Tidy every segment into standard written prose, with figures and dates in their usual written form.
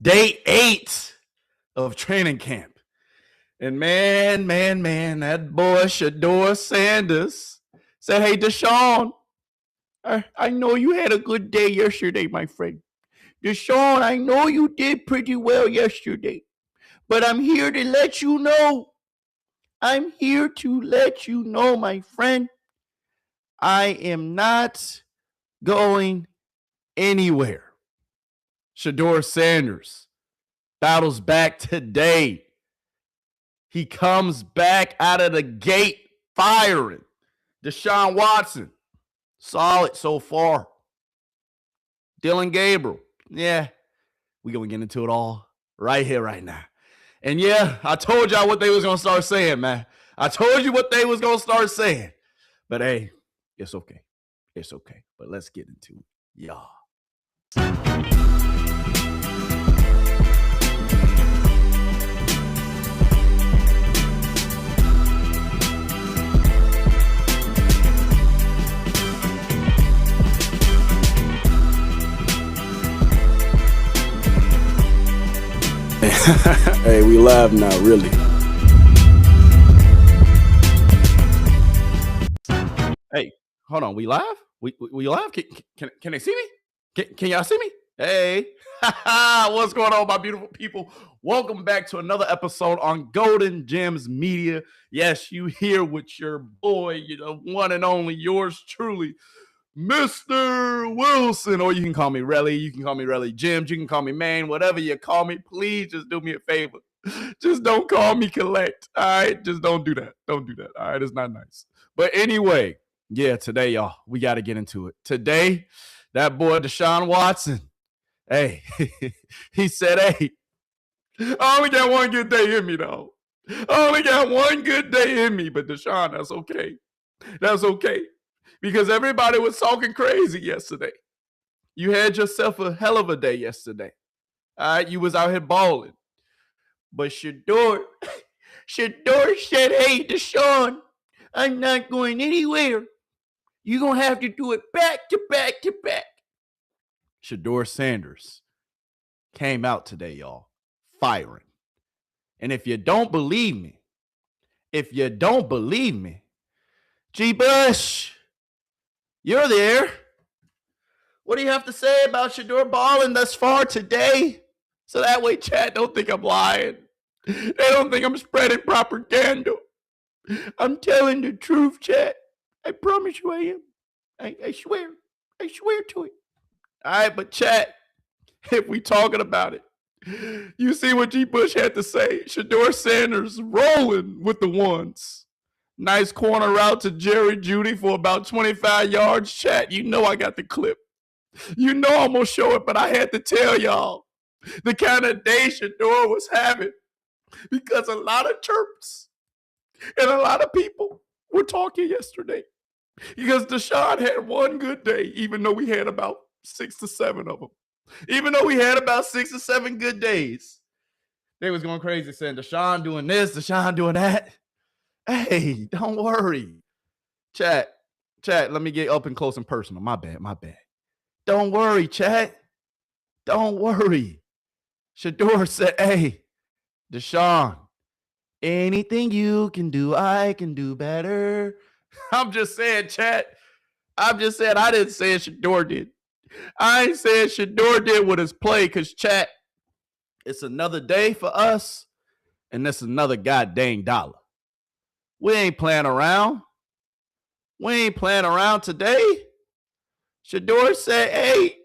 Day 8 of training camp. And man, that boy Shedeur Sanders said, hey, Deshaun, I know you had a good day yesterday, my friend. Deshaun, I know you did pretty well yesterday, but I'm here to let you know. I'm here to let you know, my friend, I am not going anywhere. Shedeur Sanders battles back today. He comes back out of the gate firing. Deshaun Watson, solid so far. Dillon, Gabriel, yeah, we're going to get into it all right here, right now. And yeah, I told y'all what they was going to start saying, man. I told you what they was going to start saying. But hey, it's okay. It's okay. But let's get into it, y'all. Hey, we live now, really. Hey, hold on. We live? We live? Can they see me? Can y'all see me? Hey, what's going on, my beautiful people? Welcome back to another episode on Golden Gemz Media. Yes, you here with your boy, one and only, yours truly, Mr. Wilson, or you can call me Relly, you can call me Relly Gemz, you can call me Man, whatever you call me. Please just do me a favor. Just don't call me Collect. All right, just don't do that. Don't do that. All right, it's not nice. But anyway, yeah, today, y'all, we got to get into it. Today, that boy Deshaun Watson, hey, he said, hey, I only got one good day in me, though. I only got one good day in me, but Deshaun, that's okay. That's okay. Because everybody was talking crazy yesterday. You had yourself a hell of a day yesterday. All right, you was out here balling. But Shedeur said, hey, Deshaun, I'm not going anywhere. You're going to have to do it back to back to back. Shedeur Sanders came out today, y'all, firing. And if you don't believe me, G. Bush, you're there. What do you have to say about Shedeur balling thus far today? So that way, chat don't think I'm lying. They don't think I'm spreading propaganda. I'm telling the truth, chat. I promise you I am. I swear. I swear to it. All right, but chat, if we talking about it, you see what G. Bush had to say. Shedeur Sanders rolling with the ones. Nice corner route to Jerry Jeudy for about 25 yards. Chat, you know I got the clip. You know I'm going to show it, but I had to tell y'all the kind of day Shedeur was having, because a lot of Terps and a lot of people were talking yesterday, because Deshaun had one good day, even though we had about 6 to 7 of them. Even though we had about 6 or 7 good days, they was going crazy saying Deshaun doing this, Deshaun doing that. Hey, don't worry. Chat, let me get up and close and personal. My bad. Don't worry, chat. Don't worry. Shedeur said, hey, Deshaun, anything you can do, I can do better. I'm just saying, chat. I'm just saying, I didn't say Shedeur did. I ain't saying Shedeur did with his play, because, chat, it's another day for us, and it's another goddamn dollar. We ain't playing around. We ain't playing around today. Shedeur said, hey,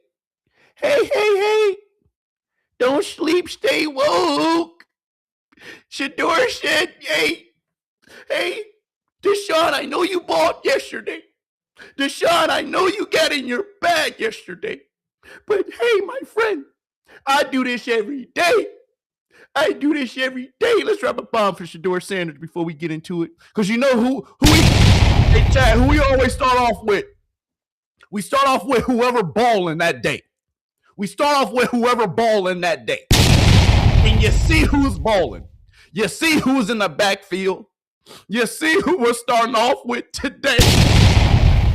don't sleep, stay woke. Shedeur said, hey, Deshaun, I know you bought yesterday. Deshaun, I know you got in your bag yesterday. But hey, my friend, I do this every day. Let's drop a bomb for Shedeur Sanders before we get into it. Because you know who we always start off with? We start off with whoever balling that day. And you see who's balling. You see who's in the backfield. You see who we're starting off with today.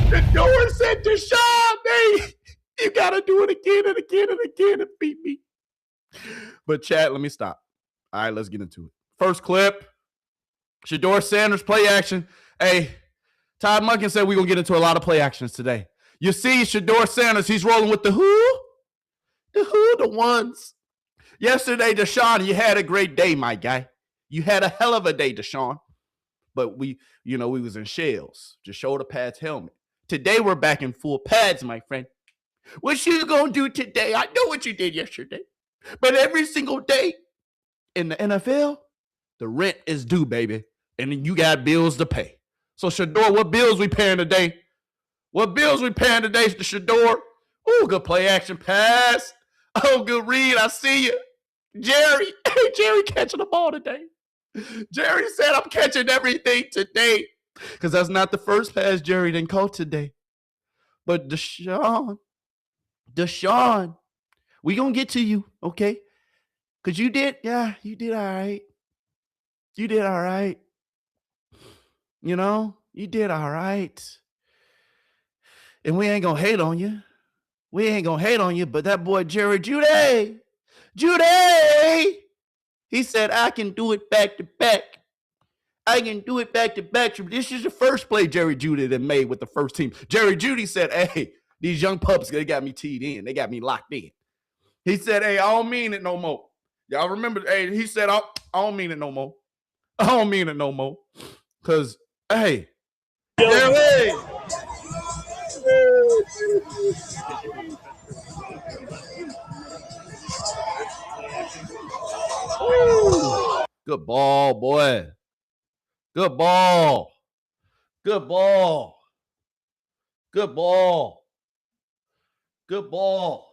Shedeur said, Deshaun, hey, you got to do it again and again and again and beat me. But chat, let me stop. All right, let's get into it. First clip, Shedeur Sanders play action. Hey, Todd Monken said we're going to get into a lot of play actions today. You see Shedeur Sanders, he's rolling with the who? The ones. Yesterday, Deshaun, you had a great day, my guy. You had a hell of a day, Deshaun. But we was in shells, just shoulder pads, helmet. Today, we're back in full pads, my friend. What you going to do today? I know what you did yesterday. But every single day in the NFL, the rent is due, baby. And you got bills to pay. So, Shedeur, what bills we paying today? What bills we paying today, Shedeur? Oh, good play action pass. Oh, good read. I see you. Jerry. Hey, Jerry catching the ball today. Jerry said, I'm catching everything today. Because that's not the first pass Jerry didn't call today. But Deshaun, we going to get to you, okay? Because you did all right. You did all right. You know, you did all right. And we ain't going to hate on you. We ain't going to hate on you, but that boy Jerry Jeudy, he said, I can do it back to back. I can do it back to back. This is the first play Jerry Jeudy that made with the first team. Jerry Jeudy said, hey, these young pups, they got me teed in. They got me locked in. He said, hey, I don't mean it no more. Y'all remember, hey, he said, I don't mean it no more. I don't mean it no more. Because, hey, Jerry. Good ball, boy. Good ball. Good ball. Good ball. Good ball.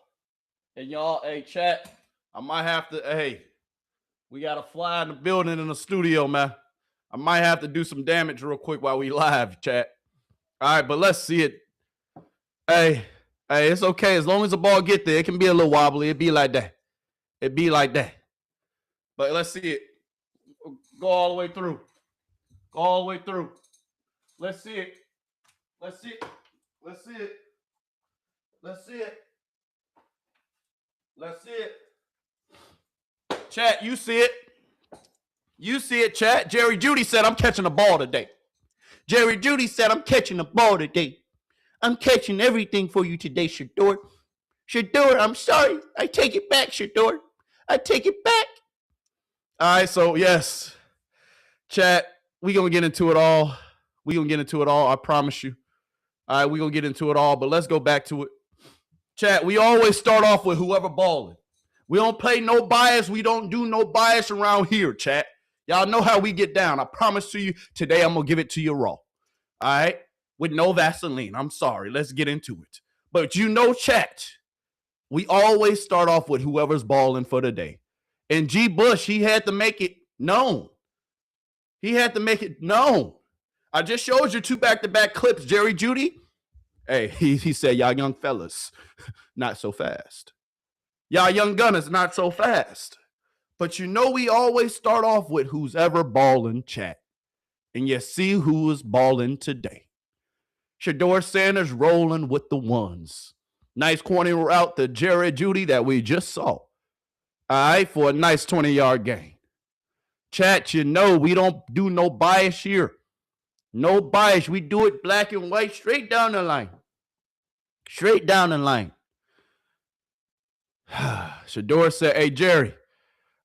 And y'all, hey, chat, I might have to, hey, we got to fly in the building in the studio, man. I might have to do some damage real quick while we live, chat. All right, but let's see it. Hey, it's okay. As long as the ball get there, it can be a little wobbly. It be like that. It be like that. But let's see it. Go all the way through. Go all the way through. Let's see it. Let's see it. Let's see it. Let's see it. Let's see it. Chat, you see it. You see it, chat. Jerry Jeudy said, I'm catching the ball today. Jerry Jeudy said, I'm catching the ball today. I'm catching everything for you today, Shedeur. Shedeur, I'm sorry. I take it back, Shedeur. I take it back. All right, so yes, chat, we going to get into it all. We going to get into it all, I promise you. All right, we going to get into it all, but let's go back to it. Chat, we always start off with whoever balling. We don't play no bias. We don't do no bias around here, chat. Y'all know how we get down. I promise to you, today I'm going to give it to you raw. All right? With no Vaseline. I'm sorry. Let's get into it. But you know, chat, we always start off with whoever's balling for the day. And G. Bush, he had to make it known. He had to make it known. I just showed you 2 back-to-back clips. Jerry Jeudy, hey, he said, y'all young fellas, not so fast. Y'all young gunners, not so fast. But you know we always start off with who's ever balling, chat. And you see who is balling today. Shedeur Sanders rolling with the ones. Nice corner route to Jerry Jeudy that we just saw. All right, for a nice 20-yard gain. Chat, you know we don't do no bias here. No bias. We do it black and white, straight down the line. Straight down the line. Shedeur said, hey, Jerry,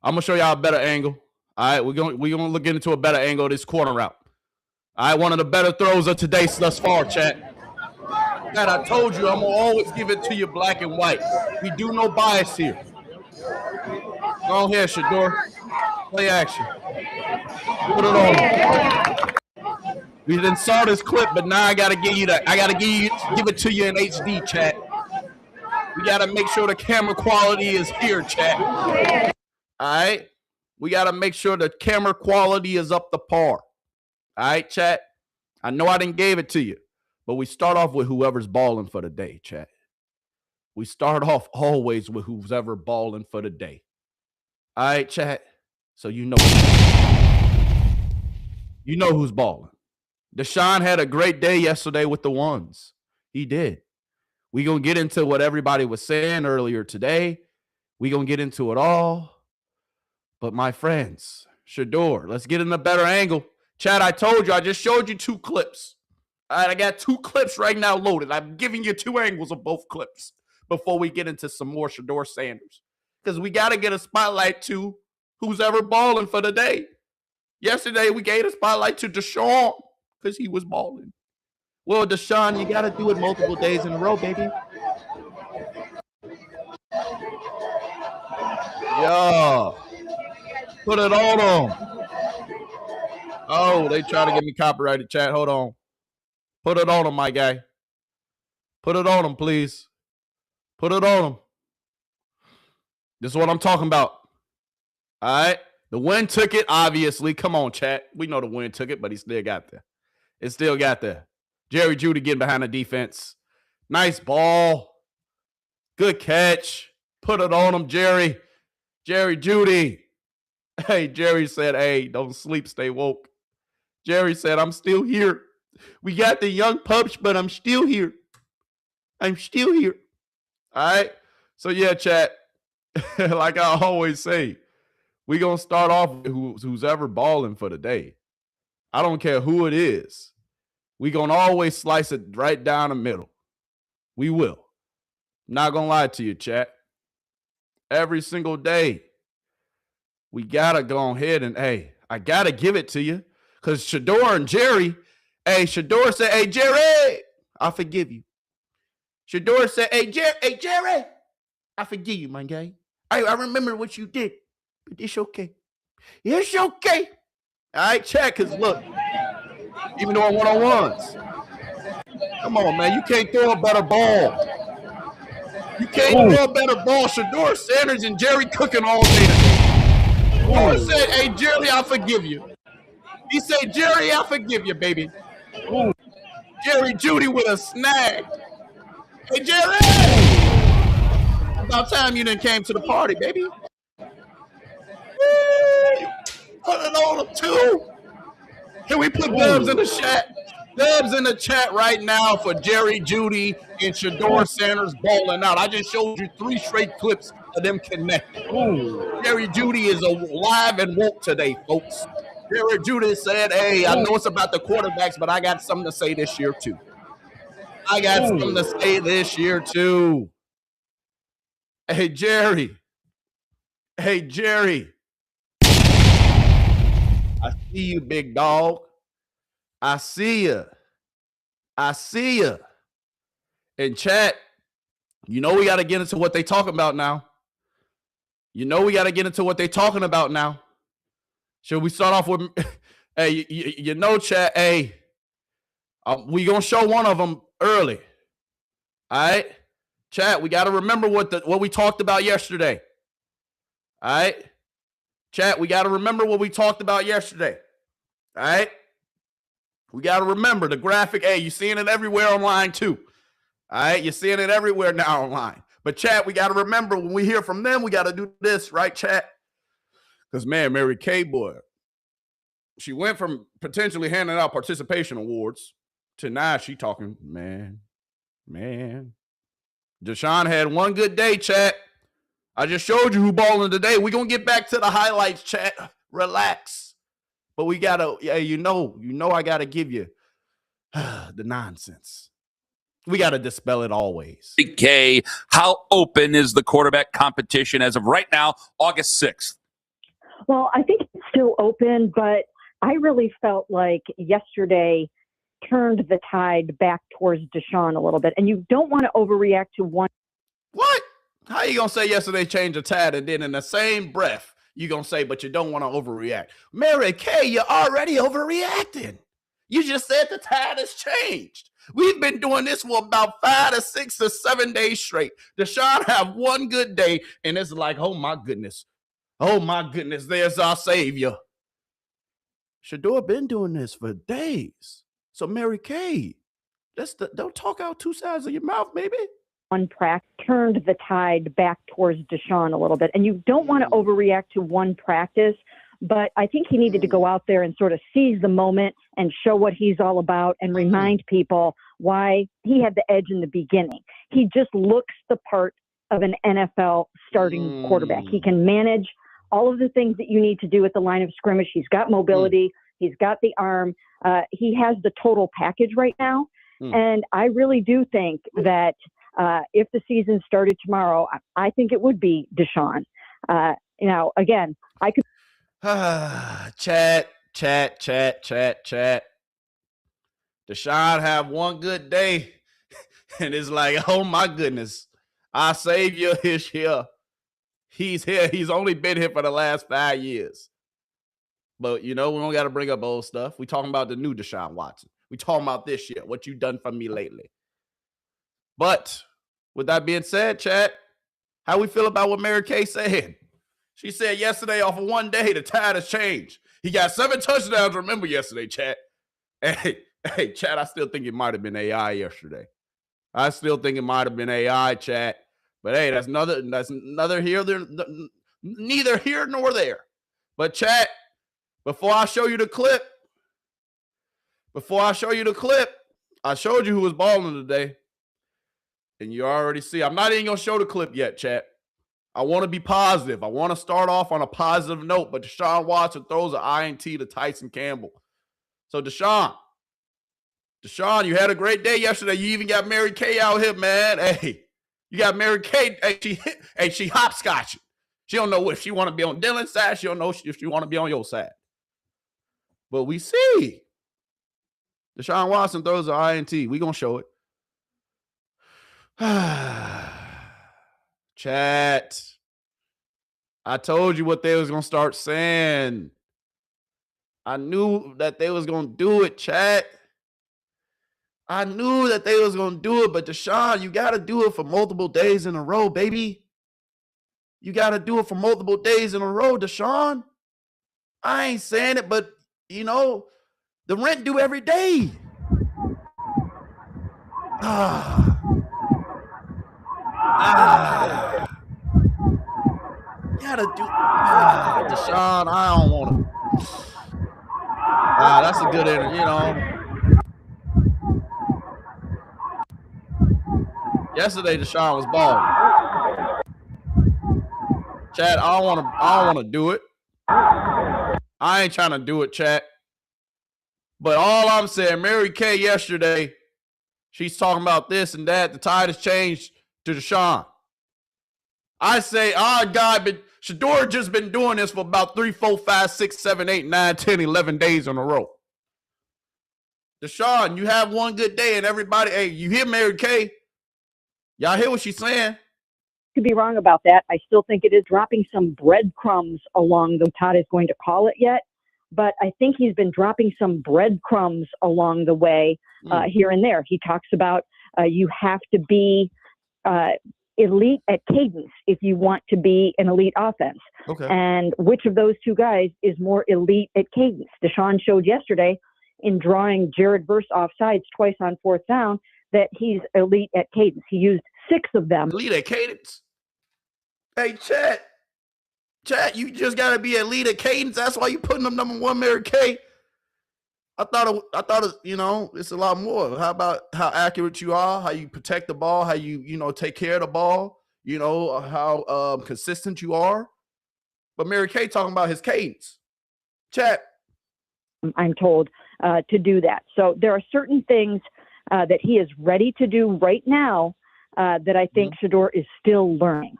I'm going to show y'all a better angle. All right, we're going to look into a better angle of this corner route. All right, one of the better throws of today thus far, chat. That I told you, I'm going to always give it to you black and white. We do no bias here. Go ahead, Shedeur. Play action. Put it on. We done saw this clip, but now I gotta give it to you in HD, chat. We gotta make sure the camera quality is here, chat. All right? We gotta make sure the camera quality is up to par. All right, chat? I know I didn't give it to you, but we start off with whoever's balling for the day, chat. We start off always with who's ever balling for the day. All right, chat? So you know who's balling. Deshaun had a great day yesterday with the ones. He did. We're going to get into what everybody was saying earlier today. We're going to get into it all. But my friends, Shedeur, let's get in a better angle. Chad, I told you, I just showed you 2 clips. All right, I got 2 clips right now loaded. I'm giving you 2 angles of both clips before we get into some more Shedeur Sanders. Because we got to get a spotlight to who's ever balling for the day. Yesterday, we gave a spotlight to Deshaun because he was balling. Well, Deshaun, you got to do it multiple days in a row, baby. Yeah. Put it on them. Oh, they try to get me copyrighted, chat. Hold on. Put it on them, my guy. Put it on them, please. Put it on them. This is what I'm talking about. All right. The win took it, obviously. Come on, chat. We know the win took it, but he still got there. It still got there. Jerry Jeudy getting behind the defense. Nice ball. Good catch. Put it on him, Jerry. Jerry Jeudy. Hey, Jerry said, hey, don't sleep, stay woke. Jerry said, I'm still here. We got the young pups, but I'm still here. I'm still here. All right. So, yeah, chat, like I always say, we're going to start off with who's ever balling for the day. I don't care who it is. We're going to always slice it right down the middle. We will. Not going to lie to you, chat. Every single day, we got to go ahead and, hey, I got to give it to you. Because Shedeur and Jerry, hey, Shedeur said, hey, Jerry, I forgive you. Shedeur said, hey, Jerry, I forgive you, my guy. I remember what you did, but it's okay. It's okay. All right, chat, because look, even though I'm one-on-ones, come on, man, you can't throw a better ball. You can't throw a better ball. Shedeur Sanders and Jerry cooking all day today. Shedeur said, hey, Jerry, I forgive you. He said, Jerry, I forgive you, baby. Jerry Jeudy with a snag. Hey, Jerry! About time you done came to the party, baby. Woo! Put it on them, too. Can we put Gemz in the chat? Gemz in the chat right now for Jerry Jeudy and Shedeur Sanders balling out. I just showed you 3 straight clips of them connecting. Jerry Jeudy is alive and woke today, folks. Jerry Jeudy said, hey, I know it's about the quarterbacks, but I got something to say this year, too. I got something to say this year, too. Hey, Jerry. Hey, Jerry. I see you, big dog. I see you. I see you. In chat, you know we got to get into what they talking about now. You know we got to get into what they talking about now. Should we start off with, hey, you know, chat, hey, we going to show one of them early. All right? Chat, we got to remember what we talked about yesterday. All right? Chat, we got to remember what we talked about yesterday. All right? We got to remember the graphic. Hey, you're seeing it everywhere online too. All right? You're seeing it everywhere now online. But chat, we got to remember when we hear from them, we got to do this, right, chat? Because, man, Mary Kay, boy, she went from potentially handing out participation awards to now she talking, man. Deshaun had one good day, chat. I just showed you who balling today. We're going to get back to the highlights, chat. Relax. But we got to, yeah, you know I got to give you the nonsense. We got to dispel it always. K, how open is the quarterback competition as of right now, August 6th? Well, I think it's still open, but I really felt like yesterday turned the tide back towards Deshaun a little bit. And you don't want to overreact to one. What? How you going to say yesterday changed the tide and then in the same breath you going to say, but you don't want to overreact? Mary Kay, you're already overreacting. You just said the tide has changed. We've been doing this for about 5 to 6 to 7 days straight. Deshaun have one good day, and it's like, oh, my goodness. Oh, my goodness, there's our savior. Shedeur been doing this for days. So, Mary Kay, don't talk out 2 sides of your mouth, baby. One practice turned the tide back towards Deshaun a little bit. And you don't want to overreact to one practice, but I think he needed to go out there and sort of seize the moment and show what he's all about and remind people why he had the edge in the beginning. He just looks the part of an NFL starting quarterback. He can manage all of the things that you need to do at the line of scrimmage. He's got mobility. He's got the arm. He has the total package right now. And I really do think that if the season started tomorrow, I think it would be Deshaun. Again, I could. Chat. Deshaun have one good day, and it's like, oh my goodness, our Savior is here. He's here. He's only been here for the last 5 years. But, we don't got to bring up old stuff. We talking about the new Deshaun Watson. We talking about this year, what you done for me lately. But with that being said, chat, how we feel about what Mary Kay said? She said yesterday, off of one day, the tide has changed. He got 7 touchdowns. Remember yesterday, chat. Hey, chat, I still think it might have been AI yesterday. I still think it might have been AI, chat. But hey, that's neither here nor there. But chat, before I show you the clip, I showed you who was balling today. And you already see, I'm not even going to show the clip yet, chat. I want to be positive. I want to start off on a positive note, but Deshaun Watson throws an INT to Tyson Campbell. So Deshaun, you had a great day yesterday. You even got Mary Kay out here, man. Hey, you got Mary Kay. Hey, she hopscotching. She don't know if she want to be on Dillon's side. She don't know if she want to be on your side. But we see Deshaun Watson throws an INT. We going to show it. Chat. I told you what they was going to start saying. I knew that they was going to do it, chat. I knew that they was going to do it, but Deshaun, you got to do it for multiple days in a row, baby. You got to do it for multiple days in a row, Deshaun. I ain't saying it, but, the rent due every day. Gotta do Deshaun, I don't want to. That's a good interview, Yesterday, Deshaun was balling. Chat, I don't want to do it. I ain't trying to do it, chat. But all I'm saying, Mary Kay yesterday, she's talking about this and that. The tide has changed to Deshaun. I say, God, but Shedeur just been doing this for about 3, 4, 5, 6, 7, 8, 9, 10, 11 days in a row. Deshaun, you have one good day and everybody, hey, you hear Mary Kay? Y'all hear what she's saying? Could be wrong about that. I still think it is dropping some breadcrumbs along the Todd is going to call it yet, but I think he's been dropping some breadcrumbs along the way here and there. He talks about you have to be elite at cadence if you want to be an elite offense. Okay. And which of those two guys is more elite at cadence? Deshaun showed yesterday in drawing Jared Verse offsides twice on 4th down that he's elite at cadence. He used 6 of them. Elite at cadence? Hey, chat, you just got to be elite at cadence. That's why you putting them number 1, Mary Kay. I thought it, it's a lot more. How about how accurate you are, how you protect the ball, how you take care of the ball, how consistent you are. But Mary Kay talking about his cadence. Chat. I'm told to do that. So there are certain things that he is ready to do right now that I think Shedeur is still learning.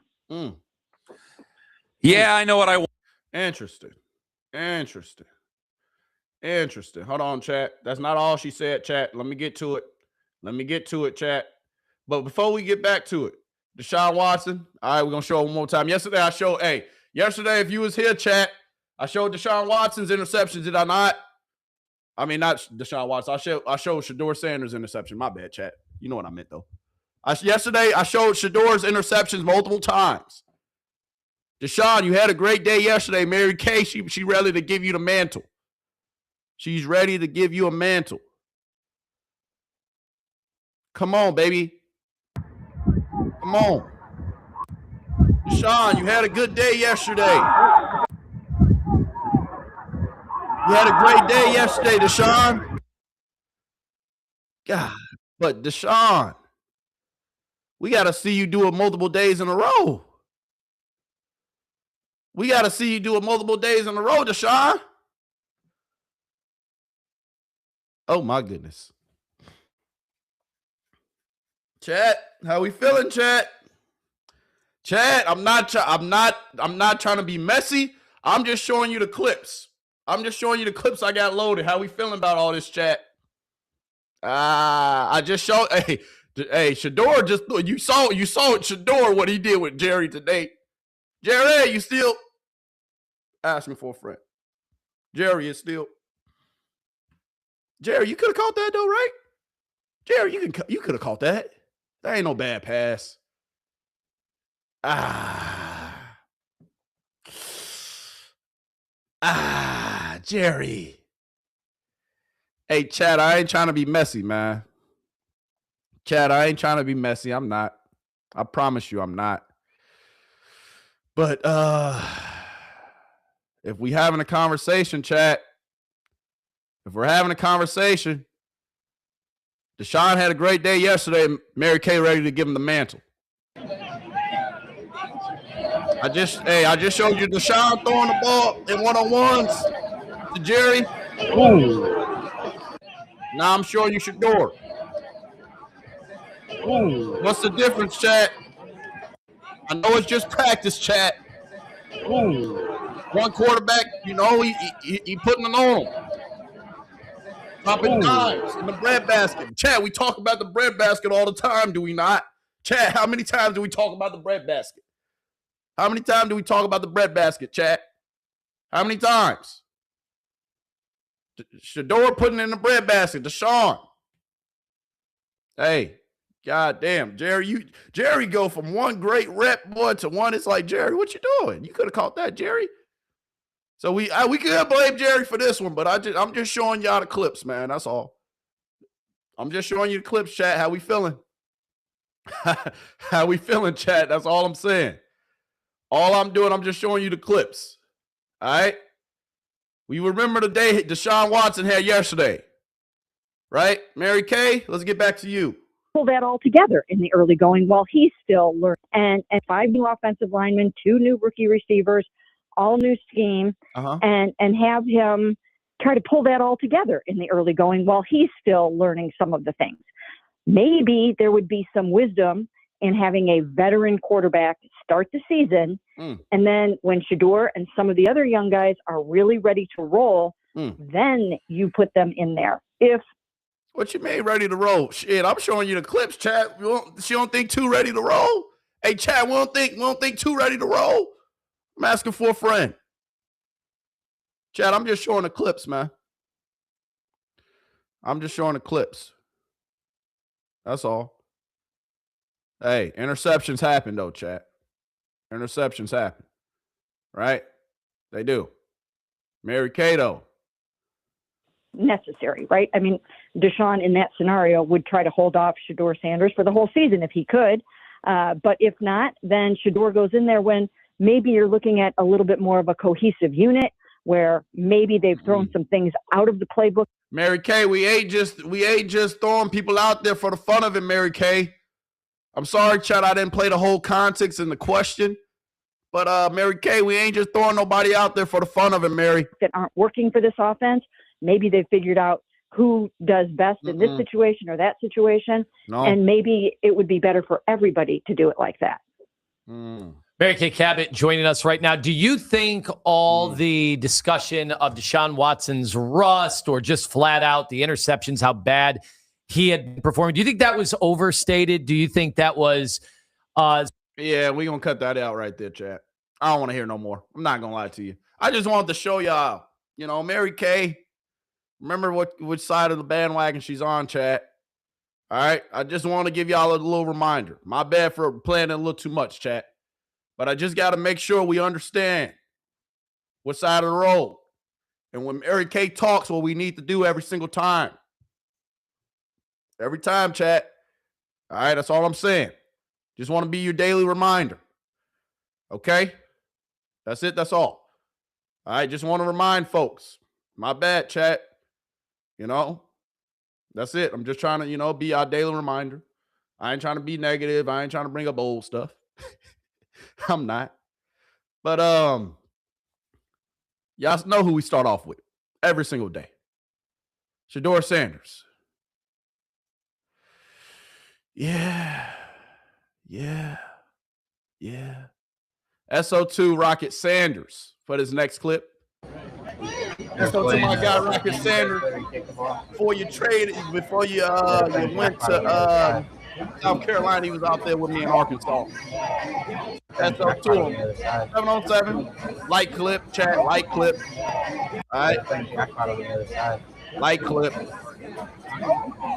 Yeah, I know what I want. Interesting. Hold on, chat. That's not all she said, chat. Let me get to it, chat. But before we get back to it, Deshaun Watson. All right, we're going to show it one more time. Yesterday, if you was here, chat, I showed Deshaun Watson's interceptions, did I not? I mean, not Deshaun Watson. I showed Shedeur Sanders' interception. My bad, chat. You know what I meant, though. Yesterday, I showed Shedeur's interceptions multiple times. Deshaun, you had a great day yesterday. Mary Kay, she ready to give you the mantle. She's ready to give you a mantle. Come on, baby. Come on. Deshaun, you had a good day yesterday. You had a great day yesterday, Deshaun. God, but Deshaun, We got to see you do it multiple days in a row. We got to see you do it multiple days in a row, Deshaun. Oh, my goodness. Chat, how we feeling, chat? Chat, I'm not trying to be messy. I'm just showing you the clips. I got loaded. How we feeling about all this, chat? I just showed. Hey, Shedeur you saw it, Shedeur, what he did with Jerry today. Jerry, you still asking for a friend. Jerry, you could have caught that though, right? Jerry, you could have caught that. That ain't no bad pass. Jerry. Hey, Chad, I ain't trying to be messy, man. Chad, I ain't trying to be messy. I'm not. I promise you I'm not. But if we having a conversation, Chad, if we're having a conversation, Deshaun had a great day yesterday. Mary Kay ready to give him the mantle. I just showed you Deshaun throwing the ball in one-on-ones to Jerry. Ooh. Now I'm showing you Shedeur. Ooh. What's the difference, chat? I know it's just practice, chat. Ooh. One quarterback, he putting it on him. Dropping dimes in the bread basket. Chat, we talk about the bread basket all the time, do we not? Chat, how many times do we talk about the bread basket? How many times do we talk about the bread basket, chat? How many times? Shedeur putting in the bread basket. Deshaun. Hey, goddamn, Jerry go from one great rep, boy, to one. It's like, Jerry, what you doing? You could have caught that, Jerry. So we could blame Jerry for this one, but I'm just showing y'all the clips, man. That's all. I'm just showing you the clips, chat. How we feeling? How we feeling, chat? That's all I'm saying. All I'm doing, I'm just showing you the clips. All right? We remember the day Deshaun Watson had yesterday, right? Mary Kay, let's get back to you. Pull that all together in the early going while he's still learning. And 5 new offensive linemen, 2 new rookie receivers, all new scheme, and have him try to pull that all together in the early going while he's still learning some of the things. Maybe there would be some wisdom in having a veteran quarterback start the season, and then when Shedeur and some of the other young guys are really ready to roll, then you put them in there. What you mean ready to roll? Shit, I'm showing you the clips, Chad. She don't think 2 ready to roll? Hey, Chad, we don't think 2 ready to roll? I'm asking for a friend. Chad, I'm just showing the clips, man. I'm just showing the clips. That's all. Hey, interceptions happen, though, Chad. Interceptions happen. Right? They do. Mary Kay, though. Necessary, right? I mean, Deshaun in that scenario would try to hold off Shedeur Sanders for the whole season if he could. But if not, then Shedeur goes in there when maybe you're looking at a little bit more of a cohesive unit where maybe they've thrown some things out of the playbook. Mary Kay, we ain't just throwing people out there for the fun of it, Mary Kay. I'm sorry, Chad, I didn't play the whole context in the question. But Mary Kay, we ain't just throwing nobody out there for the fun of it, Mary. That aren't working for this offense. Maybe they've figured out who does best in this situation or that situation. No. And maybe it would be better for everybody to do it like that. Mary Kay Cabot joining us right now. Do you think all the discussion of Deshaun Watson's rust or just flat out the interceptions, how bad he had been performing, do you think that was overstated? Do you think that was... Yeah, we're going to cut that out right there, chat. I don't want to hear no more. I'm not going to lie to you. I just wanted to show y'all, Mary Kay, remember which side of the bandwagon she's on, chat. All right? I just want to give y'all a little reminder. My bad for playing it a little too much, chat. But I just got to make sure we understand what side of the road. And when Mary Kay talks, what we need to do every single time. Every time, chat. All right? That's all I'm saying. Just want to be your daily reminder. Okay? That's it. That's all. All right? Just want to remind folks. My bad, chat. That's it. I'm just trying to, be our daily reminder. I ain't trying to be negative. I ain't trying to bring up old stuff. I'm not. But y'all know who we start off with every single day. Shedeur Sanders. Yeah. SO2 Rocket Sanders for this next clip. SO2 my guy Rocket Sanders. Before you went to South Carolina, he was out there with me in Arkansas. SO2 him. 7-on-7. Light clip, chat, light clip. All right. Light clip.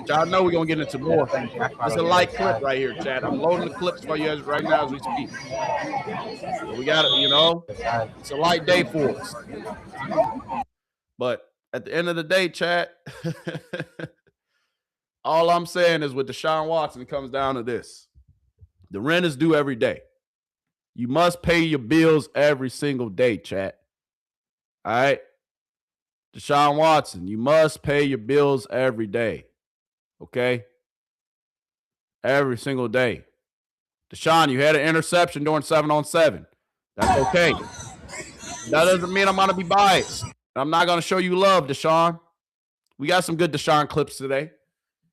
Y'all know we're going to get into more. It's a light clip right here, chat. I'm loading the clips for you right now as we speak. So we got it, it's a light day for us. But at the end of the day, chat, all I'm saying is with Deshaun Watson, it comes down to this. The rent is due every day. You must pay your bills every single day, chat. All right? Deshaun Watson, you must pay your bills every day. Okay? Every single day. Deshaun, you had an interception during 7-on-7. That's okay. That doesn't mean I'm going to be biased. I'm not going to show you love, Deshaun. We got some good Deshaun clips today.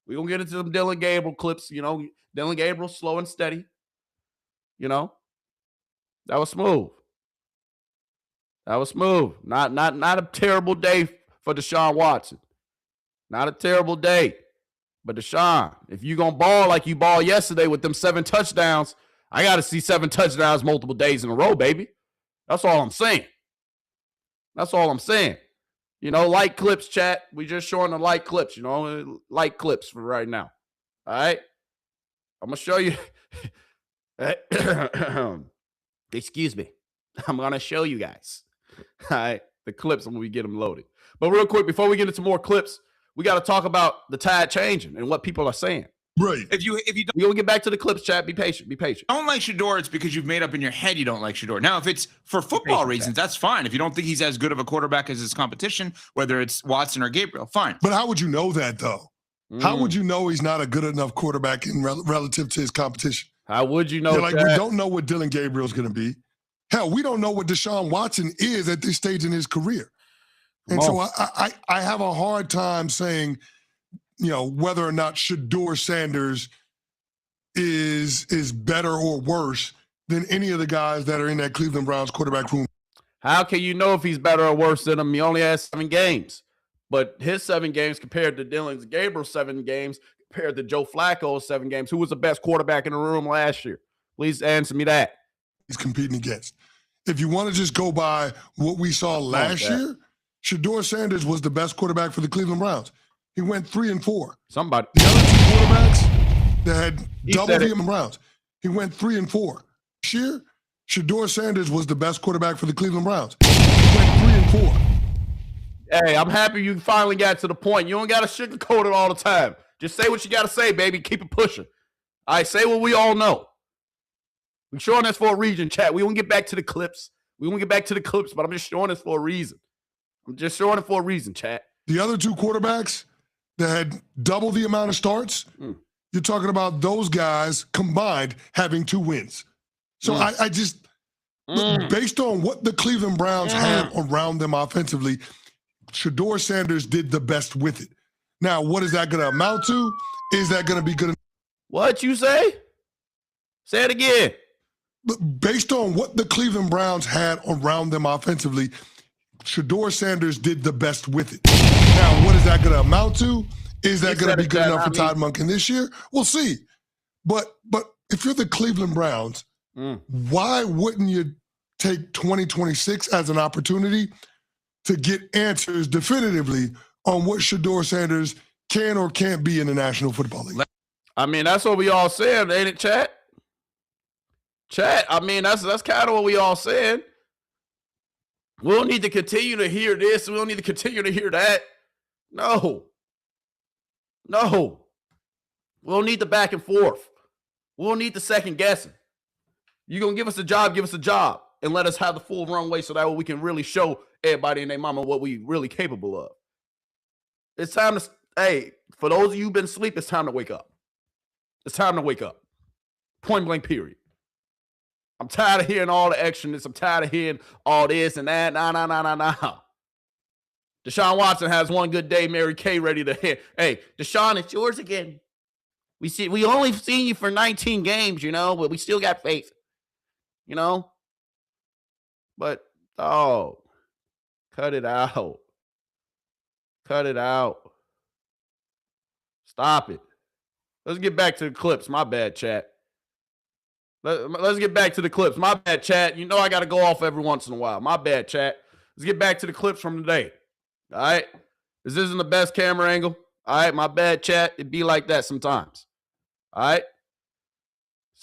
We're going to get into some Dillon Gabriel clips. Dillon Gabriel, slow and steady. That was smooth. Not a terrible day for Deshaun Watson. Not a terrible day. But Deshaun, if you're going to ball like you balled yesterday with them 7 touchdowns, I got to see 7 touchdowns multiple days in a row, baby. That's all I'm saying. Light clips, chat. We just showing the light clips, light clips for right now. All right? I'm going to show you. Excuse me. I'm going to show you guys. All right? The clips when we get them loaded. But real quick, before we get into more clips, we got to talk about the tide changing and what people are saying. Right. If you don't, We're going to get back to the clips, chat. Be patient. don't like Shedeur, it's because you've made up in your head you don't like Shedeur. Now, if it's for football reasons, that's fine. If you don't think he's as good of a quarterback as his competition, whether it's Watson or Gabriel, fine. But how would you know that, though? How would you know he's not a good enough quarterback relative to his competition? How would you know We don't know what Dillon Gabriel's going to be. Hell, we don't know what Deshaun Watson is at this stage in his career. And so I have a hard time saying, whether or not Shedeur Sanders is better or worse than any of the guys that are in that Cleveland Browns quarterback room. How can you know if he's better or worse than him? He only has 7 games. But his 7 games compared to Dillon's Gabriel's 7 games, compared to Joe Flacco's 7 games, who was the best quarterback in the room last year? Please answer me that. He's competing against. If you want to just go by what we saw last year, Shedeur Sanders was the best quarterback for the Cleveland Browns. He went 3-4. Somebody. The other 2 quarterbacks that had double the Browns. He went 3-4. This year, Shedeur Sanders was the best quarterback for the Cleveland Browns. He went 3-4. Hey, I'm happy you finally got to the point. You don't got to sugarcoat it all the time. Just say what you got to say, baby. Keep it pushing. All right, say what we all know. We're showing this for a reason, chat. We won't get back to the clips. But I'm just showing this for a reason. I'm just showing it for a reason, chat. The other 2 quarterbacks that had double the amount of starts, you're talking about those guys combined having 2 wins. So I just, based on what the Cleveland Browns had around them offensively, Shedeur Sanders did the best with it. Now, what is that going to amount to? Is that going to be good? What you say? Say it again. Based on what the Cleveland Browns had around them offensively, Shedeur Sanders did the best with it. Now, what is that going to amount to? Is that going to be good enough for Todd Monken this year? We'll see. But if you're the Cleveland Browns, why wouldn't you take 2026 as an opportunity to get answers definitively on what Shedeur Sanders can or can't be in the National Football League? I mean, that's what we all saying, ain't it, chat? Chat, I mean, that's kind of what we all saying. We don't need to continue to hear this. We don't need to continue to hear that. No. We don't need the back and forth. We don't need the second guessing. You're going to give us a job, and let us have the full runway so that way we can really show everybody and their mama what we really capable of. It's time to, for those of you who've been asleep, it's time to wake up. It's time to wake up. Point blank, period. I'm tired of hearing all the extraness. I'm tired of hearing all this and that. Nah. Deshaun Watson has one good day. Mary Kay ready to hit. Hey, Deshaun, it's yours again. We only seen you for 19 games, but we still got faith. But cut it out. Cut it out. Stop it. Let's get back to the clips. My bad, chat. Let's get back to the clips. My bad, chat. I got to go off every once in a while. My bad, chat. Let's get back to the clips from today. All right? This isn't the best camera angle. All right? My bad, chat. It be like that sometimes. All right?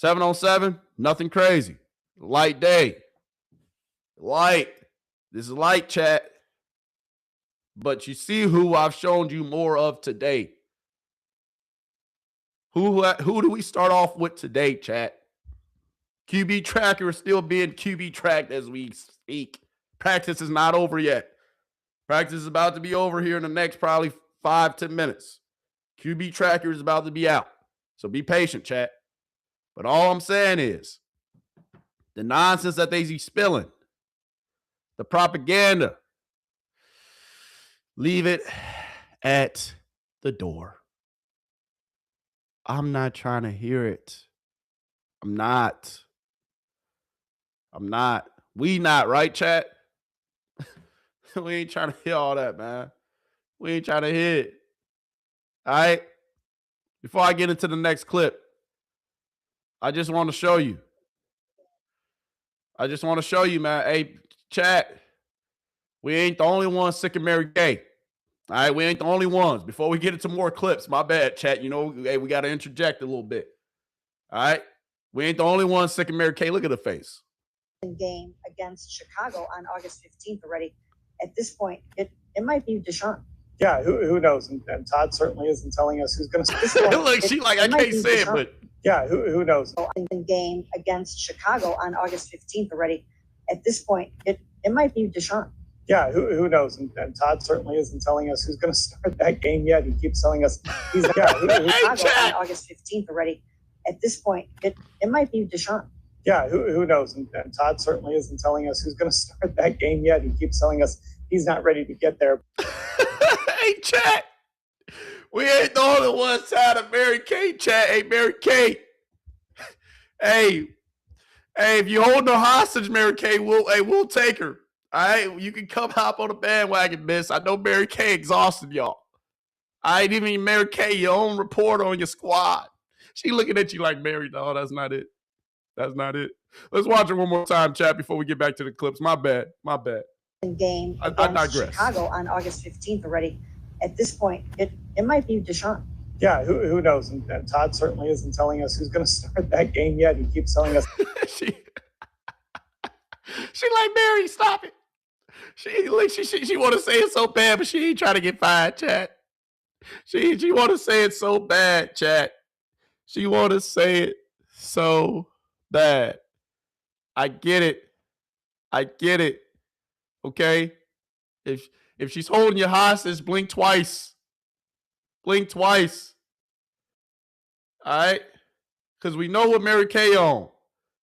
7-on-7, nothing crazy. Light day. Light. This is light, chat. But you see who I've shown you more of today. Who do we start off with today, chat? QB tracker is still being QB tracked as we speak. Practice is not over yet. Practice is about to be over here in the next probably 5-10 minutes. QB tracker is about to be out. So be patient, chat. But all I'm saying is the nonsense that they be spilling, the propaganda, leave it at the door. I'm not trying to hear it. I'm not. We not, right, chat? We ain't trying to hear all that, man. We ain't trying to hear it. All right? Before I get into the next clip, I just want to show you. Man. Hey, chat, we ain't the only ones sick of Mary Kay. All right? We ain't the only ones. Before we get into more clips, my bad, chat. Hey, we got to interject a little bit. All right? We ain't the only ones sick of Mary Kay. Look at her face. Game against Chicago on August 15th already. At this point, it might be Deshaun. Yeah, who knows? And Todd certainly isn't telling us who's going to. Look, she I can't say it, but yeah, who knows? Game against Chicago on August 15th already. At this point, it might be Deshaun. Yeah, who knows? And Todd certainly isn't telling us who's going to start that game yet. He keeps telling us he's Chicago on August 15th already. At this point, it might be Deshaun. Yeah, who knows? And Todd certainly isn't telling us who's going to start that game yet. He keeps telling us he's not ready to get there. Hey, chat. We ain't the only ones tired of Mary Kay, chat. Hey, Mary Kay. Hey, if you hold no hostage, Mary Kay, we'll take her. All right? You can come hop on the bandwagon, miss. I know Mary Kay exhausted y'all. I ain't even Mary Kay, your own reporter on your squad. She looking at you like, Mary, no, that's not it. That's not it. Let's watch it one more time, chat, before we get back to the clips. My bad. Game I against digress. Chicago on August 15th already. At this point, it might be Deshaun. Yeah, who knows? And Todd certainly isn't telling us who's going to start that game yet. He keeps telling us. she like, Mary, stop it. She want to say it so bad, but she ain't trying to get fired, chat. She want to say it so bad, chat. She want to say it so bad. I get it. Okay? If she's holding your hostage, blink twice. All right? Because we know what Mary Kay on.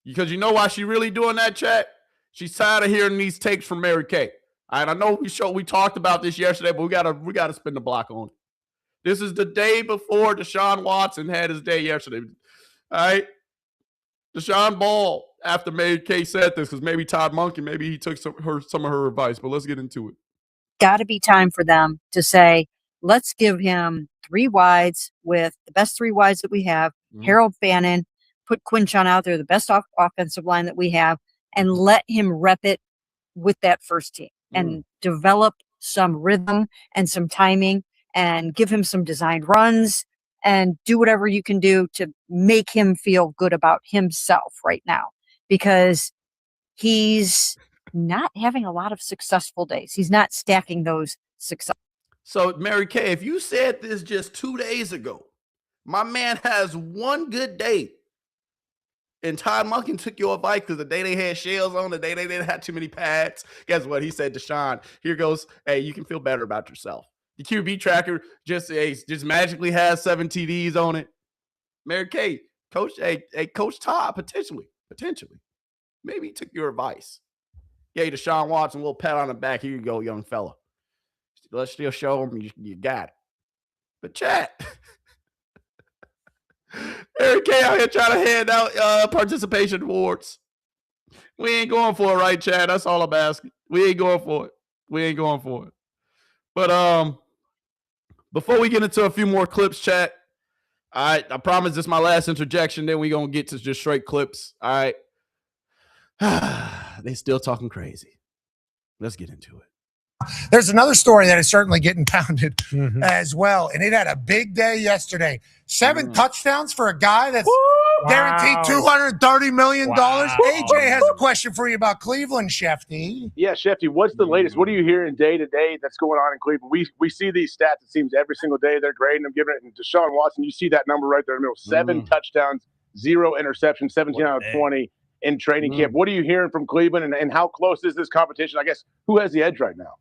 Because you know why she really doing that, chat? She's tired of hearing these takes from Mary Kay. All right, I know we talked about this yesterday, but we gotta spin the block on it. This is the day before Deshaun Watson had his day yesterday. All right? Deshaun balled after Mary Kay said this because maybe Todd Monken, maybe he took some of her advice, but let's get into it. Got to be time for them to say, let's give him 3 wides with the best 3 wides that we have. Harold Fannin, put Quinchon out there, the best offensive line that we have, and let him rep it with that first team and develop some rhythm and some timing and give him some designed runs and do whatever you can do to make him feel good about himself right now, because he's not having a lot of successful days. He's not stacking those success. So, Mary Kay, if you said this just 2 days ago, my man has one good day. And Todd Monken took your advice because the day they had shells on, the day they didn't have too many pads. Guess what? He said, Deshaun, here goes, hey, you can feel better about yourself. The QB tracker just magically has 7 TDs on it. Mary Kay, Coach, hey, Coach Todd, potentially. Maybe he took your advice. Gave Deshaun Watson a little pat on the back. Here you go, young fella. Let's still show him you got it. But chat, Mary Kay out here trying to hand out participation awards. We ain't going for it, right, Chad? That's all I'm asking. We ain't going for it. But before we get into a few more clips, chat, all right, I promise this is my last interjection. Then we're going to get to just straight clips. All right. They still talking crazy. Let's get into it. There's another story that is certainly getting pounded as well, and it had a big day yesterday. 7 touchdowns for a guy that's guaranteed $230 million. AJ has a question for you about Cleveland, Shefty. Yeah, Shefty, what's the latest? What are you hearing day to day that's going on in Cleveland? We see these stats, it seems, every single day. They're grading them, giving it. And Deshaun Watson, you see that number right there in the middle. 7 touchdowns, 0 interceptions, 17 out of 20 in training camp. What are you hearing from Cleveland, and how close is this competition? I guess, who has the edge right now?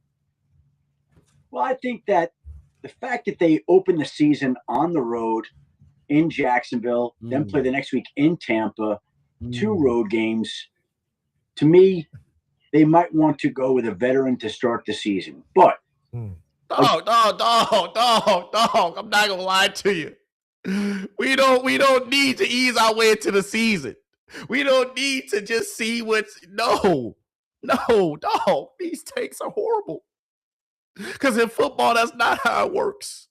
Well, I think that the fact that they open the season on the road in Jacksonville, then play the next week in Tampa, 2 road games, to me, they might want to go with a veteran to start the season. But Dog, I'm not gonna lie to you. We don't need to ease our way into the season. We don't need to just see what's no, dog. These takes are horrible. Because in football, that's not how it works.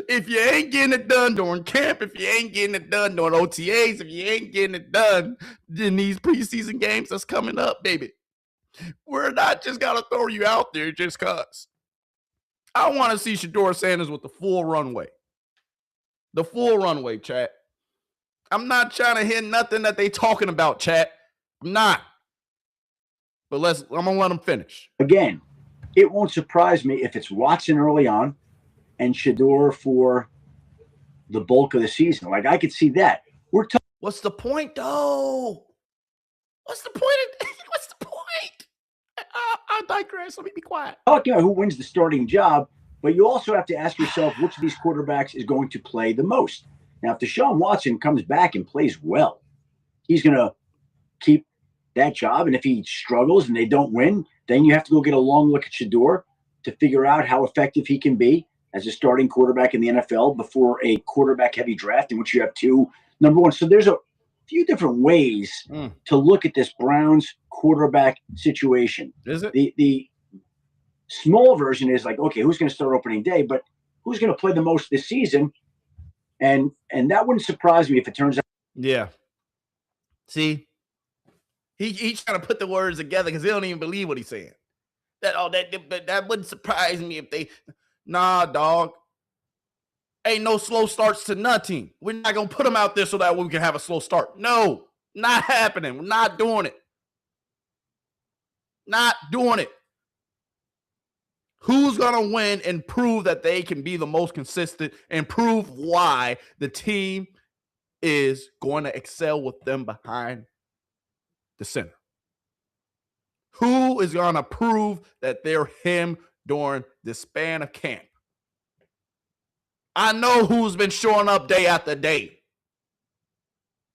If you ain't getting it done during camp, if you ain't getting it done during OTAs, if you ain't getting it done in these preseason games that's coming up, baby, we're not just going to throw you out there just because. I want to see Shedeur Sanders with the full runway. The full runway, chat. I'm not trying to hear nothing that they talking about, chat. I'm not. But I'm going to let them finish. Again, it won't surprise me if it's Watson early on and Shedeur for the bulk of the season. Like, I could see that. What's the point, though? What's the point? What's the point? I digress. Let me be quiet. Talking about who wins the starting job, but you also have to ask yourself which of these quarterbacks is going to play the most. Now, if Deshaun Watson comes back and plays well, he's going to keep that job. And if he struggles and they don't win, then you have to go get a long look at Shedeur to figure out how effective he can be as a starting quarterback in the NFL before a quarterback-heavy draft in which you have 2 number 1. So there's a few different ways to look at this Browns quarterback situation. Is it? The small version is like, okay, who's going to start opening day, but who's going to play the most this season? And that wouldn't surprise me if it turns out. Yeah. See? He's trying to put the words together because he don't even believe what he's saying. That wouldn't surprise me if they. Nah, dog. Ain't no slow starts to nothing. We're not gonna put them out there so that we can have a slow start. No, not happening. We're not doing it. Not doing it. Who's gonna win and prove that they can be the most consistent and prove why the team is going to excel with them behind the center? Who is going to prove that they're him during the span of camp? I know who's been showing up day after day.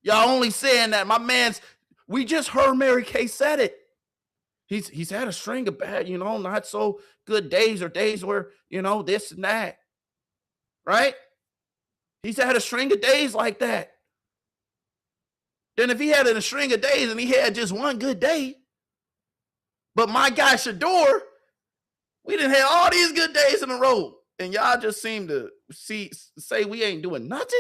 Y'all only saying that. My man's, we just heard Mary Kay said it. He's had a string of bad, not so good days or days where, this and that. Right? He's had a string of days like that. Then if he had a string of days and he had just one good day, but my guy Shedeur, we didn't have all these good days in a row, and y'all just seem to say we ain't doing nothing.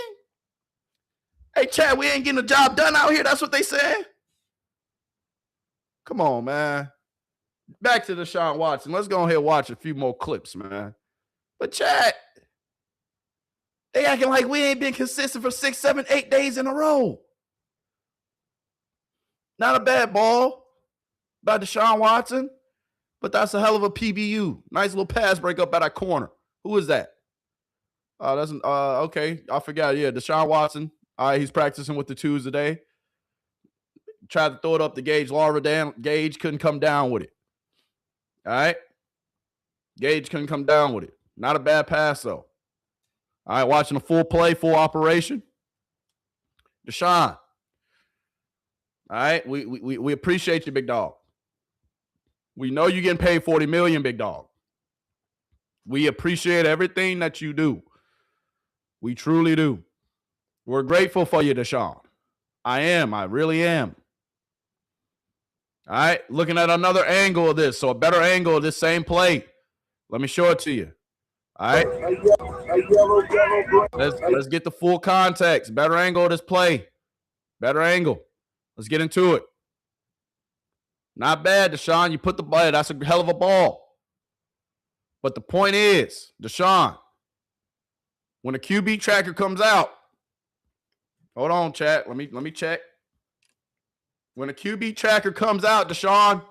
Hey, Chad, we ain't getting the job done out here. That's what they said. Come on, man. Back to Deshaun Watson. Let's go ahead and watch a few more clips, man. But Chad, they acting like we ain't been consistent for 6, 7, 8 days in a row. Not a bad ball by Deshaun Watson, but that's a hell of a PBU. Nice little pass break up at our corner. Who is that? That's okay. I forgot. Yeah, Deshaun Watson. All right, he's practicing with the 2s today. Tried to throw it up to Gage. Gage couldn't come down with it. All right. Gage couldn't come down with it. Not a bad pass, though. All right, watching a full play, full operation. Deshaun. All right, we appreciate you, big dog. We know you're getting paid $40 million, big dog. We appreciate everything that you do. We truly do. We're grateful for you, Deshaun. I really am. All right, looking at another angle of this, so a better angle of this same play. Let me show it to you. All right. Let's get the full context. Better angle of this play. Better angle. Let's get into it. Not bad, Deshaun. You put the ball. That's a hell of a ball. But the point is, Deshaun, when a QB tracker comes out, hold on, chat. Let me check. When a QB tracker comes out, Deshaun,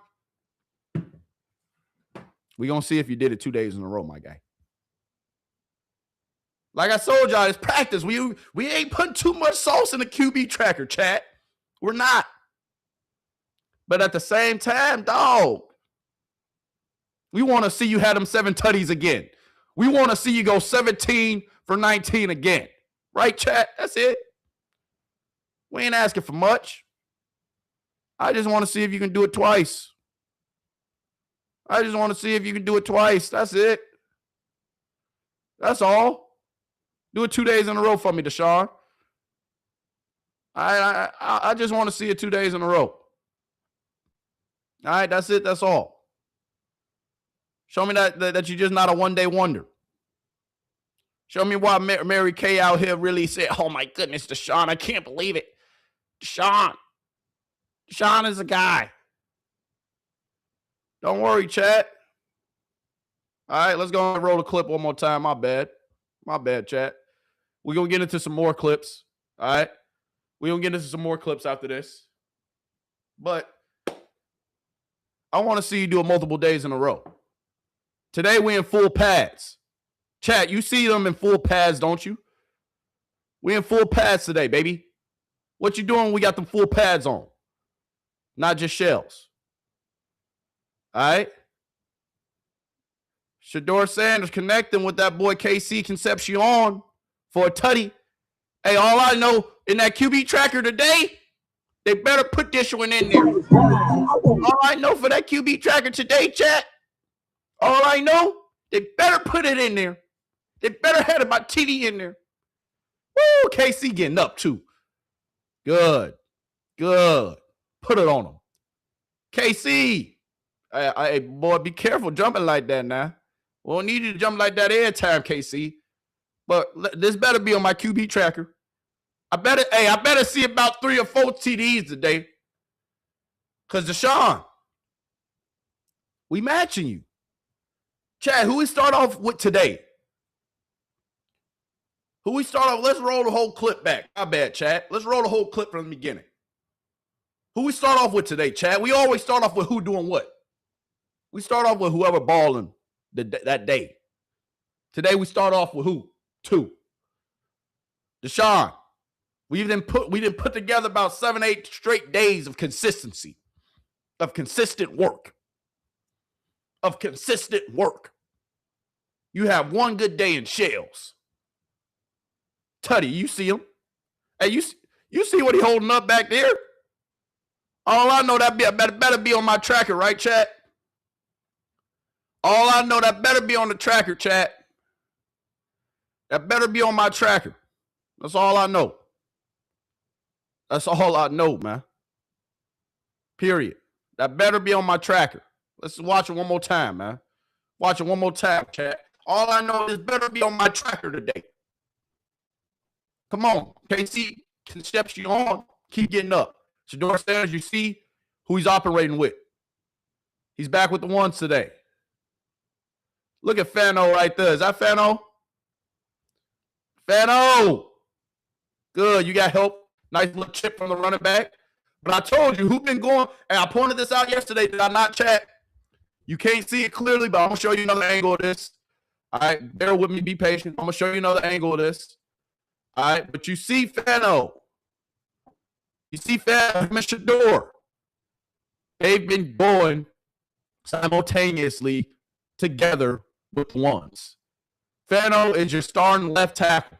we're going to see if you did it 2 days in a row, my guy. Like I told y'all, it's practice. We ain't putting too much sauce in the QB tracker, chat. We're not. But at the same time, dog, we want to see you have them 7 tutties again. We want to see you go 17 for 19 again. Right, chat? That's it. We ain't asking for much. I just want to see if you can do it twice. I just want to see if you can do it twice. That's it. That's all. Do it 2 days in a row for me, Deshaun. I just want to see it 2 days in a row. All right, that's it. That's all. Show me that you're just not a one-day wonder. Show me why Mary Kay out here really said, oh, my goodness, Deshaun, I can't believe it. Deshaun is a guy. Don't worry, chat. All right, let's go and roll the clip one more time. My bad, chat. We're going to get into some more clips. All right? We're going to get into some more clips after this. But I want to see you do it multiple days in a row. Today, we in full pads. Chat, you see them in full pads, don't you? We in full pads today, baby. What you doing? We got them full pads on. Not just shells. All right? Shedeur Sanders connecting with that boy KC Concepcion for a tutty. Hey, all I know in that QB tracker today, they better put this one in there. All I know for that QB tracker today, chat, all I know, they better put it in there. They better have my TD in there. Woo, KC getting up too. Good. Put it on him. KC, hey, boy, be careful jumping like that now. We don't need you to jump like that every time, KC. But this better be on my QB tracker. I better see about 3 or 4 TDs today. Because Deshaun, we matching you. Chad, who we start off with today? Let's roll the whole clip back. My bad, Chad. Let's roll the whole clip from the beginning. Who we start off with today, Chad? We always start off with who doing what. We start off with whoever balling that day. Today we start off with who? 2. Deshaun. We didn't put together about 7-8 straight days of consistency, of consistent work. You have one good day in shells. Tutty, you see him? Hey, you see what he holding up back there? All I know that better be on my tracker, right, chat? All I know that better be on the tracker, chat. That better be on my tracker. That's all I know. That's all I know, man. Period. That better be on my tracker. Let's watch it one more time, man. Watch it one more time, chat. All I know is better be on my tracker today. Come on. KC Concepcion, keep getting up. Shedeur Sanders, you see who he's operating with. He's back with the ones today. Look at Fano right there. Is that Fano? Fano! Good. You got help. Nice little chip from the running back. But I told you who been going, and I pointed this out yesterday. Did I not, chat? You can't see it clearly, but I'm going to show you another angle of this. All right? Bear with me. Be patient. I'm going to show you another angle of this. All right? But you see Fano. You see Fano and Shedeur. They've been going simultaneously together with ones. Fano is your starting left tackle.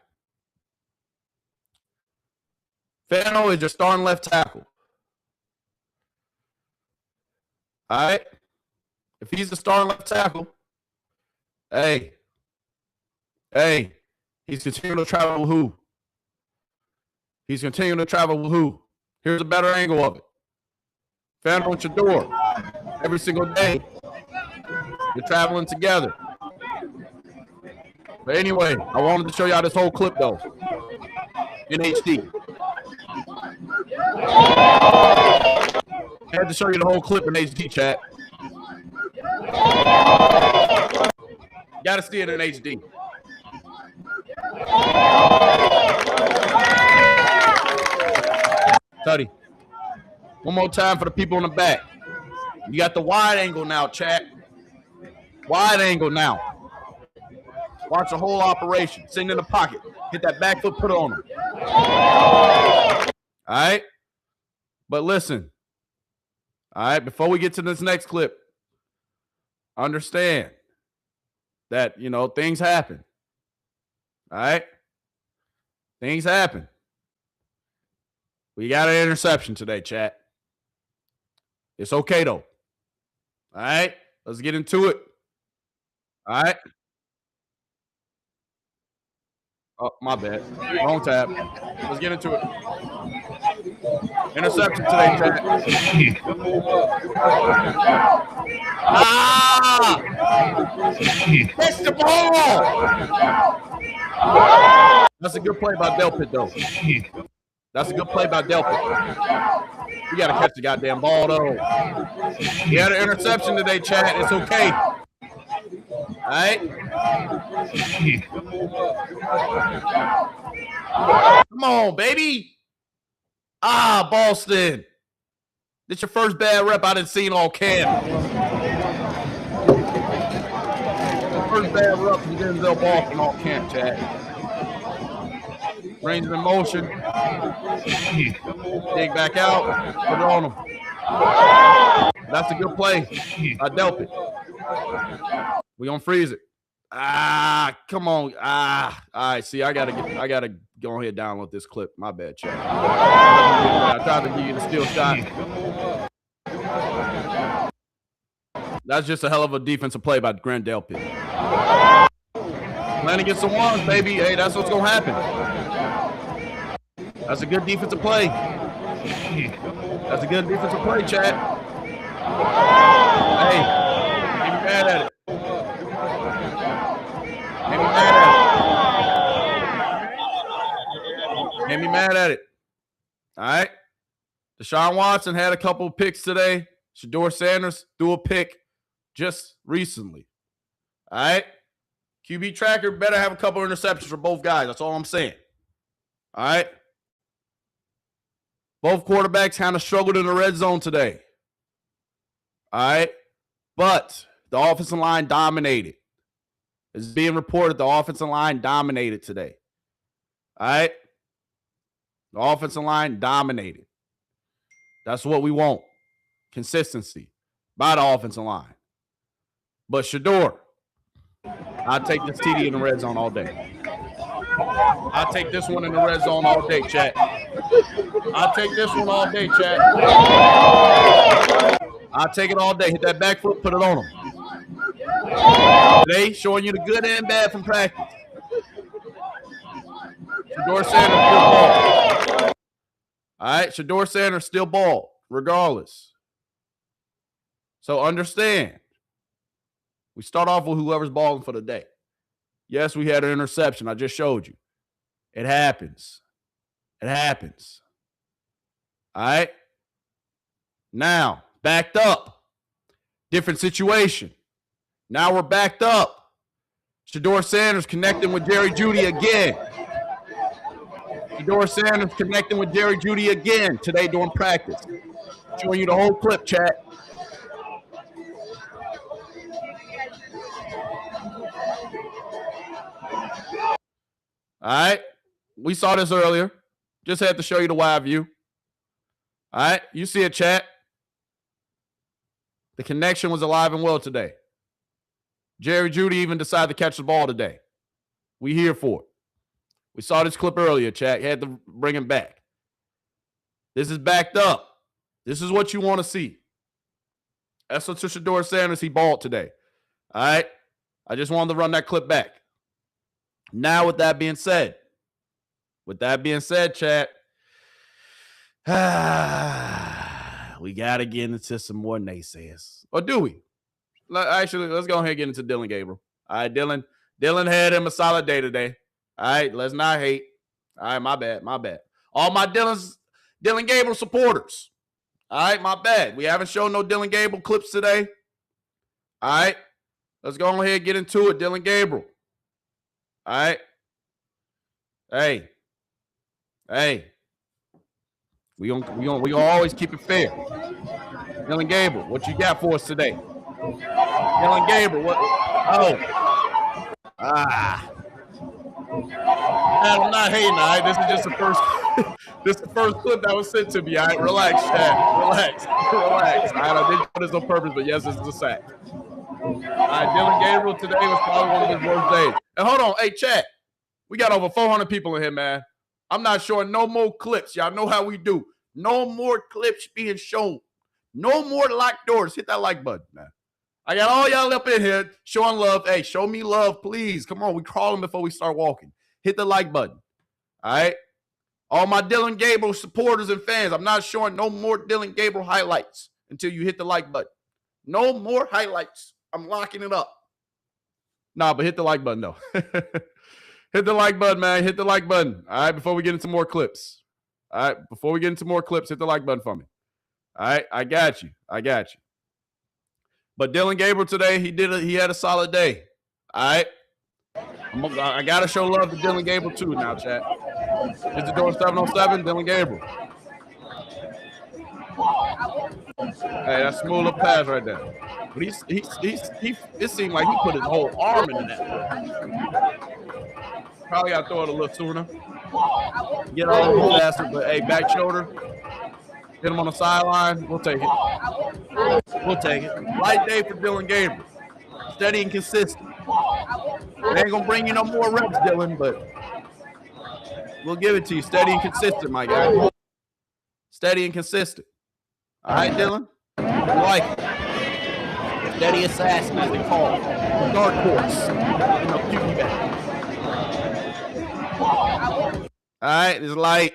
Fano is your starting left tackle. All right? If he's the starting left tackle, hey, he's continuing to travel with who? He's continuing to travel with who? Here's a better angle of it. Fano and Shedeur. Every single day, you're traveling together. But anyway, I wanted to show y'all this whole clip, though, in HD. I had to show you the whole clip in HD, chat. Got to see it in HD. Tutty. One more time for the people in the back. You got the wide angle now, chat. Wide angle now. Watch the whole operation. Sitting in the pocket. Hit that back foot, put it on him. All right? But listen. All right, before we get to this next clip, understand that, you know, things happen. All right? Things happen. We got an interception today, chat. It's okay, though. All right? Let's get into it. All right? Oh, my bad. Wrong tab. Let's get into it. Interception today, chat. Catch the ball! That's a good play by Delpit, though. That's a good play by Delpit. You got to catch the goddamn ball, though. He had an interception today, chat. It's okay. All right? Come on, baby. Boston. This your first bad rep I done seen all camp. First bad rep from Denzel Boston all camp, chat. Range of motion. Dig back out. Put it on him. That's a good play. I dealt it. We gonna freeze it. Come on. All right. See, I gotta go ahead and download this clip. My bad, chat. I tried to give you the steal shot. That's just a hell of a defensive play by Grant Delpit. Playing against the ones, baby. Hey, that's what's gonna happen. That's a good defensive play. That's a good defensive play, chat. Hey, get me mad at it. Get me mad at it. Get me mad at it. All right. Deshaun Watson had a couple of picks today. Shedeur Sanders threw a pick just recently. All right. QB tracker better have a couple of interceptions for both guys. That's all I'm saying. All right. Both quarterbacks kind of struggled in the red zone today. All right. But the offensive line dominated. It's being reported the offensive line dominated today. All right. The offensive line dominated. That's what we want. Consistency by the offensive line. But Shedeur, I'll take this TD in the red zone all day. I'll take this one in the red zone all day, chat. I'll take this one all day, chat. I'll take it all day. Hit that back foot, put it on him. Today, showing you the good and bad from practice. Shedeur Sanders still ball. All right, Shedeur Sanders still ball, regardless. So understand, we start off with whoever's balling for the day. Yes, we had an interception. I just showed you. It happens. It happens. All right. Now, backed up. Different situation. Now we're backed up. Shedeur Sanders connecting with Jerry Jeudy again. Shedeur Sanders connecting with Jerry Jeudy again today during practice. Showing you the whole clip, chat. All right. We saw this earlier. Just had to show you the wide view. All right. You see it, chat. The connection was alive and well today. Jerry Jeudy even decided to catch the ball today. We here for it. We saw this clip earlier, chat. Had to bring him back. This is backed up. This is what you want to see. SO to Shedeur Sanders, he balled today. All right? I just wanted to run that clip back. Now, with that being said, chat, we got to get into some more naysayers. Or do we? Actually, let's go ahead and get into Dillon Gabriel. All right, Dillon had him a solid day today. All right, let's not hate. All right, my bad. All my Dillon Gabriel supporters. All right, my bad. We haven't shown no Dillon Gabriel clips today. All right, let's go ahead and get into it. Dillon Gabriel. All right. Hey. We gonna always keep it fair. Dillon Gabriel, what you got for us today? Dillon Gabriel, what? Oh. Man, I'm not hating, all right? This is just the first this is the first clip that was sent to me, all right? Relax, Chad. Relax. All right, I didn't do this on purpose, but yes, this is a sack. All right, Dillon Gabriel today was probably one of his worst days. And hold on, hey, Chad. We got over 400 people in here, man. I'm not showing no more clips. Y'all know how we do. No more clips being shown. No more locked doors. Hit that like button, man. I got all y'all up in here showing love. Hey, show me love, please. Come on, we crawling before we start walking. Hit the like button. All right? All my Dillon Gabriel supporters and fans, I'm not showing no more Dillon Gabriel highlights until you hit the like button. No more highlights. I'm locking it up. Nah, but hit the like button, though. Hit the like button, man. Hit the like button. All right, before we get into more clips. All right, before we get into more clips, hit the like button for me. All right, I got you. But Dillon Gabriel today, he had a solid day. All right. I got to show love to Dillon Gabriel too now, chat. It's the door 707, Dillon Gabriel. Hey, that's smooth little pass right there. But it seemed like he put his whole arm into that. Probably got to throw it a little sooner. Get all over faster, but hey, back shoulder. Hit him on the sideline. We'll take it. Light day for Dillon Gabriel. Steady and consistent. They ain't going to bring you no more reps, Dillon, but we'll give it to you. Steady and consistent, my guy. Steady and consistent. All right, Dillon? You like it. Steady assassin, as they call it. Dark horse. QB back. All right, it's light.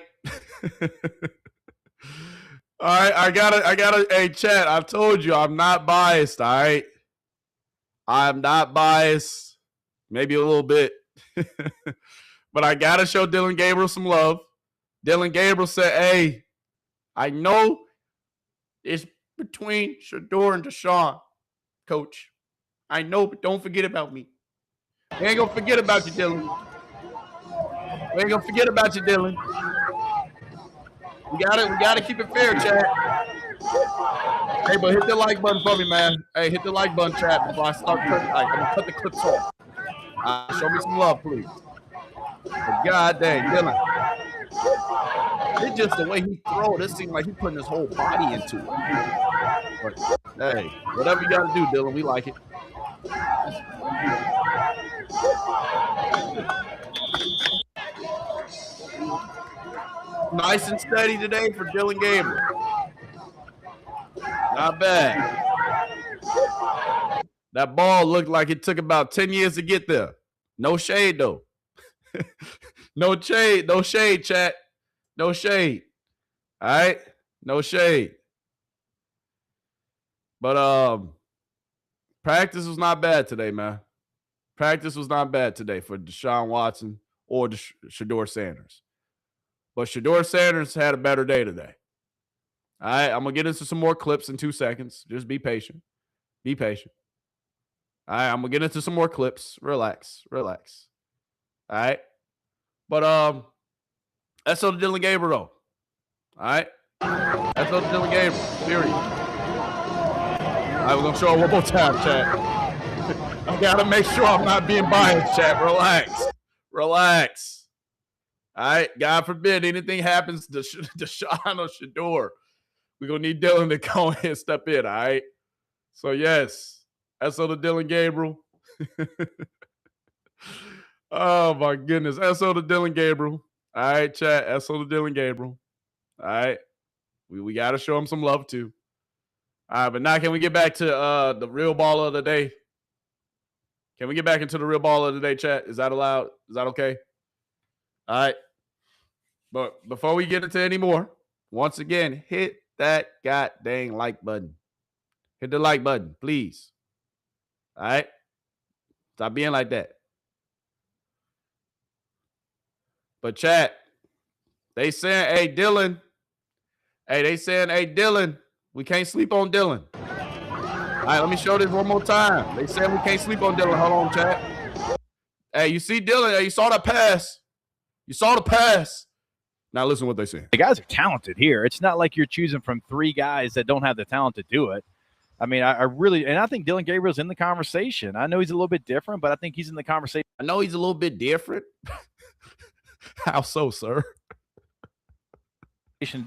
All right, I gotta, hey, chat, I've told you I'm not biased, all right? I'm not biased, maybe a little bit. But I gotta show Dillon Gabriel some love. Dillon Gabriel said, hey, I know it's between Shedeur and Deshaun, coach. I know, but don't forget about me. We ain't gonna forget about you, Dillon. We ain't gonna forget about you, Dillon. We gotta keep it fair, chat. Hey, but hit the like button for me, man. Hey, hit the like button, chat, before I start cutting. I'm gonna cut the clips off. Show me some love, please. But God dang, Dillon. It's just the way he throws. It seems like he's putting his whole body into it. But, hey, whatever you gotta do, Dillon, we like it. Nice and steady today for Dillon Gabriel. Not bad. That ball looked like it took about 10 years to get there. No shade, though. No shade, chat. No shade. All right? No shade. But practice was not bad today, man. Practice was not bad today for Deshaun Watson or Shedeur Sanders. But Shedeur Sanders had a better day today. All right, I'm going to get into some more clips in 2 seconds. Just be patient. Be patient. All right, I'm going to get into some more clips. Relax. All right? But that's all Dillon Gabriel, though. All right? That's all Dillon Gabriel, period. All right, we're going to show it one more time, chat. I got to make sure I'm not being biased, chat. Relax. All right, God forbid anything happens to Deshaun or Shedeur. We're going to need Dillon to go ahead and step in, all right? So, yes, that's all the Dillon Gabriel. Oh, my goodness. SO to Dillon Gabriel. All right, chat. SO to Dillon Gabriel. All right. We got to show him some love too. All right, but now can we get back to the real ball of the day? Can we get back into the real ball of the day, chat? Is that allowed? Is that okay? All right. But before we get into any more, once again, hit that goddamn like button. Hit the like button, please. All right? Stop being like that. But chat, they saying, hey, Dillon. Hey, they saying, hey, Dillon. We can't sleep on Dillon. All right, let me show this one more time. They saying we can't sleep on Dillon. Hold on, chat. Hey, you see Dillon? Hey, you saw that pass. You saw the pass. Now listen to what they say. The guys are talented here. It's not like you're choosing from 3 guys that don't have the talent to do it. I mean, I really – and I think Dillon Gabriel's in the conversation. I know he's a little bit different, but I think he's in the conversation. I know he's a little bit different. How so, sir?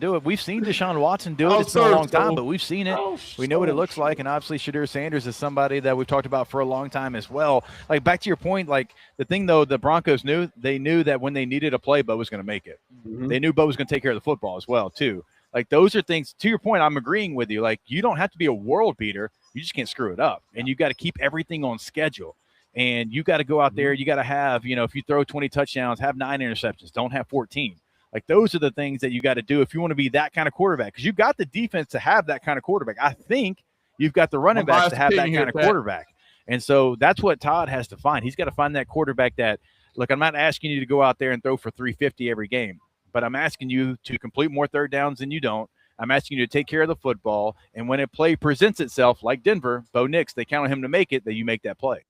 Do it. We've seen Deshaun Watson do it. It's been a long time, but we've seen it. We know what it looks like, and obviously Shedeur Sanders is somebody that we've talked about for a long time as well. Like, back to your point, like, the thing, though, the Broncos knew that when they needed a play, Bo was going to make it. Mm-hmm. They knew Bo was going to take care of the football as well, too. Like, those are things, to your point, I'm agreeing with you. Like, you don't have to be a world beater. You just can't screw it up, and you've got to keep everything on schedule. And you got to go out there. You got to have, if you throw 20 touchdowns, have 9 interceptions. Don't have 14. Like, those are the things that you got to do if you want to be that kind of quarterback, because you've got the defense to have that kind of quarterback. I think you've got the running backs to have that kind of quarterback. And so that's what Todd has to find. He's got to find that quarterback that, look, I'm not asking you to go out there and throw for 350 every game, but I'm asking you to complete more third downs than you don't. I'm asking you to take care of the football. And when a play presents itself, like Denver, Bo Nix, they count on him to make it, that you make that play.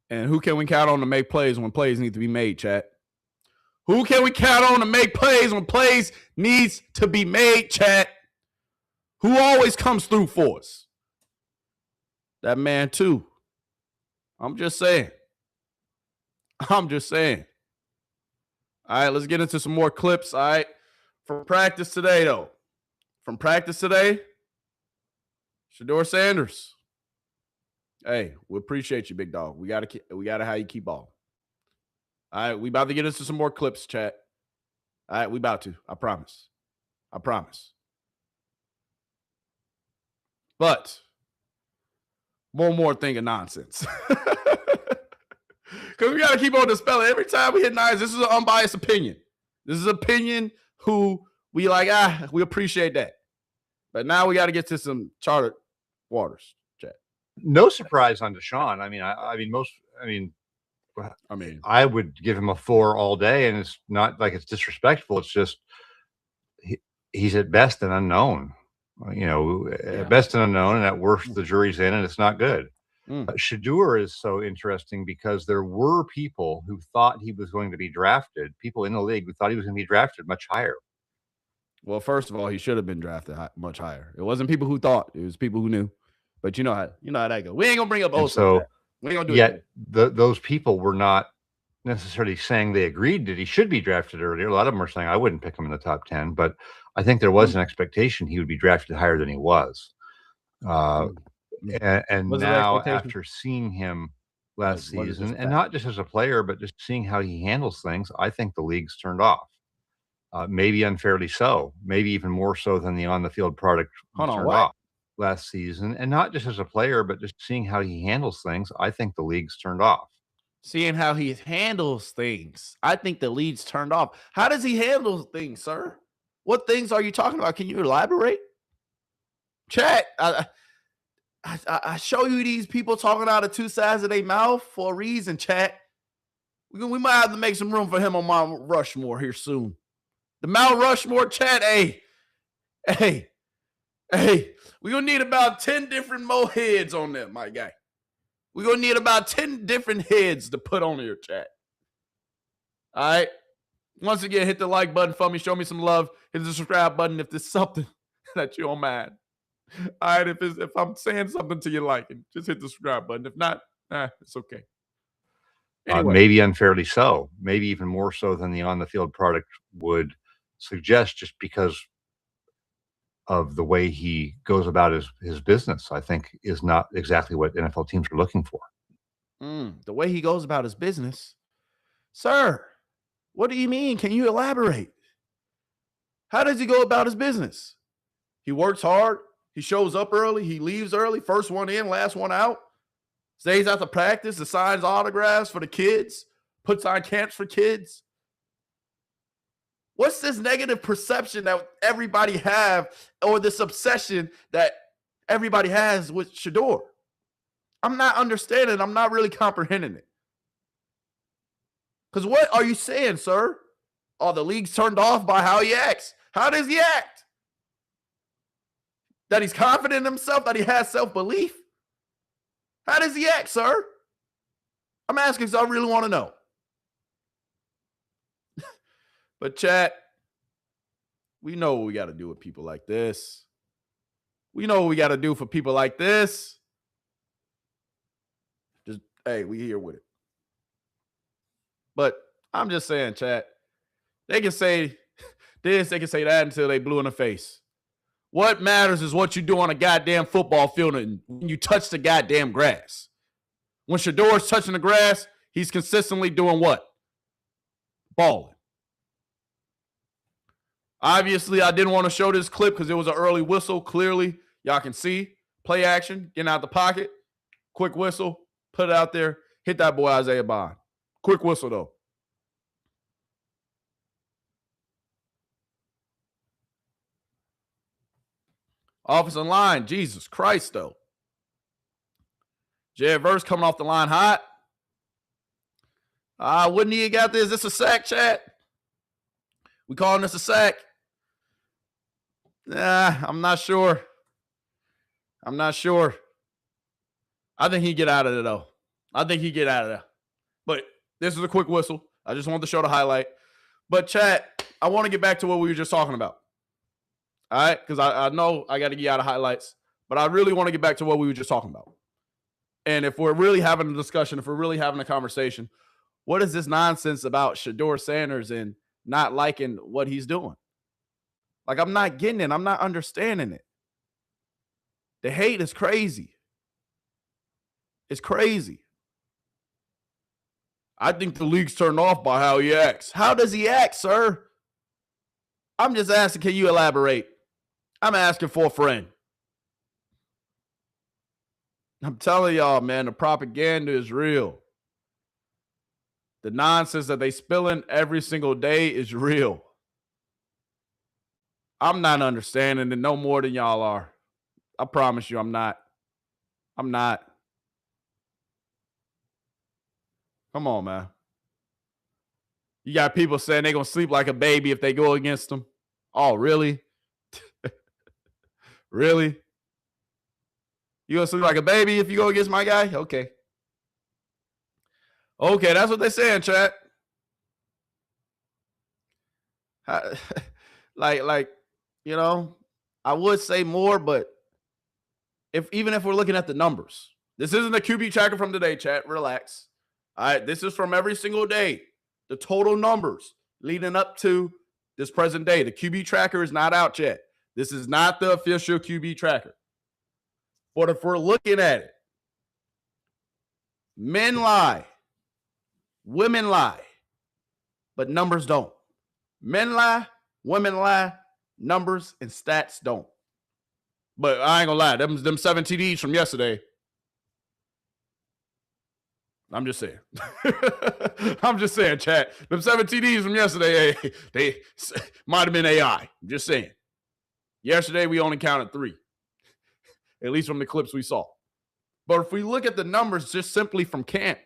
And who can we count on to make plays when plays need to be made, chat? Who can we count on to make plays when plays needs to be made, chat? Who always comes through for us? That man, too. I'm just saying. All right, let's get into some more clips, all right? From practice today, though. Shedeur Sanders. Hey, we appreciate you, big dog. We gotta have you keep balling. All right, we about to get into some more clips, chat. All right, we about to. I promise. But one more thing of nonsense. Because we got to keep on dispelling. Every time we hit nines, this is an unbiased opinion. This is opinion who we like, we appreciate that. But now we got to get to some chartered waters, chat. No surprise on Deshaun. I would give him a 4 all day, and it's not like it's disrespectful. It's just he's at best an unknown. At best an unknown, and at worst the jury's in, and it's not good. Shedeur is so interesting because there were people who thought he was going to be drafted, people in the league who thought he was going to be drafted much higher. Well, first of all, he should have been drafted much higher. It wasn't people who thought; it was people who knew. But you know how that goes. We ain't gonna bring up Osa. So we ain't gonna do yet those people were not necessarily saying they agreed that he should be drafted earlier. A lot of them were saying I wouldn't pick him in the top 10, but I think there was an expectation he would be drafted higher than he was. And now, after seeing him last season, and not just as a player, but just seeing how he handles things, I think the league's turned off. Maybe unfairly so, maybe even more so than the on-the-field product turned off last season. And not just as a player, but just seeing how he handles things, I think the league's turned off. Seeing how he handles things, I think the league's turned off. How does he handle things, sir? What things are you talking about? Can you elaborate? Chat, I show you these people talking out of 2 sides of their mouth for a reason, chat. We might have to make some room for him on Mount Rushmore here soon. The Mount Rushmore, chat, hey. We're going to need about 10 different more heads on them, my guy. We're going to need about 10 different heads to put on your chat. All right? Once again, hit the like button for me. Show me some love. Hit the subscribe button if there's something that you're mad. All right, if I'm saying something to you liking, just hit the subscribe button. If not, it's okay. Anyway. Maybe unfairly so, maybe even more so than the on-the-field product would suggest, just because of the way he goes about his business, I think is not exactly what NFL teams are looking for. The way he goes about his business? Sir, what do you mean? Can you elaborate? How does he go about his business? He works hard. He shows up early. He leaves early. First one in, last one out. Stays after practice. Signs autographs for the kids. Puts on camps for kids. What's this negative perception that everybody have, or this obsession that everybody has with Shedeur? I'm not understanding. I'm not really comprehending it. Because what are you saying, sir? Oh, the league's turned off by how he acts. How does he act? That he's confident in himself, that he has self-belief? How does he act, sir? I'm asking because I really want to know. But chat, we know what we got to do with people like this. We know what we got to do for people like this. Just, hey, we here with it. But I'm just saying, chat, they can say this, they can say that until they blue in the face. What matters is what you do on a goddamn football field and when you touch the goddamn grass. When Shedeur's touching the grass, he's consistently doing what? Balling. Obviously, I didn't want to show this clip because it was an early whistle. Clearly, y'all can see. Play action, getting out the pocket. Quick whistle, put it out there. Hit that boy Isaiah Bond. Quick whistle, though. Offensive line, Jesus Christ, though. Verse coming off the line hot. Wouldn't he have got this? Is this a sack, chat? We calling this a sack? Nah, I'm not sure. I'm not sure. I think he'd get out of there, though. I think he'd get out of there. But this is a quick whistle. I just wanted to show the highlight. But, chat, I want to get back to what we were just talking about. All right? Because I know I got to get out of highlights. But I really want to get back to what we were just talking about. And if we're really having a discussion, if we're really having a conversation, what is this nonsense about Shedeur Sanders and not liking what he's doing? Like, I'm not getting it. I'm not understanding it. The hate is crazy. It's crazy. I think the league's turned off by how he acts. How does he act, sir? I'm just asking, can you elaborate? I'm asking for a friend. I'm telling y'all, man, the propaganda is real. The nonsense that they spilling every single day is real. I'm not understanding it no more than y'all are. I promise you I'm not. I'm not. Come on, man. You got people saying they're going to sleep like a baby if they go against them. Oh, really? Really? You going to sleep like a baby if you go against my guy? Okay. Okay, that's what they're saying, chat. Like, you know, I would say more, but even if we're looking at the numbers, this isn't a QB tracker from today, chat. Relax. All right, this is from every single day. The total numbers leading up to this present day. The QB tracker is not out yet. This is not the official QB tracker. But if we're looking at it, men lie, women lie, but numbers don't. Men lie, women lie, numbers and stats don't. But I ain't gonna lie, them 7 TDs from yesterday. I'm just saying. I'm just saying, chat. Them 7 TDs from yesterday, hey, they might have been AI. I'm just saying. Yesterday, we only counted 3. At least from the clips we saw. But if we look at the numbers just simply from camp,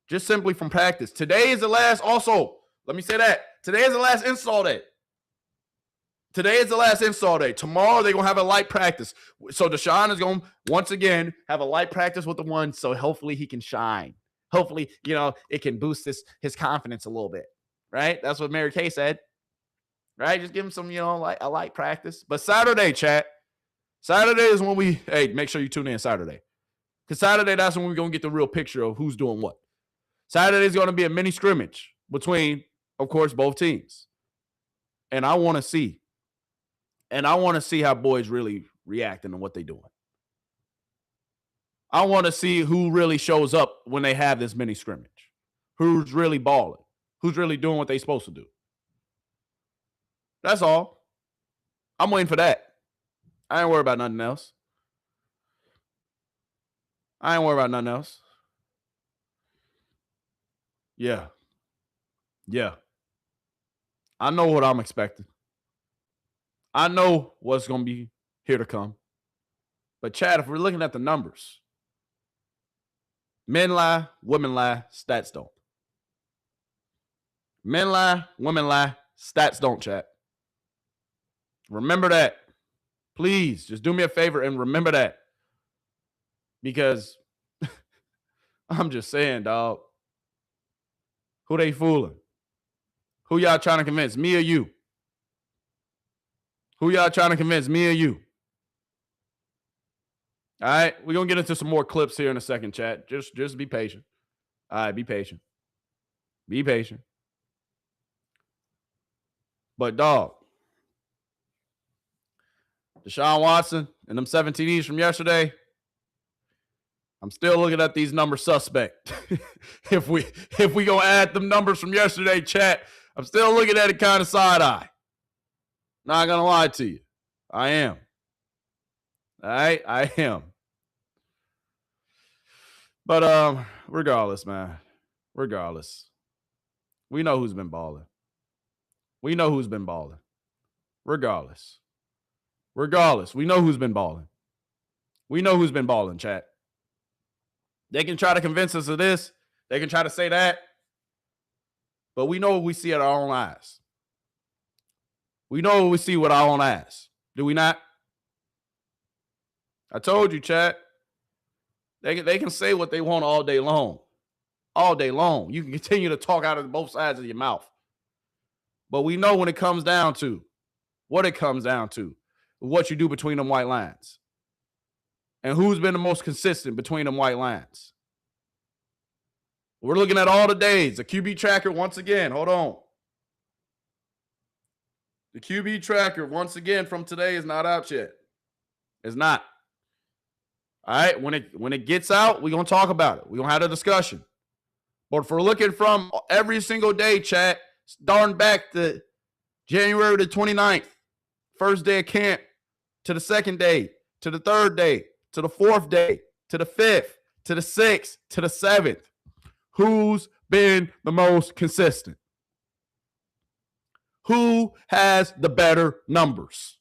just simply from practice, today is the last, also, let me say that. Today is the last install day. Today is the last install day. Tomorrow, they're going to have a light practice. So Deshaun is going to, once again, have a light practice with the one, so hopefully he can shine. Hopefully, you know, it can boost his confidence a little bit, right? That's what Mary Kay said, right? Just give him some, you know, like a light practice. But Saturday, chat, Saturday is when we, hey, make sure you tune in Saturday. Because Saturday, that's when we're going to get the real picture of who's doing what. Saturday is going to be a mini scrimmage between, of course, both teams. And I want to see. And I want to see how boys really reacting to what they're doing. I want to see who really shows up when they have this mini scrimmage. Who's really balling. Who's really doing what they're supposed to do. That's all. I'm waiting for that. I ain't worried about nothing else. I ain't worried about nothing else. Yeah. Yeah. I know what I'm expecting. I know what's going to be here to come. But, Chad, if we're looking at the numbers, men lie, women lie, stats don't. Men lie, women lie, stats don't, Chad. Remember that. Please, just do me a favor and remember that. Because I'm just saying, dog. Who they fooling? Who y'all trying to convince, me or you? Who y'all trying to convince, me or you? All right, we're going to get into some more clips here in a second, chat. Just be patient. All right, be patient. Be patient. But, dog, Deshaun Watson and them 7 TDs from yesterday, I'm still looking at these numbers suspect. if we going to add them numbers from yesterday, chat, I'm still looking at it kind of side-eye. Not going to lie to you. I am. All right? I am. But regardless, man. Regardless. We know who's been balling. We know who's been balling. Regardless. Regardless. We know who's been balling. We know who's been balling, chat. They can try to convince us of this. They can try to say that. But we know what we see at our own eyes. We know what we see with our own eyes. Do we not? I told you, chat. They can say what they want all day long. All day long. You can continue to talk out of both sides of your mouth. But we know when it comes down to what it comes down to, what you do between them white lines. And who's been the most consistent between them white lines. We're looking at all the days. The QB tracker, once again, hold on. The QB tracker, once again, from today is not out yet. It's not. All right, when it gets out, we're going to talk about it. We're going to have a discussion. But if we're looking from every single day, chat, starting back to January the 29th, first day of camp, to the second day, to the third day, to the fourth day, to the fifth, to the sixth, to the seventh, who's been the most consistent? Who has the better numbers?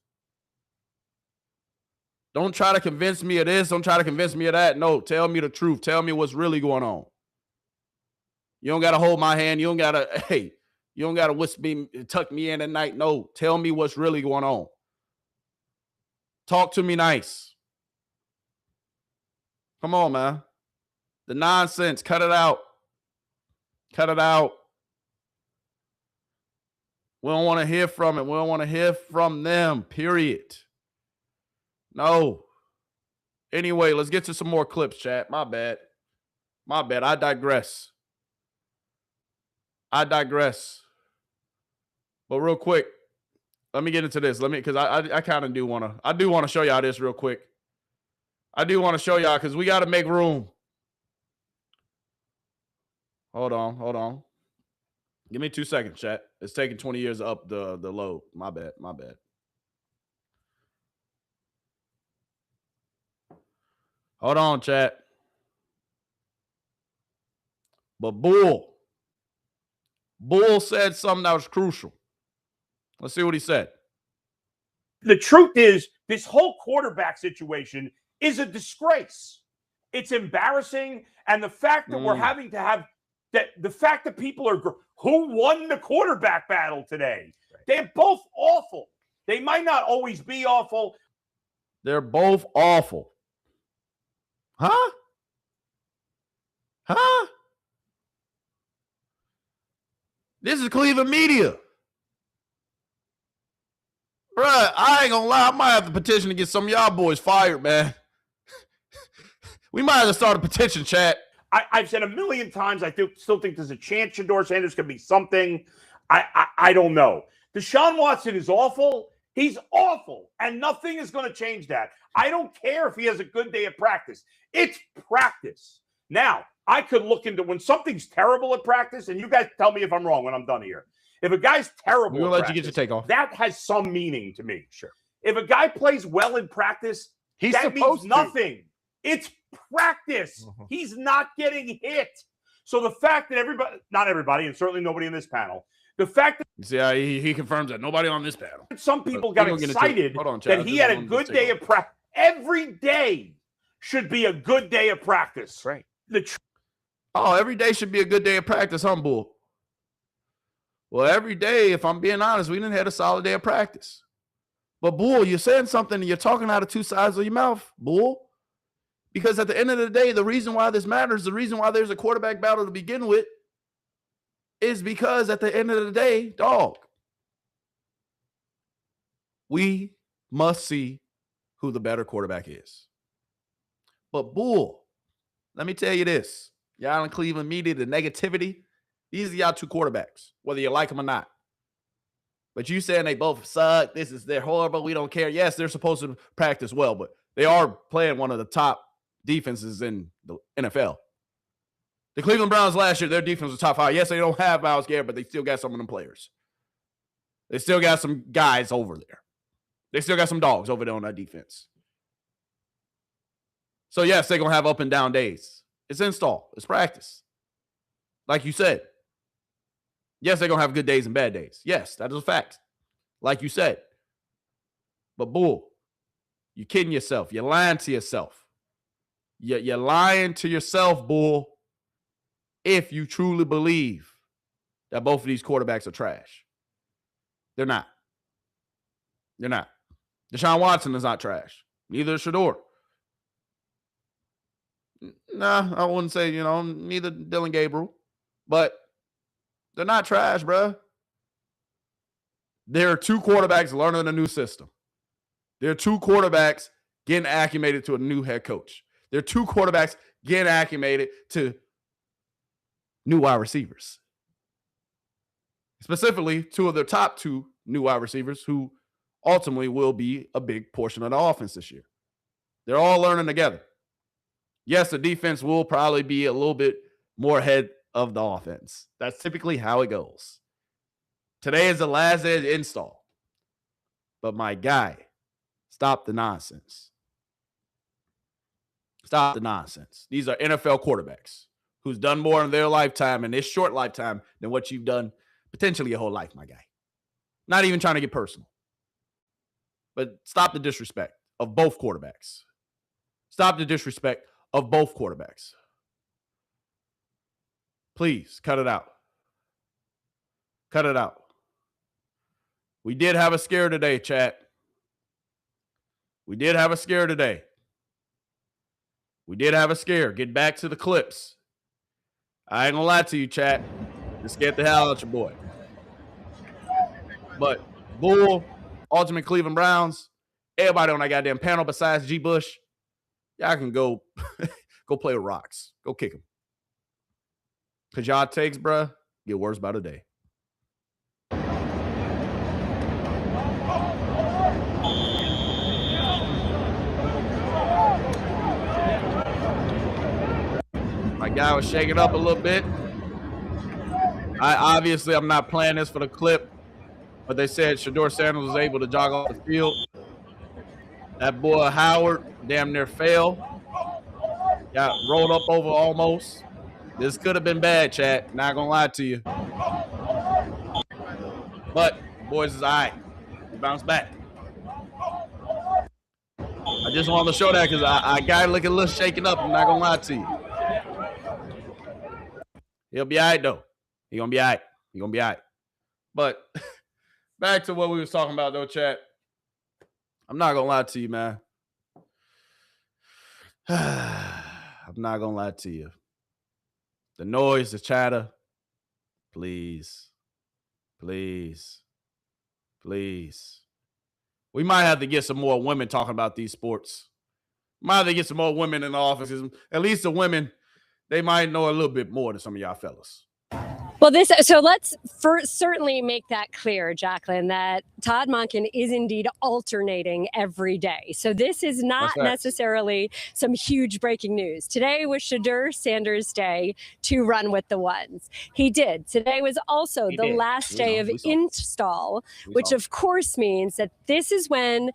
Don't try to convince me of this. Don't try to convince me of that. No, tell me the truth. Tell me what's really going on. You don't got to hold my hand. You don't got to whisper me, tuck me in at night. No, tell me what's really going on. Talk to me nice. Come on, man. The nonsense, cut it out. Cut it out. We don't want to hear from it. We don't want to hear from them, period. No. Anyway, let's get to some more clips, chat. My bad. My bad. I digress. But real quick, let me get into this. Because I kind of do want to show y'all this real quick. I do want to show y'all because we got to make room. Hold on. Give me 2 seconds, chat. It's taking 20 years to up the load. My bad. Hold on, chat. But Bull said something that was crucial. Let's see what he said. The truth is, this whole quarterback situation is a disgrace. It's embarrassing. And the fact that we're having to have that, the fact that people are, who won the quarterback battle today? Right. They're both awful. They might not always be awful. They're both awful. Huh? This is Cleveland media. Bruh, I ain't gonna lie. I might have to petition to get some of y'all boys fired, man. We might have to start a petition, chat. I've said a million times, I still think there's a chance Shedeur Sanders could be something. I don't know. Deshaun Watson is awful. He's awful, and nothing is going to change that. I don't care if he has a good day of practice. It's practice. Now, I could look into when something's terrible at practice, and you guys tell me if I'm wrong when I'm done here. If a guy's terrible, we'll let you get your take off. That has some meaning to me. Sure. If a guy plays well in practice, that means nothing. It's practice. He's not getting hit. So the fact that not everybody, and certainly nobody in this panel, the fact that he confirms that nobody on this panel. Some people got excited that he had a good day of practice. Every day should be a good day of practice. Right. Every day should be a good day of practice, huh, Bull? Well, every day, if I'm being honest, we didn't have a solid day of practice. But, Bull, you're saying something and you're talking out of two sides of your mouth, Bull. Because at the end of the day, the reason why this matters, the reason why there's a quarterback battle to begin with, is because at the end of the day, dog, we must see who the better quarterback is. But, Bull, let me tell you this. Y'all in Cleveland media, the negativity, these are y'all two quarterbacks, whether you like them or not. But you saying they both suck, they're horrible, we don't care. Yes, they're supposed to practice well, but they are playing one of the top defenses in the NFL. The Cleveland Browns last year, their defense was top 5. Yes, they don't have Myles Garrett, but they still got some of them players. They still got some guys over there. They still got some dogs over there on that defense. So, yes, they're going to have up and down days. It's install. It's practice. Like you said. Yes, they're going to have good days and bad days. Yes, that is a fact. Like you said. But, Bull, you're kidding yourself. You're lying to yourself. You're lying to yourself, Bull, if you truly believe that both of these quarterbacks are trash. They're not. They're not. Deshaun Watson is not trash. Neither is Shedeur. Nah, I wouldn't say, neither Dillon, Gabriel. But they're not trash, bro. There are two quarterbacks learning a new system. There are two quarterbacks getting acclimated to a new head coach. There are two quarterbacks getting acclimated to new wide receivers. Specifically, two of their top two new wide receivers who ultimately will be a big portion of the offense this year. They're all learning together. Yes, the defense will probably be a little bit more ahead of the offense. That's typically how it goes. Today is the last day of the install. But my guy, stop the nonsense. Stop the nonsense. These are NFL quarterbacks who's done more in their lifetime, in this short lifetime, than what you've done potentially your whole life, my guy. Not even trying to get personal. But stop the disrespect of both quarterbacks. Stop the disrespect of both quarterbacks. Please, cut it out. Cut it out. We did have a scare today, chat. We did have a scare today. We did have a scare. Get back to the clips. I ain't gonna lie to you, chat. Just scared the hell out your boy. But Bull, Ultimate Cleveland Browns, everybody on that goddamn panel besides G. Bush, y'all can go play with rocks. Go kick them. Because y'all takes, bruh, get worse by the day. My guy was shaking up a little bit. I'm not playing this for the clip, but they said Shedeur Sanders was able to jog off the field. That boy Howard damn near fell. Got rolled up over almost. This could have been bad, chat. Not gonna lie to you. But boys is all right. We bounce back. I just wanted to show that because I got to look a little shaken up. I'm not gonna lie to you. He'll be all right, though. He's going to be all right. He's going to be all right. But back to what we was talking about, though, chat. I'm not going to lie to you, man. I'm not going to lie to you. The noise, the chatter, please. Please. Please. We might have to get some more women talking about these sports. Might have to get some more women in the offices. At least the women, they might know a little bit more than some of y'all fellas. Well, so let's certainly make that clear, Jacqueline, that Todd Monken is indeed alternating every day. So this is not necessarily some huge breaking news. Today was Shedeur Sanders' day to run with the ones. He did. Today was also the last day of install, which of course means that this is when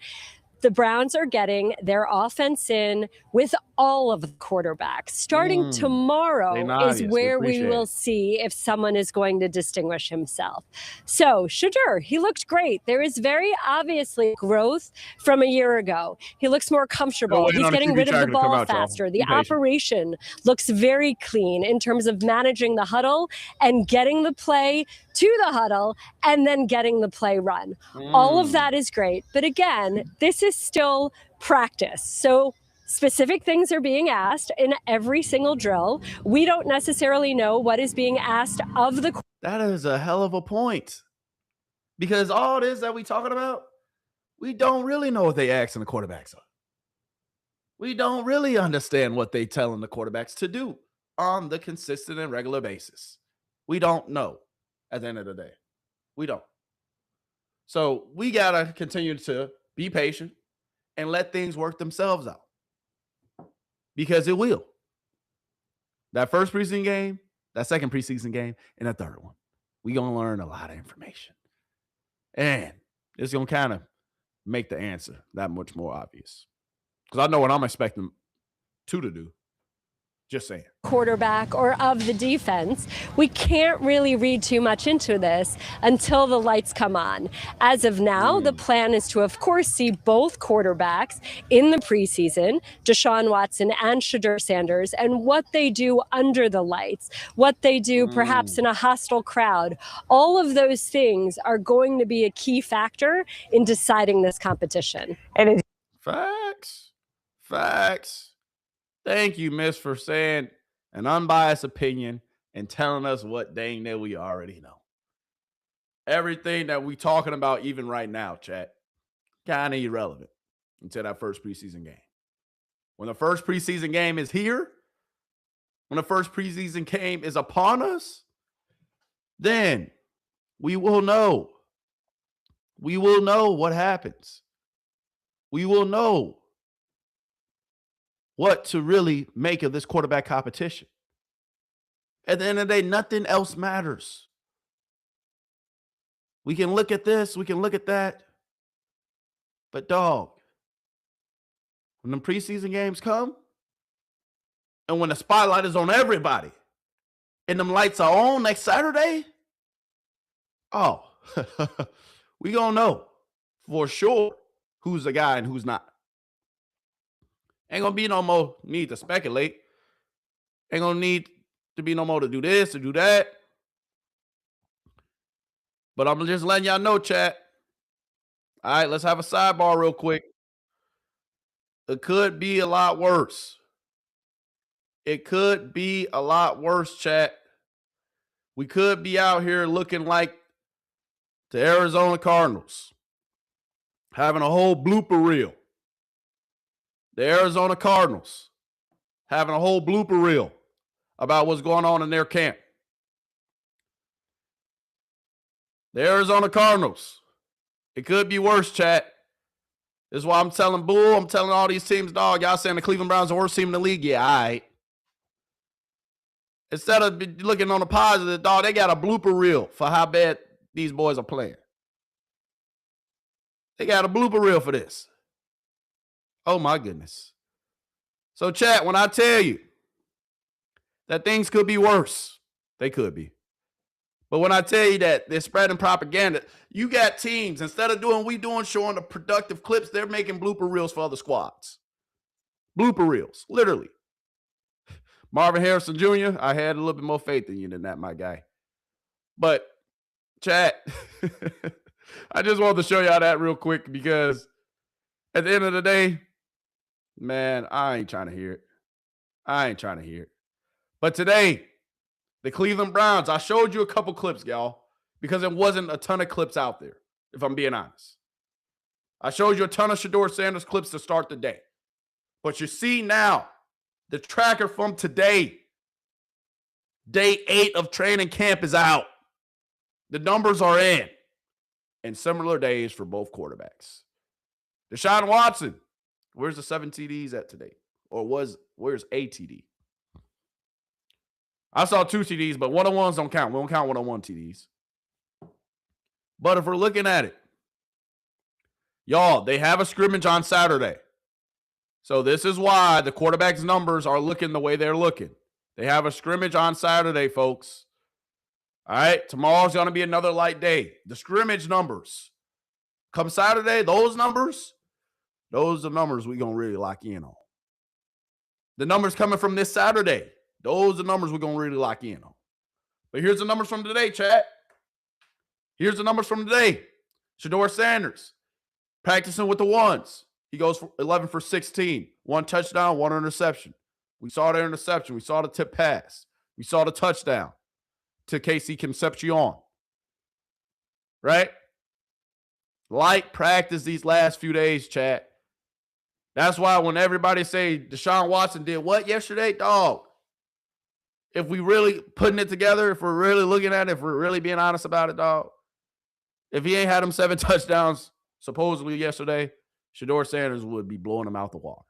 the Browns are getting their offense in with all of the quarterbacks. Starting tomorrow is where we will see if someone is going to distinguish himself. So Shedeur, he looked great. There is very obviously growth from a year ago. He looks more comfortable. He's getting rid of the ball faster. The operation looks very clean in terms of managing the huddle and getting the play to the huddle and then getting the play run. All of that is great. But again, this is still practice. So specific things are being asked in every single drill. We don't necessarily know what is being asked of the. That is a hell of a point. Because all this that we talking about, we don't really know what they asking the quarterbacks are. We don't really understand what they telling the quarterbacks to do on the consistent and regular basis. We don't know at the end of the day. We don't. So we got to continue to be patient and let things work themselves out. Because it will. That first preseason game, that second preseason game, and that third one. We're going to learn a lot of information. And it's going to kind of make the answer that much more obvious. Because I know what I'm expecting to do. Just saying. Quarterback or of the defense. We can't really read too much into this until the lights come on. As of now, the plan is to, of course, see both quarterbacks in the preseason, Deshaun Watson and Shedeur Sanders, and what they do under the lights, what they do perhaps in a hostile crowd. All of those things are going to be a key factor in deciding this competition. And Facts. Thank you, Miss, for saying an unbiased opinion and telling us what dang that we already know. Everything that we talking about even right now, chat, kind of irrelevant until that first preseason game. When the first preseason game is here, when the first preseason game is upon us, then we will know. We will know what happens. We will know what to really make of this quarterback competition. At the end of the day, nothing else matters. We can look at this, we can look at that. But dog, when the preseason games come, and when the spotlight is on everybody, and them lights are on next Saturday, we gonna know for sure who's the guy and who's not. Ain't gonna be no more need to speculate. Ain't gonna need to be no more to do this or do that. But I'm just letting y'all know, chat. All right, let's have a sidebar real quick. It could be a lot worse. It could be a lot worse, chat. We could be out here looking like the Arizona Cardinals, having a whole blooper reel. The Arizona Cardinals having a whole blooper reel about what's going on in their camp. The Arizona Cardinals. It could be worse, chat. This is why I'm telling Bull, I'm telling all these teams, dog, y'all saying the Cleveland Browns are the worst team in the league? Yeah, all right. Instead of looking on the positive, dog, they got a blooper reel for how bad these boys are playing. They got a blooper reel for this. Oh, my goodness. So, chat, when I tell you that things could be worse, they could be. But when I tell you that they're spreading propaganda, you got teams, instead of doing what we doing, showing the productive clips, they're making blooper reels for other squads. Blooper reels, literally. Marvin Harrison Jr., I had a little bit more faith in you than that, my guy. But, chat, I just wanted to show y'all that real quick because at the end of the day, man, I ain't trying to hear it. But today, the Cleveland Browns, I showed you a couple clips, y'all, because there wasn't a ton of clips out there, if I'm being honest. I showed you a ton of Shedeur Sanders clips to start the day. But you see now, the tracker from today, Day 8 of training camp is out. The numbers are in. And similar days for both quarterbacks. Deshaun Watson, where's the 7 TDs at today? Or where's a TD? I saw 2 TDs, but one-on-ones don't count. We don't count one-on-one TDs. But if we're looking at it, y'all, they have a scrimmage on Saturday. So this is why the quarterback's numbers are looking the way they're looking. They have a scrimmage on Saturday, folks. All right, tomorrow's going to be another light day. The scrimmage numbers. Come Saturday, those are numbers we're going to really lock in on. The numbers coming from this Saturday, those are numbers we're going to really lock in on. But here's the numbers from today, chat. Here's the numbers from today. Shedeur Sanders, practicing with the ones. He goes for 11 for 16. 1 touchdown, 1 interception. We saw the interception. We saw the tip pass. We saw the touchdown to KC Concepcion. Right? Light practice these last few days, chat. That's why when everybody say Deshaun Watson did what yesterday, dog? If we really putting it together, if we're really looking at it, if we're really being honest about it, dog, if he ain't had them 7 touchdowns supposedly yesterday, Shedeur Sanders would be blowing him out the water.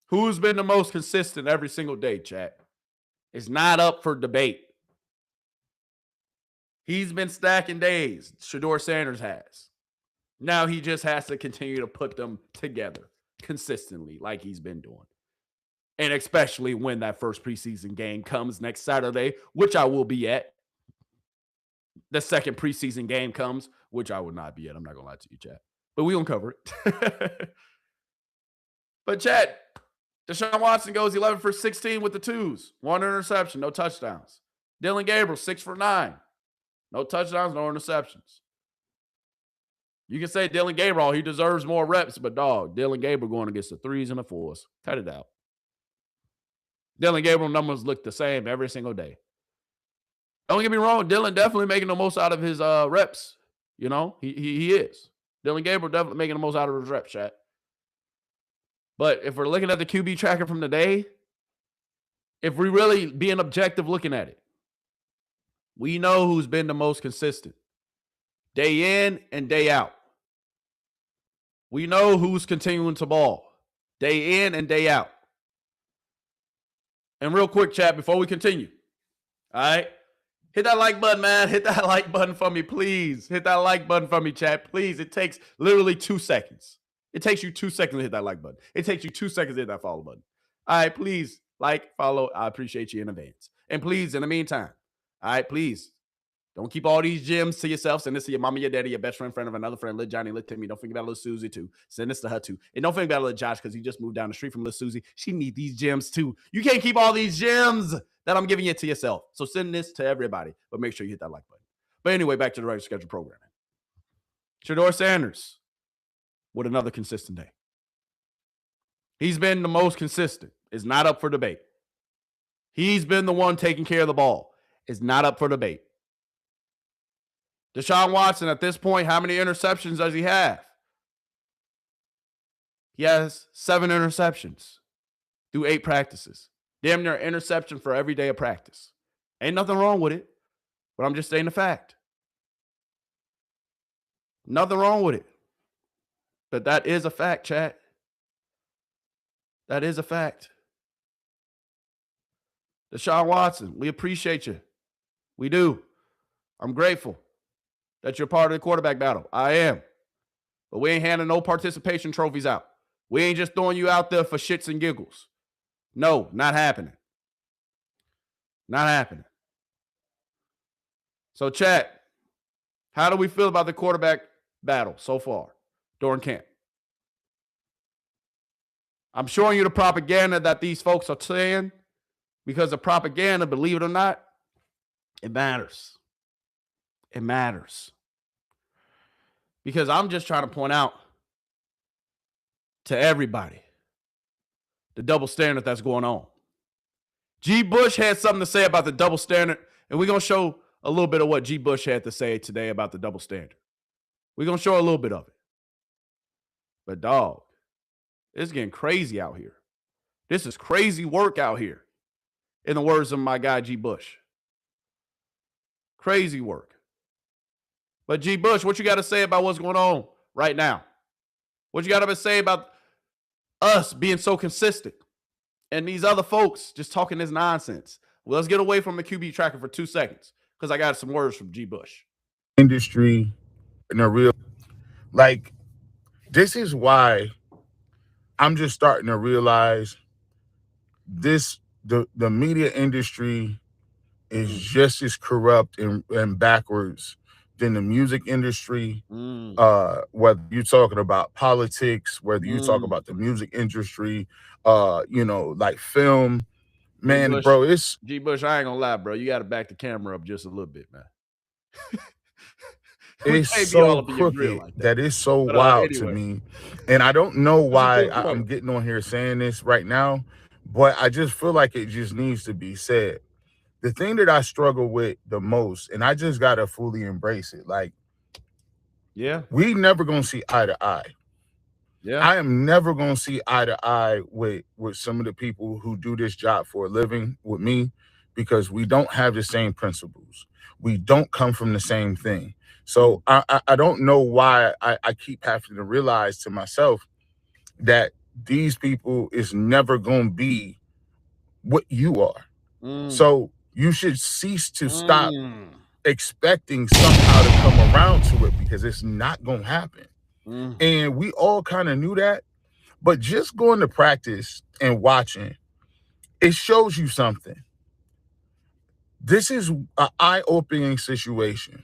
Who's been the most consistent every single day, chat? It's not up for debate. He's been stacking days. Shedeur Sanders has. Now he just has to continue to put them together consistently like he's been doing. And especially when that first preseason game comes next Saturday, which I will be at. The second preseason game comes, which I will not be at. I'm not going to lie to you, chat. But we're going to cover it. But, chat, Deshaun Watson goes 11 for 16 with the 2s. 1 interception, no touchdowns. Dillon Gabriel, 6 for 9. No touchdowns, no interceptions. You can say Dillon Gabriel, he deserves more reps, but dog, Dillon Gabriel going against the 3s and the 4s. Cut it out. Dillon Gabriel numbers look the same every single day. Don't get me wrong, Dillon definitely making the most out of his reps. You know, he is. Dillon Gabriel definitely making the most out of his reps, chat. But if we're looking at the QB tracker from today, if we really being objective looking at it, we know who's been the most consistent. Day in and day out. We know who's continuing to ball. Day in and day out. And real quick, chat, before we continue. All right? Hit that like button, man. Hit that like button for me, please. Hit that like button for me, chat. Please. It takes literally 2 seconds. It takes you 2 seconds to hit that like button. It takes you 2 seconds to hit that follow button. All right, please like, follow. I appreciate you in advance. And please, in the meantime, all right, please, don't keep all these gems to yourself. Send this to your mama, your daddy, your best friend, friend of another friend, little Johnny, little Timmy. Don't forget about little Susie, too. Send this to her, too. And don't forget about little Josh, because he just moved down the street from little Susie. She needs these gems, too. You can't keep all these gems that I'm giving you to yourself. So send this to everybody, but make sure you hit that like button. But anyway, back to the regular schedule programming. Shedeur Sanders with another consistent day. He's been the most consistent. It's not up for debate. He's been the one taking care of the ball. It's not up for debate. Deshaun Watson, at this point, how many interceptions does he have? He has 7 interceptions through 8 practices. Damn near interception for every day of practice. Ain't nothing wrong with it, but I'm just saying the fact. Nothing wrong with it. But that is a fact, chat. That is a fact. Deshaun Watson, we appreciate you. We do. I'm grateful that you're part of the quarterback battle. I am. But we ain't handing no participation trophies out. We ain't just throwing you out there for shits and giggles. No, not happening. Not happening. So, chat, how do we feel about the quarterback battle so far during camp? I'm showing you the propaganda that these folks are saying, because the propaganda, believe it or not, it matters. It matters. Because I'm just trying to point out to everybody the double standard that's going on. G. Bush had something to say about the double standard, and we're going to show a little bit of what G. Bush had to say today about the double standard. We're going to show a little bit of it. But, dog, it's getting crazy out here. This is crazy work out here. in the words of my guy, G. Bush. Crazy work. But G. Bush, what you got to say about what's going on right now? What you got to say about us being so consistent and these other folks just talking this nonsense? Well, let's get away from the QB tracker for 2 seconds because I got some words from G. Bush. Industry in a real, like, this is why I'm just starting to realize this, the media industry is just as corrupt and backwards than the music industry. Whether you're talking about politics, whether you talk about the music industry, like film, man, G. Bush, bro, it's G. Bush. I ain't gonna lie, bro. You got to back the camera up just a little bit, man. It's so crooked like that is so wild to me, and I don't know why I'm getting on here saying this right now, but I just feel like it just needs to be said. The thing that I struggle with the most, and I just gotta fully embrace it, like, we never gonna see eye to eye. I am never gonna see eye to eye with some of the people who do this job for a living with me, because we don't have the same principles. We don't come from the same thing. So I don't know why I keep having to realize to myself that these people is never gonna be what you are. So you should cease to stop expecting somehow to come around to it, because it's not gonna happen. And we all kind of knew that, but just going to practice and watching, it shows you something. This is an eye-opening situation.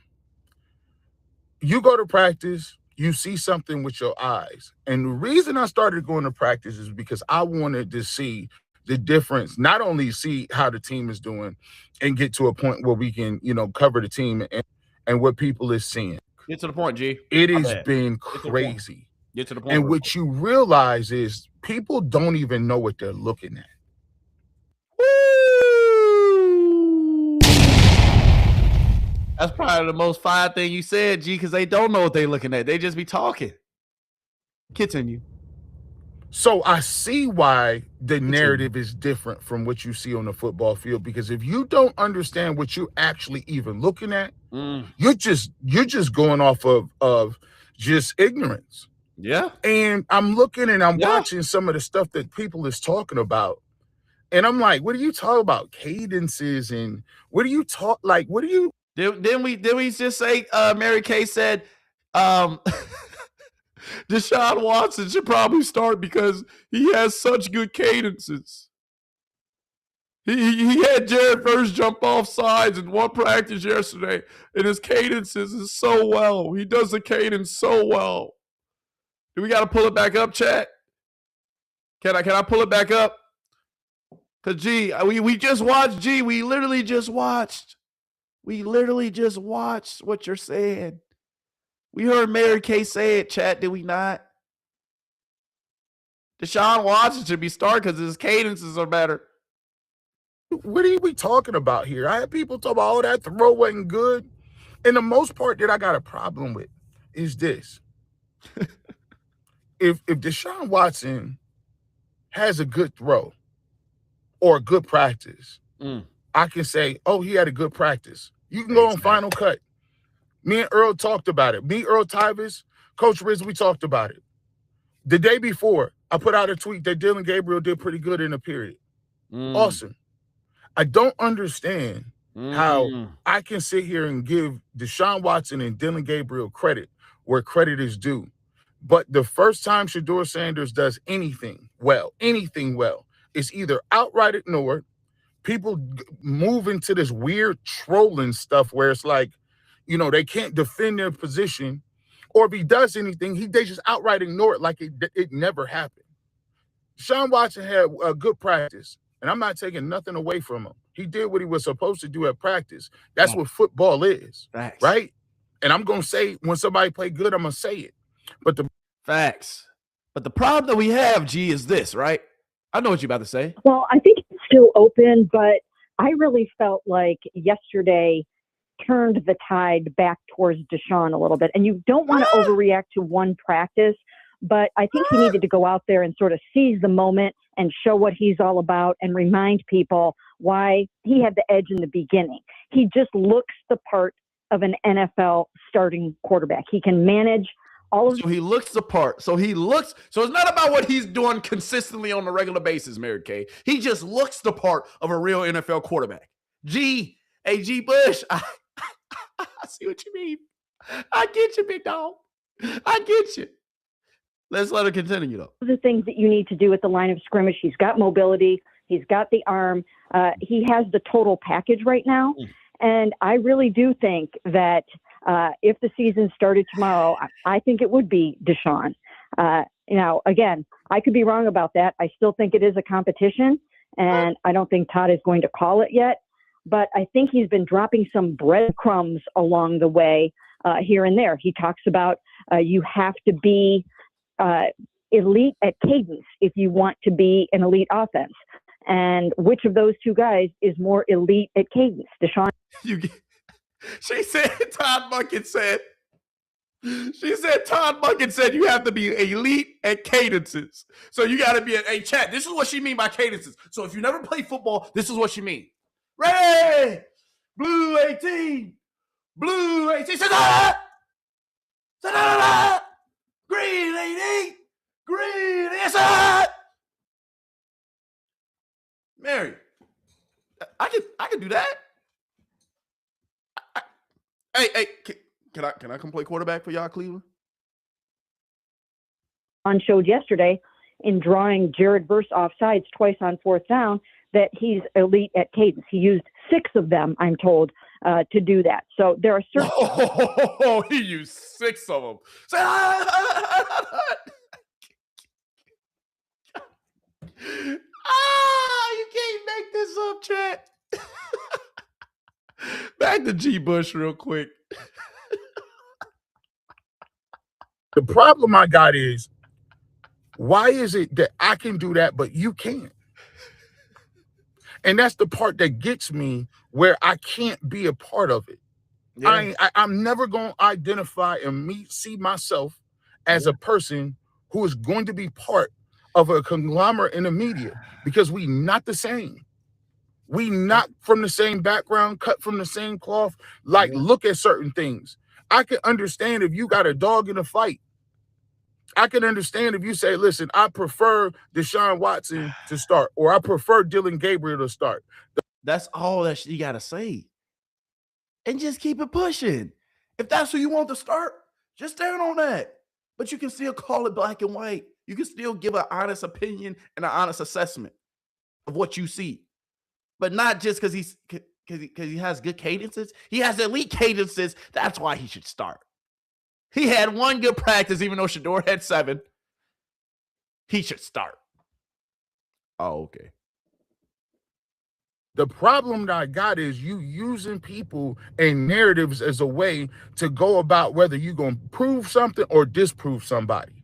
You go to practice, you see something with your eyes. And the reason I started going to practice is because I wanted to see the difference, not only see how the team is doing and get to a point where we can, cover the team and what people is seeing. Get to the point, G. It has been crazy. Get to the point. And what you realize is people don't even know what they're looking at. That's probably the most fire thing you said, G, because they don't know what they're looking at. They just be talking. Continue. So I see why the narrative is different from what you see on the football field, because if you don't understand what you're actually even looking at, you're just going off of just ignorance. Yeah. And I'm looking and I'm watching some of the stuff that people is talking about. And I'm like, what are you talking about? Cadences and what do you talk like? What do you Didn't we just say Mary Kay said Deshaun Watson should probably start because he has such good cadences. He had Jared Verse jump off sides in one practice yesterday, and his cadences is so well. He does the cadence so well. Do we got to pull it back up, chat? Can I pull it back up? Because, G, we just watched, G. We literally just watched what you're saying. We heard Mary Kay say it, chat, did we not? Deshaun Watson should be started because his cadences are better. What are we talking about here? I had people talk about, oh, that throw wasn't good. And the most part that I got a problem with is this. If Deshaun Watson has a good throw or a good practice, I can say, oh, he had a good practice. You can go on Final Cut. Me and Earl talked about it. Me, Earl Tyvis, Coach Riz, we talked about it. The day before, I put out a tweet that Dillon Gabriel did pretty good in a period. Awesome. I don't understand how I can sit here and give Deshaun Watson and Dillon Gabriel credit where credit is due. But the first time Shedeur Sanders does anything well, it's either outright ignored, people move into this weird trolling stuff where it's like, they can't defend their position, or if he does anything, they just outright ignore it like it never happened. Deshaun Watson had a good practice, and I'm not taking nothing away from him. He did what he was supposed to do at practice. That's what football is, right? And I'm going to say, when somebody play good, I'm going to say it. But the problem that we have, G, is this, right? I know what you're about to say. Well, I think it's still open, but I really felt like yesterday turned the tide back towards Deshaun a little bit. And you don't want to overreact to one practice, but I think he needed to go out there and sort of seize the moment and show what he's all about and remind people why he had the edge in the beginning. He just looks the part of an NFL starting quarterback. He can manage all of. So he looks the part. So it's not about what he's doing consistently on a regular basis, Mary Kay. He just looks the part of a real NFL quarterback. G Bush, I see what you mean. I get you, big dog. I get you. Let's let her continue, though. The things that you need to do at the line of scrimmage. He's got mobility. He's got the arm. He has the total package right now. And I really do think that if the season started tomorrow, I think it would be Deshaun. Again, I could be wrong about that. I still think it is a competition, and I don't think Todd is going to call it yet. But I think he's been dropping some breadcrumbs along the way here and there. He talks about you have to be elite at cadence if you want to be an elite offense. And which of those two guys is more elite at cadence? Deshaun? She said Todd Monken said you have to be elite at cadences. So you got to be a chat. This is what she mean by cadences. So if you never play football, this is what she mean. Red, blue 18, blue 18. Green 88, green inside. Mary, I can do that. Hey, can I come play quarterback for y'all, Cleveland? On showed yesterday in drawing Jared Verse offsides twice on fourth down that he's elite at cadence. He used 6 of them, I'm told, to do that. So there are certain. Oh, he used 6 of them. You can't make this up, chat. Back to G Bush real quick. The problem I got is, why is it that I can do that, but you can't? And that's the part that gets me, where I can't be a part of it. Yeah. I'm never going to identify and see myself as a person who is going to be part of a conglomerate in the media, because we not the same. We not from the same background, cut from the same cloth. Look at certain things. I can understand if you got a dog in a fight. I can understand if you say, listen, I prefer Deshaun Watson to start, or I prefer Dillon Gabriel to start. That's all that you got to say. And just keep it pushing. If that's who you want to start, just stand on that. But you can still call it black and white. You can still give an honest opinion and an honest assessment of what you see. But not just because he has good cadences. He has elite cadences. That's why he should start. He had 1 good practice, even though Shedeur had 7. He should start. Oh, okay. The problem that I got is you using people and narratives as a way to go about whether you're going to prove something or disprove somebody.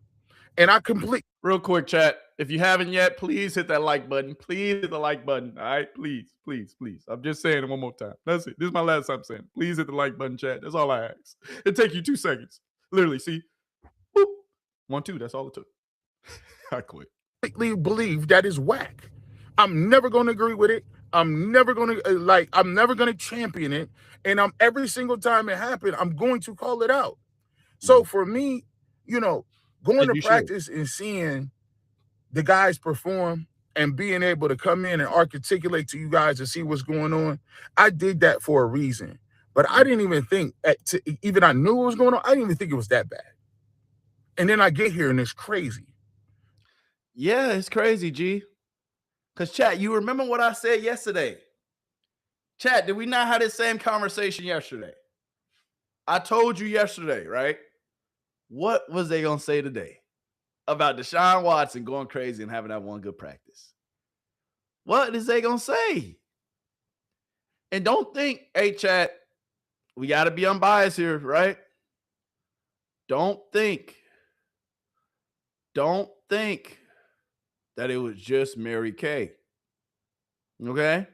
And I completely. Real quick, chat. If you haven't yet, please hit that like button. Please hit the like button. All right? Please, please, please. I'm just saying it one more time. That's it. This is my last time saying it. Please hit the like button, chat. That's all I ask. It take you 2 seconds. Literally, see? Boop. 1, 2. That's all it took. I quit. I believe that is whack. I'm never going to agree with it. I'm never going to champion it. And every single time it happened, I'm going to call it out. So for me, going to practice and seeing the guys perform and being able to come in and articulate to you guys to see what's going on, I did that for a reason. But I didn't even think, even I knew what was going on, I didn't even think it was that bad. And then I get here and it's crazy. Yeah, it's crazy, G. Because, chat, you remember what I said yesterday? Chat, did we not have this same conversation yesterday? I told you yesterday, right? What was they going to say today about Deshaun Watson going crazy and having that 1 good practice? What is they going to say? And don't think, hey, chat, we got to be unbiased here, right? Don't think that it was just Mary Kay. Okay?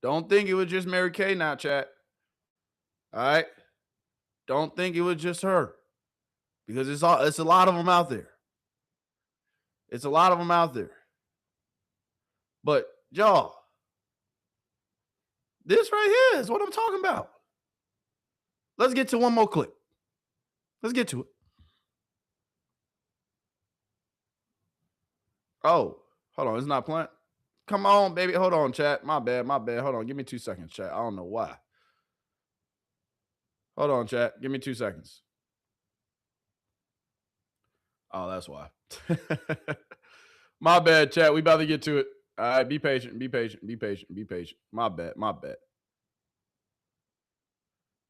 Don't think it was just Mary Kay now, chat. All right? Don't think it was just her. Because it's a lot of them out there. It's a lot of them out there. But y'all, This right here is what I'm talking about. Let's get to one more clip. Let's get to it. Oh, hold on. It's not playing. Come on, baby. Hold on, chat. My bad. Hold on. Give me 2 seconds, chat. I don't know why. Hold on, chat. Give me 2 seconds. Oh, that's why. My bad, chat. We about to get to it. All right, be patient. My bad. All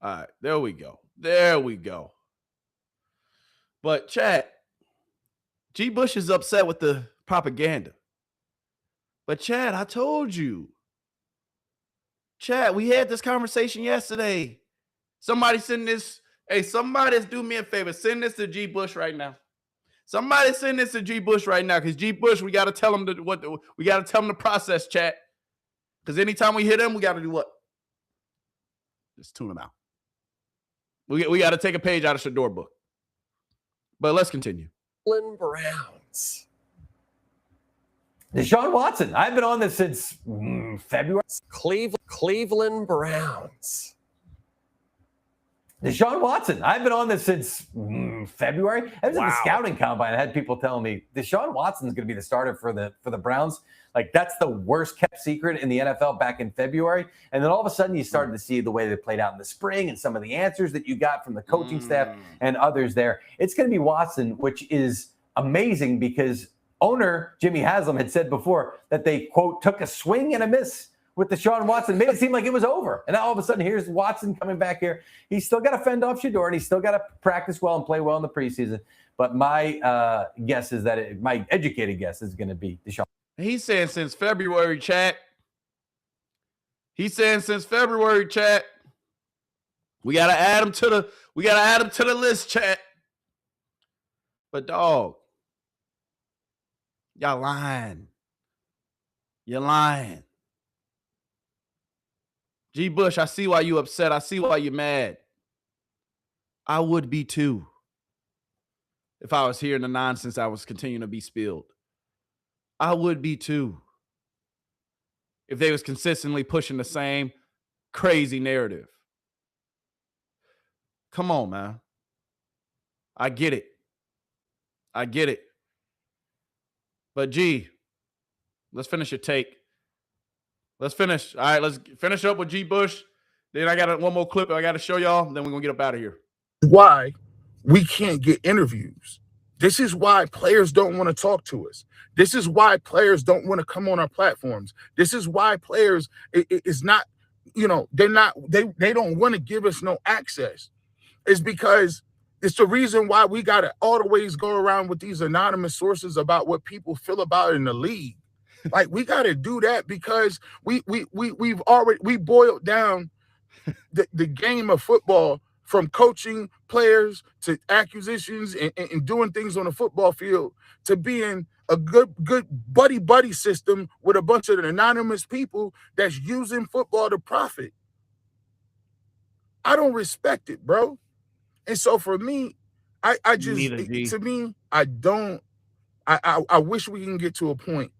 right, there we go. But chat, G. Bush is upset with the propaganda. But Chad, I told you. Chad, we had this conversation yesterday. Somebody send this. Hey, somebody do me a favor. Send this to G. Bush right now. Somebody send this to G. Bush right now. Because G. Bush, we got to tell him we got to tell him the process, chat. Because anytime we hit him, we got to do what? Just tune him out. We got to take a page out of Shedeur book. But let's continue. Browns. Deshaun Watson. I've been on this since February. Cleveland Browns. Deshaun Watson. I've been on this since February. I was at the scouting combine. I had people telling me Deshaun Watson's going to be the starter for the Browns. Like, that's the worst kept secret in the NFL back in February. And then all of a sudden you started to see the way they played out in the spring and some of the answers that you got from the coaching staff and others there. It's going to be Watson, which is amazing because owner Jimmy Haslam had said before that they, quote, took a swing and a miss with Deshaun Watson, made it seem like it was over. And now all of a sudden, here's Watson coming back here. He's still got to fend off Shedeur, and he's still got to practice well and play well in the preseason. But my guess is that my educated guess is going to be Deshaun. He's saying since February, chat. We gotta add him to the list, chat. But dog, y'all lying. You're lying. G. Bush, I see why you upset. I see why you're mad. I would be too if I was hearing the nonsense I was continuing to be spilled. I would be too if they was consistently pushing the same crazy narrative. Come on, man. I get it. But G, let's finish your take. Let's finish. All right, let's finish up with G. Bush. Then I got one more clip I got to show y'all. Then we're going to get up out of here. Why we can't get interviews. This is why players don't want to talk to us. This is why players don't want to come on our platforms. This is why players is not, they don't want to give us no access. It's because it's the reason why we got to always go around with these anonymous sources about what people feel about in the league. Like, we got to do that because we've boiled down the game of football from coaching players to acquisitions and doing things on the football field to being a good buddy system with a bunch of anonymous people that's using football to profit. I don't respect it, bro. And so for me, I wish we can get to a point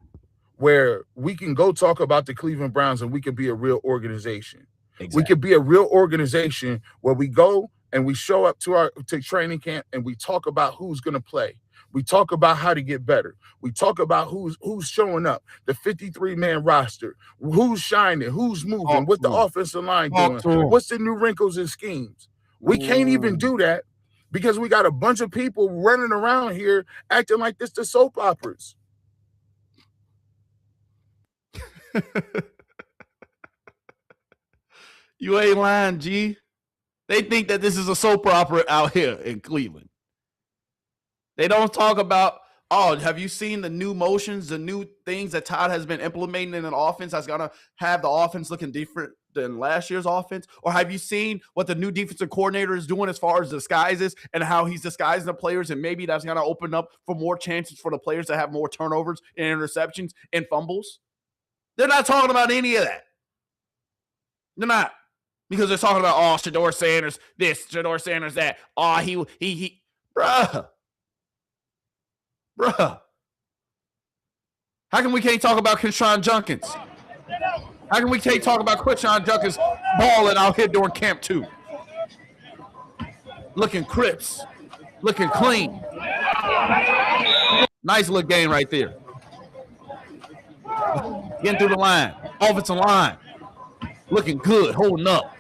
where we can go talk about the Cleveland Browns and we can be a real organization. Exactly. We could be a real organization where we go and we show up to training camp and we talk about who's going to play. We talk about how to get better. We talk about who's showing up, the 53-man roster, who's shining, who's moving, what the offensive line doing, what's the new wrinkles and schemes. We can't even do that because we got a bunch of people running around here acting like this the soap operas. You ain't lying, G. They think that this is a soap opera out here in Cleveland. They don't talk about, have you seen the new motions, the new things that Todd has been implementing in an offense that's going to have the offense looking different than last year's offense? Or have you seen what the new defensive coordinator is doing as far as disguises and how he's disguising the players, and maybe that's going to open up for more chances for the players to have more turnovers and interceptions and fumbles? They're not talking about any of that. They're not. Because they're talking about, Shedeur Sanders this, Shedeur Sanders that. He bruh. How come we can't talk about Keyshawn Junkins? How can we talk about Quinshon Judkins balling out here during camp 2? Looking crisp, looking clean. Nice little game right there. Getting through the line, offensive line, looking good, holding up.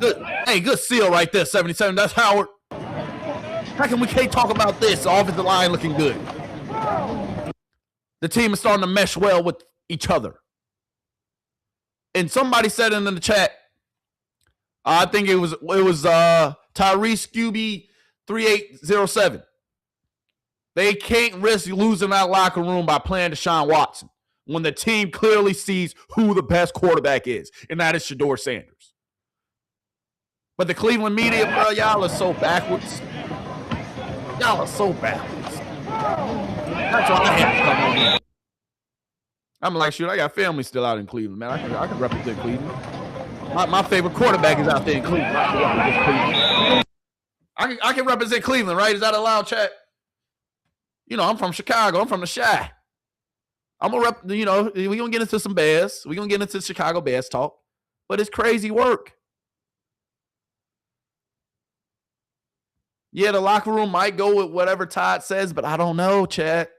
Good, hey, good seal right there, 77. That's Howard. How can we talk about this? The offensive line looking good. The team is starting to mesh well with each other. And somebody said in the chat, I think it was Tyrese Scooby 3807. They can't risk losing that locker room by playing Deshaun Watson when the team clearly sees who the best quarterback is, and that is Shedeur Sanders. But the Cleveland media, bro, y'all are so backwards. Y'all are so backwards. That's all I have to come on in. I'm like, shoot, I got family still out in Cleveland, man. I can represent Cleveland. My favorite quarterback is out there in Cleveland. I can represent Cleveland, right? Is that allowed, chat? You know, I'm from Chicago. I'm from the Chi. I'm going to rep, you know, we're going to get into some Bears. We're going to get into Chicago Bears talk. But it's crazy work. Yeah, the locker room might go with whatever Todd says, but I don't know, chat.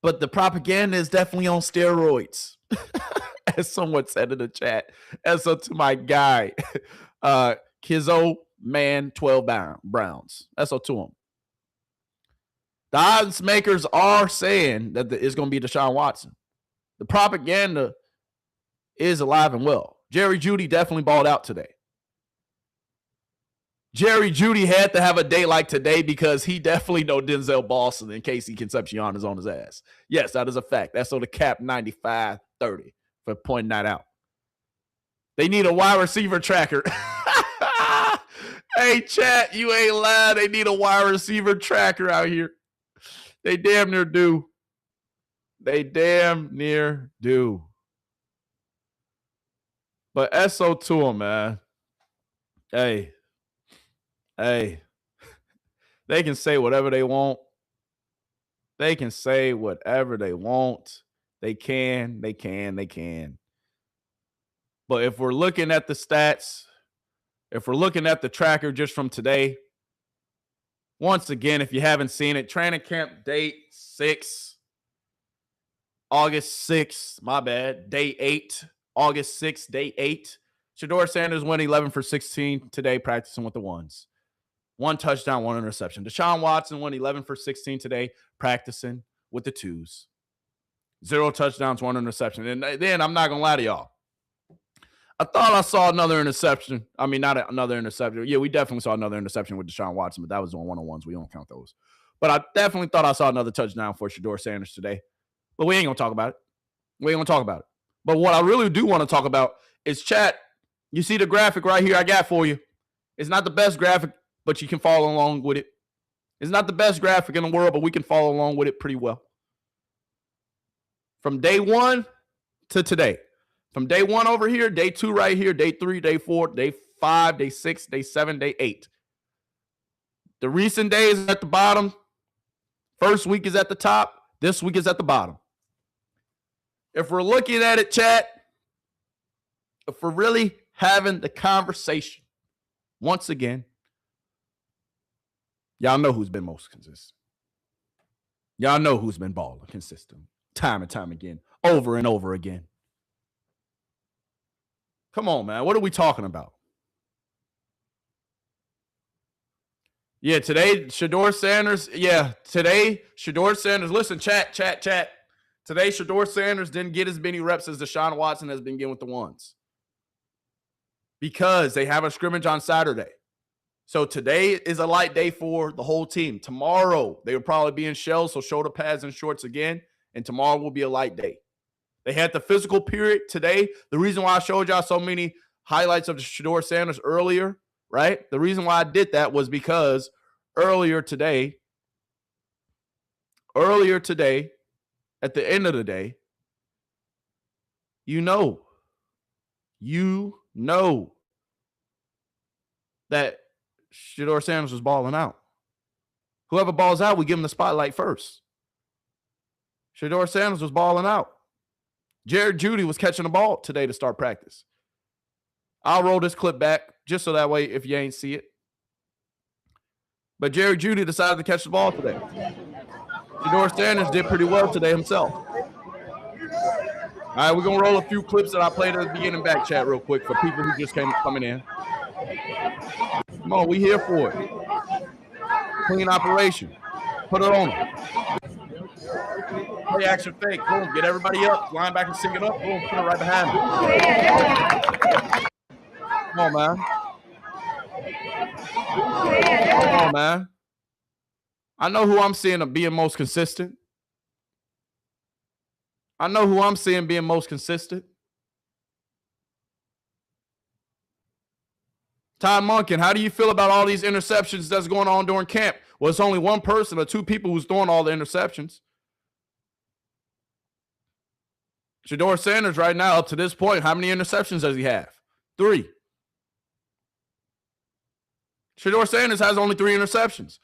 But the propaganda is definitely on steroids. As someone said in the chat. And so to my guy, Kizzo Man 12 Browns. That's up to him. The odds makers are saying that it's going to be Deshaun Watson. The propaganda is alive and well. Jerry Jeudy definitely balled out today. Jerry Jeudy had to have a day like today because he definitely know Denzel Boston and Casey Concepcion is on his ass. Yes, that is a fact. That's on the cap 95-30 for pointing that out. They need a wide receiver tracker. Hey, chat, you ain't lying. They need a wide receiver tracker out here. They damn near do. They damn near do. But SO to them, man. Hey, they can say whatever they want. They can say whatever they want. They can. But if we're looking at the stats, if we're looking at the tracker just from today, once again, if you haven't seen it, training camp date 6, August 6th, my bad, day 8, August 6th, day 8. Shedeur Sanders went 11 for 16 today, practicing with the ones. 1 touchdown, 1 interception. Deshaun Watson went 11 for 16 today, practicing with the 2s. 0 touchdowns, 1 interception. And then I'm not going to lie to y'all. I thought I saw another interception. I mean, not another interception. Yeah, we definitely saw another interception with Deshaun Watson, but that was on one-on-ones. We don't count those. But I definitely thought I saw another touchdown for Shedeur Sanders today. But we ain't going to talk about it. But what I really do want to talk about is chat. You see the graphic right here I got for you. It's not the best graphic, but you can follow along with it. It's not the best graphic in the world, but we can follow along with it pretty well. From day 1 to today. From day 1 over here, day 2 right here, day 3, day 4, day 5, day 6, day 7, day 8. The recent days is at the bottom. First week is at the top. This week is at the bottom. If we're looking at it, chat, if we're really having the conversation, once again, y'all know who's been most consistent. Y'all know who's been balling consistent. Time and time again. Over and over again. Come on, man. What are we talking about? Yeah, today, Shedeur Sanders. Yeah, today, Shedeur Sanders. Listen, chat. Today, Shedeur Sanders didn't get as many reps as Deshaun Watson has been getting with the ones. Because they have a scrimmage on Saturday. So today is a light day for the whole team. Tomorrow, they will probably be in shells, so shoulder pads and shorts again. And tomorrow will be a light day. They had the physical period today. The reason why I showed y'all so many highlights of Shedeur Sanders earlier, right? The reason why I did that was because earlier today, at the end of the day, you know that Shedeur Sanders was balling out. Whoever balls out, we give him the spotlight first. Shedeur Sanders was balling out. Jared Jeudy was catching the ball today to start practice. I'll roll this clip back just so that way if you ain't see it. But Jared Jeudy decided to catch the ball today. Shedeur Sanders did pretty well today himself. All right, we're going to roll a few clips that I played at the beginning back chat real quick for people who just coming in. Come on, we here for it. Clean operation. Put it on them. Play action fake. Boom, get everybody up. Linebacker sync it up. Boom, put it right behind them. Come on, man. Come on, man. I know who I'm seeing being most consistent. Todd Monken, how do you feel about all these interceptions that's going on during camp? Well, it's only one person or two people who's throwing all the interceptions. Shedeur Sanders right now, up to this point, how many interceptions does he have? 3. Shedeur Sanders has only 3 interceptions.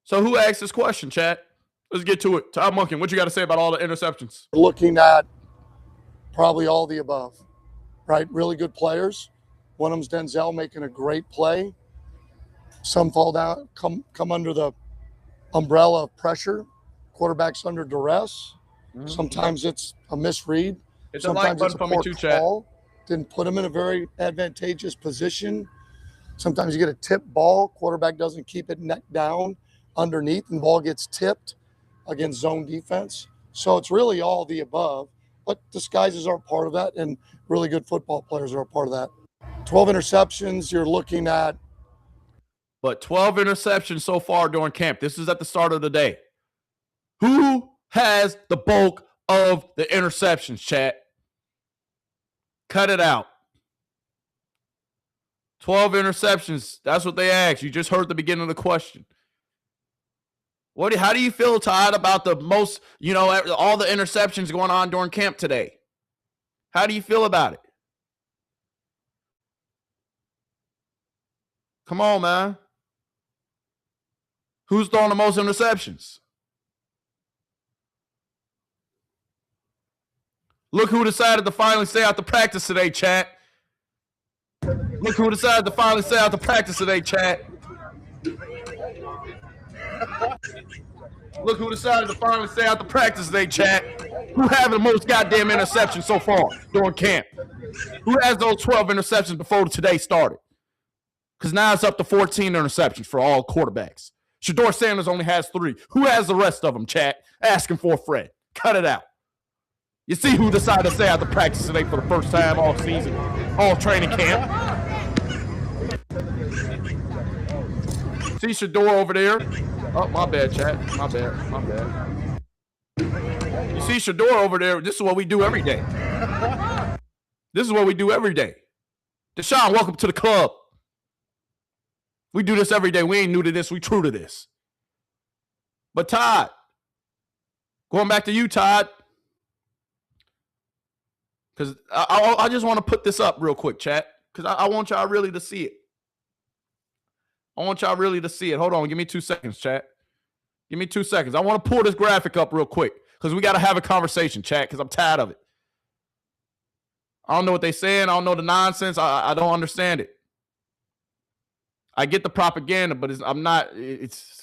So who asked this question, chat? Let's get to it. Todd Monken, what you got to say about all the interceptions? Looking at probably all the above, right? Really good players. One of them's Denzel making a great play. Some fall down, come under the umbrella of pressure. Quarterback's under duress. Mm-hmm. Sometimes it's a misread. Sometimes it's a poor call. Didn't put him in a very advantageous position. Sometimes you get a tip ball. Quarterback doesn't keep it neck down underneath, and the ball gets tipped against zone defense. So it's really all the above. But disguises are part of that, and really good football players are a part of that. 12 interceptions, you're looking at. But 12 interceptions so far during camp. This is at the start of the day. Who has the bulk of the interceptions, chat? Cut it out. 12 interceptions. That's what they asked. You just heard the beginning of the question. How do you feel, Todd, about the most, all the interceptions going on during camp today? How do you feel about it? Come on, man. Who's throwing the most interceptions? Look who decided to finally stay out the practice today, chat. Look who decided to finally stay out the practice today, chat. Look who decided to finally stay out the practice today, chat. Who having the most goddamn interceptions so far during camp? Who has those 12 interceptions before today started? Because now it's up to 14 interceptions for all quarterbacks. Shedeur Sanders only has 3. Who has the rest of them, chat? Asking for a friend. Cut it out. You see who decided to stay out the practice today for the first time all season, all training camp. See Shedeur over there. Oh, my bad, chat. My bad. You see Shedeur over there. This is what we do every day. Deshaun, welcome to the club. We do this every day. We ain't new to this. We true to this. But Todd, going back to you, Todd, because I just want to put this up real quick, chat, because I want y'all really to see it. Hold on. Give me 2 seconds, chat. Give me 2 seconds. I want to pull this graphic up real quick because we got to have a conversation, chat, because I'm tired of it. I don't know what they're saying. I don't know the nonsense. I don't understand it. I get the propaganda, but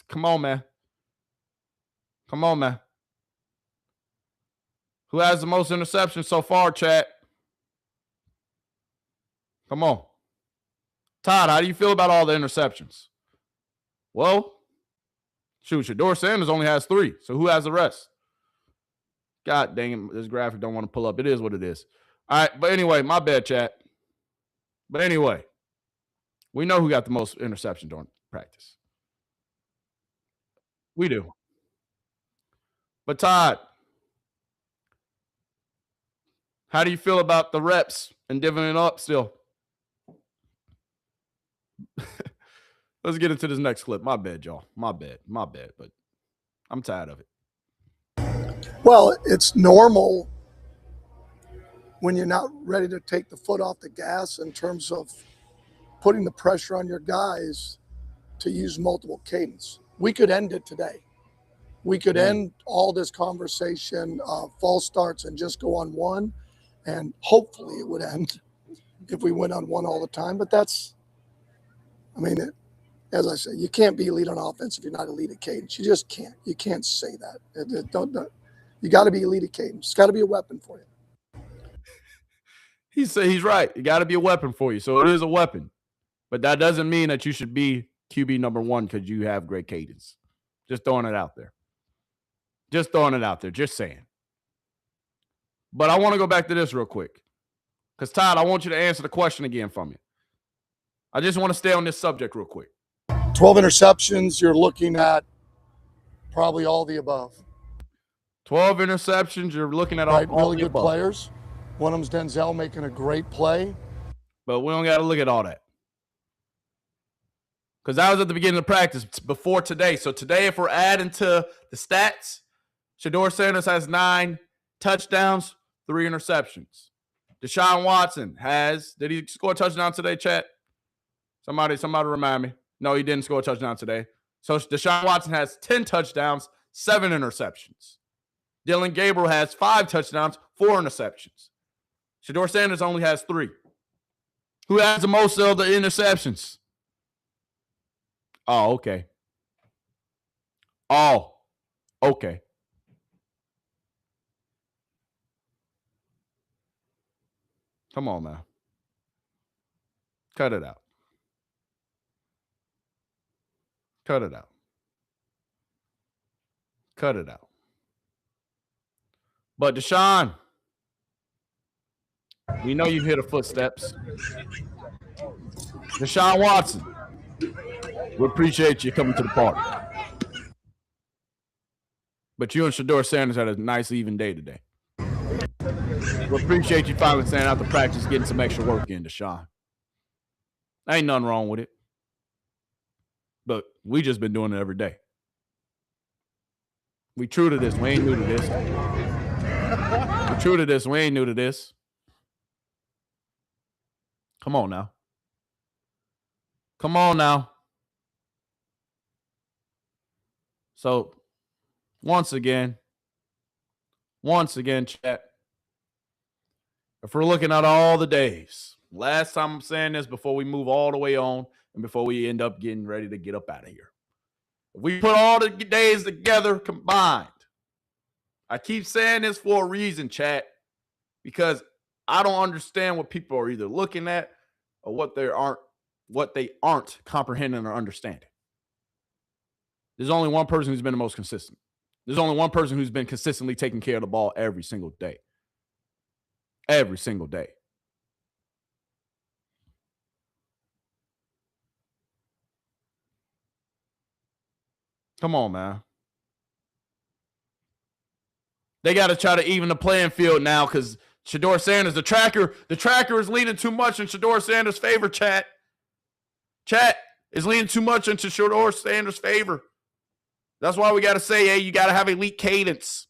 come on, man. Who has the most interceptions so far, chat? Come on. Todd, how do you feel about all the interceptions? Well, Shedeur Sanders only has 3. So who has the rest? God dang it, this graphic don't want to pull up. It is what it is. All right, but anyway, my bad, chat. But anyway, we know who got the most interceptions during practice. We do. But Todd, how do you feel about the reps and divvying it up still? Let's get into this next clip. My bad, y'all. My bad. But I'm tired of it. Well, it's normal when you're not ready to take the foot off the gas in terms of putting the pressure on your guys to use multiple cadence. We could end it today. We could end all this conversation, false starts, and just go on one, and hopefully it would end if we went on one all the time. But that's, I mean, as I say, you can't be elite on offense if you're not elite at cadence. You just can't. You can't say that. You got to be elite at cadence. It's got to be a weapon for you. He's right. It got to be a weapon for you. So it is a weapon. But that doesn't mean that you should be QB number one because you have great cadence. Just throwing it out there. Just throwing it out there. Just saying. But I want to go back to this real quick. Because, Todd, I want you to answer the question again for me. I just want to stay on this subject real quick. 12 interceptions, you're looking at probably all the above. 12 interceptions, you're looking at all really good above. Players. One of them's Denzel making a great play. But we don't got to look at all that. Because that was at the beginning of practice before today. So today, if we're adding to the stats, Shedeur Sanders has 9 touchdowns, 3 interceptions. Deshaun Watson did he score a touchdown today, chat? Somebody remind me. No, he didn't score a touchdown today. So Deshaun Watson has 10 touchdowns, 7 interceptions. Dillon Gabriel has 5 touchdowns, 4 interceptions. Shedeur Sanders only has 3. Who has the most of the interceptions? Oh, okay. Oh, okay. Come on, man. Cut it out. Cut it out. Cut it out. But Deshaun, we know you hear the footsteps. Deshaun Watson, we appreciate you coming to the party. But you and Shedeur Sanders had a nice, even day today. We appreciate you finally standing out to practice, getting some extra work in, Deshaun. Ain't nothing wrong with it. But we just been doing it every day. We true to this. We ain't new to this. We true to this. We ain't new to this. Come on now. Come on now. So, once again, chat, if we're looking at all the days, last time I'm saying this before we move all the way on and before we end up getting ready to get up out of here. If we put all the days together combined, I keep saying this for a reason, chat, because I don't understand what people are either looking at or what they aren't comprehending or understanding. There's only one person who's been the most consistent. There's only one person who's been consistently taking care of the ball every single day. Every single day. Come on, man. They got to try to even the playing field now because Shedeur Sanders, the tracker is leaning too much in Shedeur Sanders' favor, chat. Chat is leaning too much into Shedeur Sanders' favor. That's why we got to say, hey, you got to have elite cadence.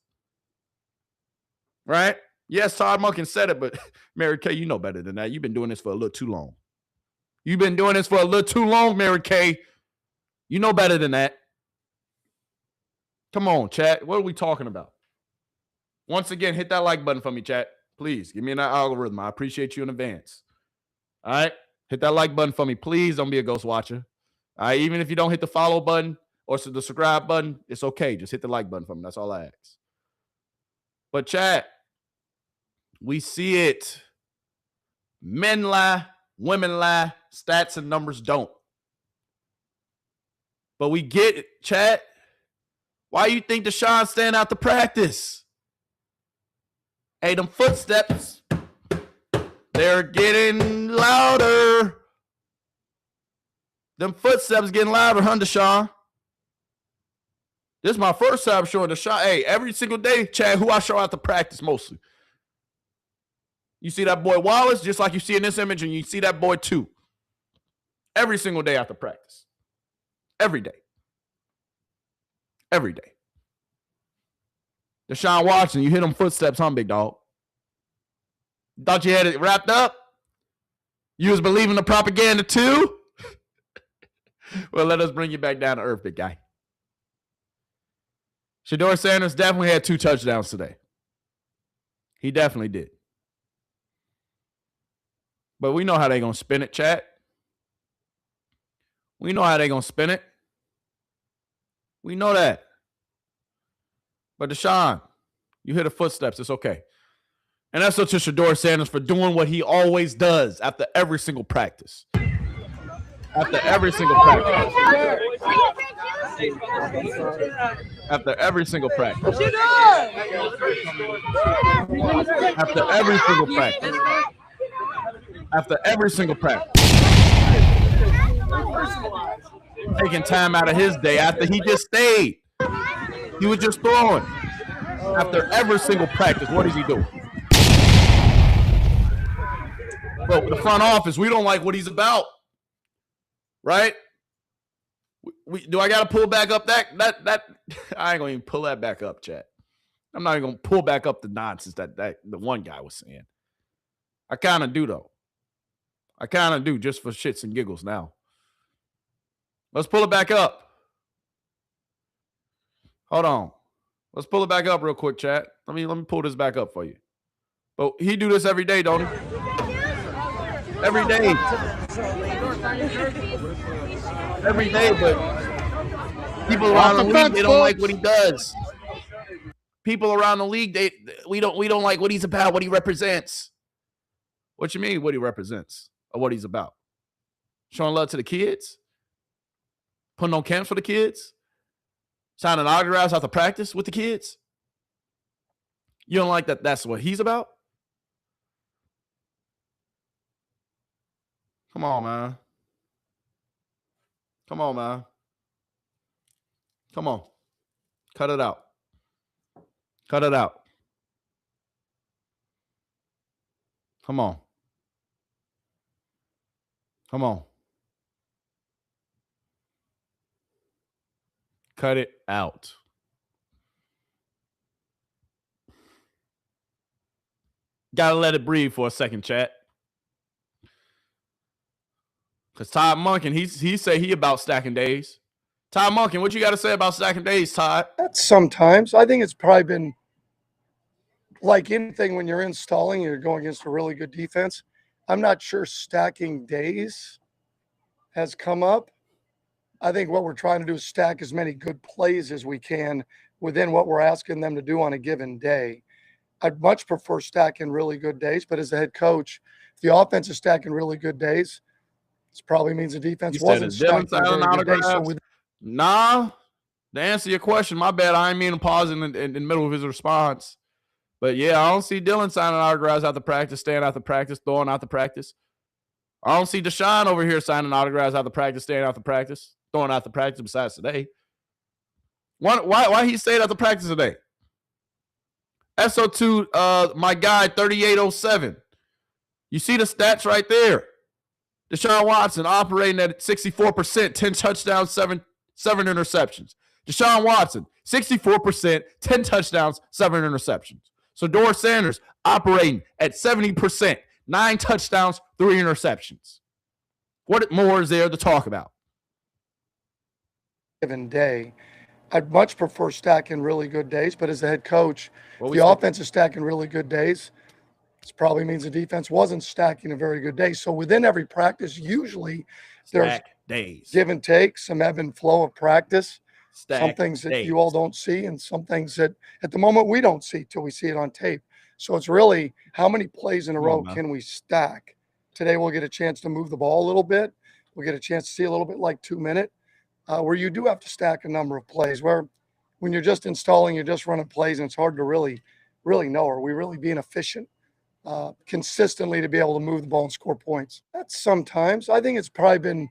Right? Yes, Todd Monken said it, but Mary Kay, you know better than that. You've been doing this for a little too long. You've been doing this for a little too long, Mary Kay. You know better than that. Come on, chat. What are we talking about? Once again, hit that like button for me, chat. Please, give me an algorithm. I appreciate you in advance. All right? Hit that like button for me. Please don't be a ghost watcher. All right? Even if you don't hit the follow button or the subscribe button, it's okay. Just hit the like button for me. That's all I ask. But chat, we see it. Men lie, women lie, stats and numbers don't. But we get it, chat. Why you think Deshaun stand out to practice? Hey, them footsteps, they're getting louder. Them footsteps getting louder, huh, Deshaun? This is my first time showing Deshaun. Hey, every single day, Chad, who I show out to practice mostly. You see that boy Wallace, just like you see in this image, and you see that boy too. Every single day after practice. Every day. Every day. Deshaun Watson, you hit them footsteps, huh, big dog? Thought you had it wrapped up? You was believing the propaganda too? Well, let us bring you back down to earth, big guy. Shedeur Sanders definitely had 2 touchdowns today. He definitely did. But we know how they're going to spin it, chat. We know how they're going to spin it. We know that. But Deshaun, you hear the footsteps. It's okay. And that's up to Shedeur Sanders for doing what he always does after every single practice. After every single practice. After every single practice. After every single practice. After every single practice. Taking time out of his day after he just stayed. He was just throwing. After every single practice, what is he doing? But the front office, we don't like what he's about. Right? Do I got to pull back up that I ain't going to even pull that back up, chat. I'm not even going to pull back up the nonsense that the one guy was saying. I kind of do, though. I kind of do, just for shits and giggles now. Let's pull it back up. Hold on. Let's pull it back up real quick, chat. Let me pull this back up for you. But he do this every day, don't he? Every day. Every day, but people around the league, they don't like what he does. People around the league, we don't like what he's about, what he represents. What you mean, what he represents, or what he's about? Showing love to the kids? Putting on camps for the kids? Signing autographs after practice with the kids? You don't like that? That's what he's about? Come on, man. Come on, man. Come on. Cut it out. Cut it out. Come on. Come on. Cut it out. Gotta let it breathe for a second, chat. Because Todd Monken, he say he about stacking days. Todd Monken, what you got to say about stacking days, Todd? Sometimes. I think it's probably been like anything when you're installing, you're going against a really good defense. I'm not sure stacking days has come up. I think what we're trying to do is stack as many good plays as we can within what we're asking them to do on a given day. I'd much prefer stacking really good days, but as a head coach, if the offense is stacking really good days, this probably means the defense wasn't stacking very good days. So nah, to answer your question, my bad. I ain't mean to pause in the middle of his response. But yeah, I don't see Dillon signing autographs after practice, staying after practice, throwing out the practice. I don't see Deshaun over here signing autographs after practice, staying after practice, throwing out the practice besides today. Why he stayed after practice today? SO2, my guy, 3807. You see the stats right there. Deshaun Watson operating at 64%, 10 touchdowns, seven interceptions. Deshaun Watson, 64%, 10 touchdowns, 7 interceptions. Shedeur Sanders operating at 70%, 9 touchdowns, 3 interceptions. What more is there to talk about? Given day, I'd much prefer stacking really good days, but as a head coach, if the offense is stacking really good days, this probably means the defense wasn't stacking a very good day. So within every practice, usually there's days, give and take, some ebb and flow of practice, some Stack things that days. you all don't see and some things that at the moment we don't see till we see it on tape. So it's really how many plays in a row can we stack? Today we'll get a chance to move the ball a little bit. We'll get a chance to see a little bit like 2 minute, where you do have to stack a number of plays, where when you're just installing, you're just running plays and it's hard to really know, are we really being efficient? Consistently to be able to move the ball and score points. That's sometimes. I think it's probably been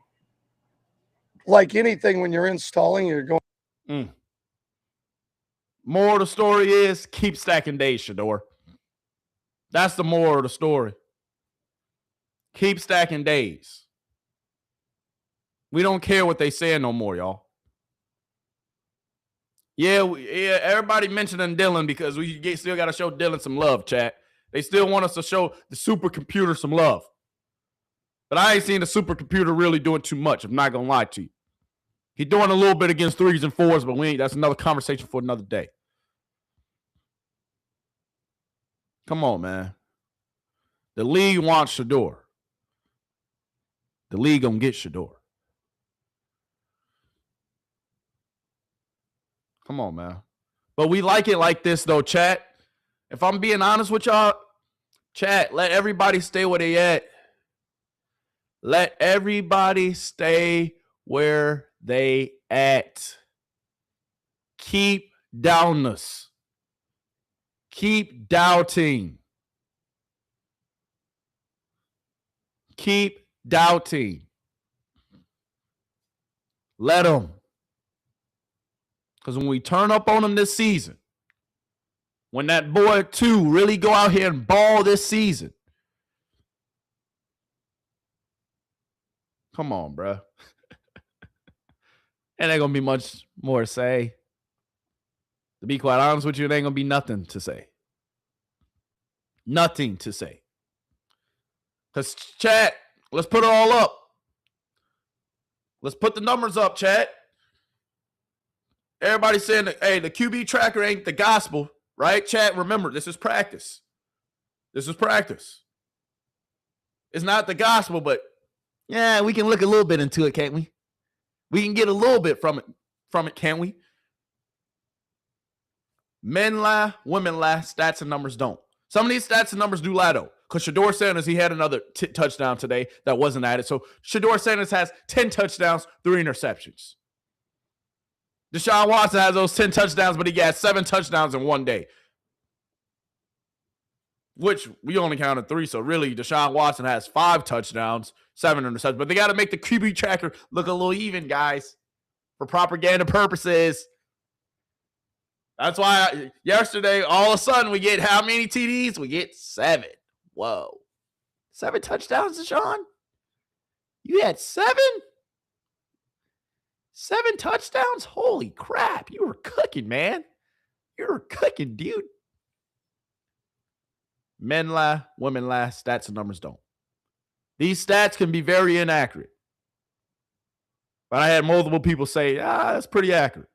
like anything when you're installing, you're going. Moral of the story is keep stacking days, Shedeur. That's the moral of the story. Keep stacking days. We don't care what they say no more, y'all. Yeah, everybody mentioning Dillon because we still got to show Dillon some love, chat. They still want us to show the supercomputer some love. But I ain't seen the supercomputer really doing too much. I'm not going to lie to you. He's doing a little bit against 3s and 4s, but that's another conversation for another day. Come on, man. The league wants Shedeur. The league gonna get Shedeur. Come on, man. But we like it like this, though, chat. If I'm being honest with y'all, chat, let everybody stay where they at. Let everybody stay where they at. Keep downness. Keep doubting. Keep doubting. Let them. Because when we turn up on them this season, when that boy 2 really go out here and ball this season, come on, bro. And ain't going to be much more to say. To be quite honest with you, it ain't going to be nothing to say. Nothing to say. Because, chat, let's put it all up. Let's put the numbers up, chat. Everybody saying, that, hey, the QB tracker ain't the gospel, right? Chat, remember, this is practice. This is practice. It's not the gospel, but yeah, we can look a little bit into it, can't we? We can get a little bit from it, can't we? Men lie, women lie, stats and numbers don't. Some of these stats and numbers do lie, though. Because Shedeur Sanders, he had another touchdown today that wasn't added. So Shedeur Sanders has 10 touchdowns, 3 interceptions. Deshaun Watson has those 10 touchdowns, but he got 7 touchdowns in one day. Which we only counted 3. So really, Deshaun Watson has 5 touchdowns, 7 interceptions. But they got to make the QB tracker look a little even, guys, for propaganda purposes. That's why yesterday, all of a sudden, we get how many TDs? We get 7. Whoa. 7 touchdowns, Deshaun? You had 7? 7 touchdowns? Holy crap. You were cooking, man. You were cooking, dude. Men lie, women lie, stats and numbers don't. These stats can be very inaccurate. But I had multiple people say, that's pretty accurate.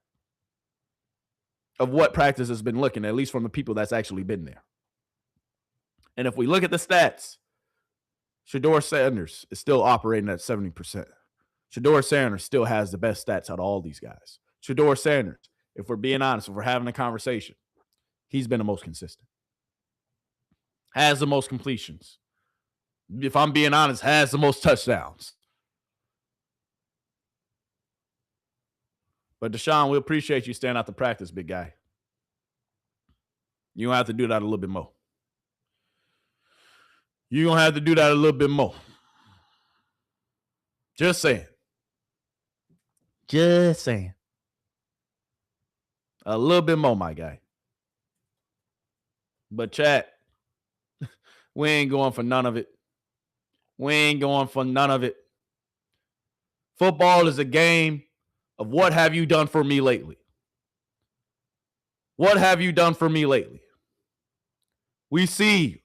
Of what practice has been looking, at least from the people that's actually been there. And if we look at the stats, Shedeur Sanders is still operating at 70%. Shedeur Sanders still has the best stats out of all these guys. Shedeur Sanders, if we're being honest, if we're having a conversation, he's been the most consistent. Has the most completions. If I'm being honest, has the most touchdowns. But Deshaun, we appreciate you staying out to practice, big guy. You're going to have to do that a little bit more. You're going to have to do that a little bit more. Just saying. Just saying. A little bit more, my guy. But chat, we ain't going for none of it. We ain't going for none of it. Football is a game of what have you done for me lately? What have you done for me lately? We see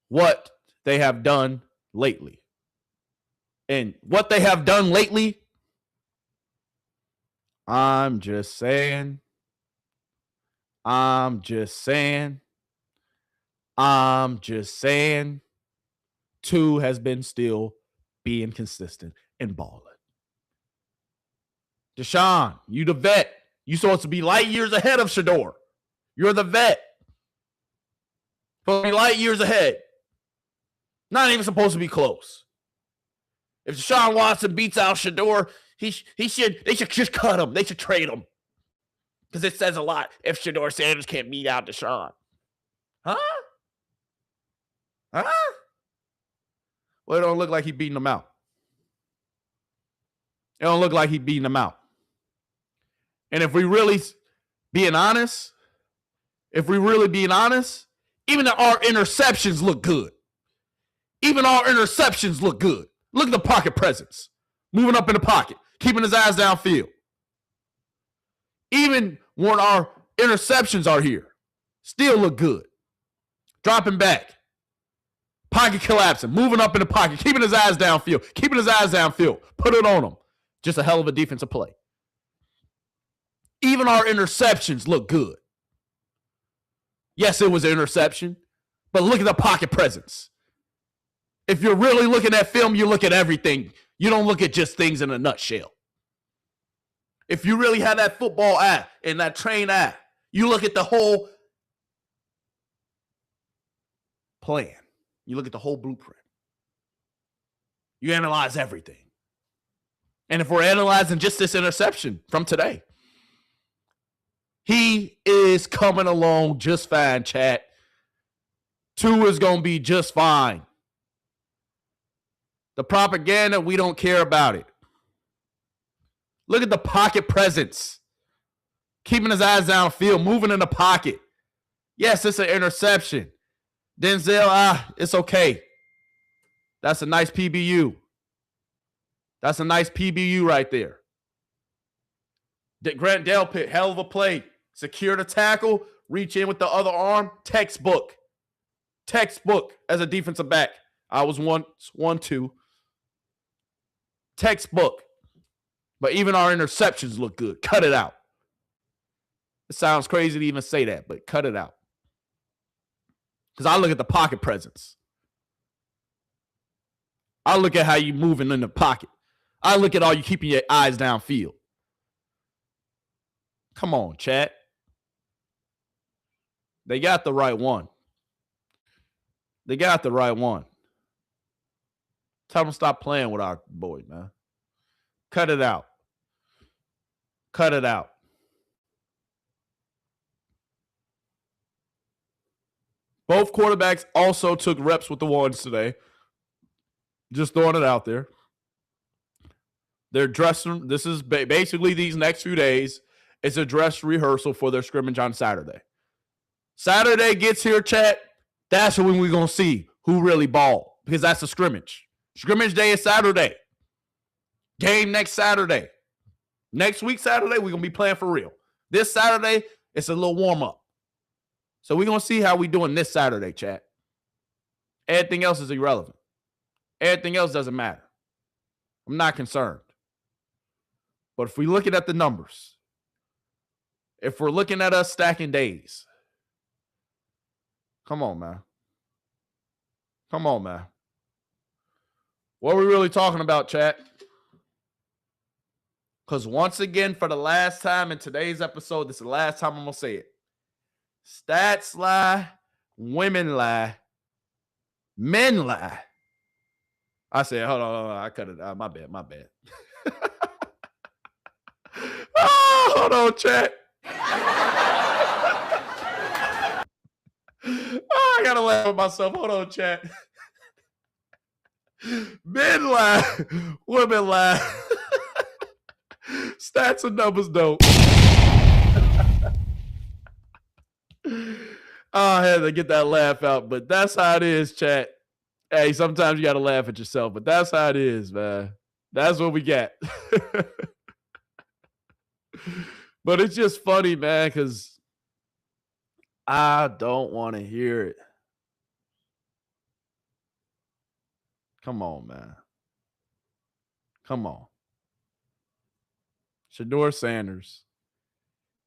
what they have done lately. And what they have done lately, I'm just saying. 2 has been still being consistent and balling. Deshaun, you the vet. You supposed to be light years ahead of Shedeur. You're the vet. Supposed to be light years ahead. Not even supposed to be close. If Deshaun Watson beats out Shedeur, they should just cut him. They should trade him. Because it says a lot if Shedeur Sanders can't beat out Deshaun. Huh? Well, it don't look like he's beating them out. It don't look like he's beating them out. And if we really being honest, even our interceptions look good. Even our interceptions look good. Look at the pocket presence. Moving up in the pocket. Keeping his eyes downfield. Even when our interceptions are here, still look good. Dropping back. Pocket collapsing. Moving up in the pocket. Keeping his eyes downfield. Put it on him. Just a hell of a defensive play. Even our interceptions look good. Yes, it was an interception, but look at the pocket presence. If you're really looking at film, you look at everything. You don't look at just things in a nutshell. If you really have that football eye and that train eye, you look at the whole plan. You look at the whole blueprint. You analyze everything. And if we're analyzing just this interception from today, he is coming along just fine, chat. Tua is going to be just fine. The propaganda, we don't care about it. Look at the pocket presence. Keeping his eyes downfield, moving in the pocket. Yes, it's an interception. Denzel, it's okay. That's a nice PBU. That's a nice PBU right there. Grant Delpit, hell of a play. Secure the tackle, reach in with the other arm. Textbook. Textbook as a defensive back. I was 1-2. Textbook. But even our interceptions look good. Cut it out. It sounds crazy to even say that, but cut it out. Because I look at the pocket presence. I look at how you moving in the pocket. I look at all you keeping your eyes downfield. Come on, chat. They got the right one. They got the right one. Tell them to stop playing with our boy, man. Cut it out. Cut it out. Both quarterbacks also took reps with the ones today. Just throwing it out there. They're dressing. This is basically these next few days. It's a dress rehearsal for their scrimmage on Saturday. Saturday gets here, chat. That's when we're going to see who really balled, because that's a scrimmage. Scrimmage day is Saturday. Game next Saturday. Next week, Saturday, we're going to be playing for real. This Saturday, it's a little warm-up. So we're going to see how we doing this Saturday, chat. Everything else is irrelevant. Everything else doesn't matter. I'm not concerned. But if we're looking at the numbers, if we're looking at us stacking days, come on, man. Come on, man. What are we really talking about, chat? Because once again, for the last time in today's episode, this is the last time I'm going to say it. Stats lie, women lie, men lie. I said, hold on, I cut it out. My bad. Oh, hold on, chat. Oh, I gotta laugh at myself. Hold on, chat. Men lie, women lie. Stats and numbers don't. Oh, I had to get that laugh out, but that's how it is, chat. Hey, sometimes you got to laugh at yourself, but that's how it is, man. That's what we got. But it's just funny, man, because I don't want to hear it. Come on, man. Come on. Shedeur Sanders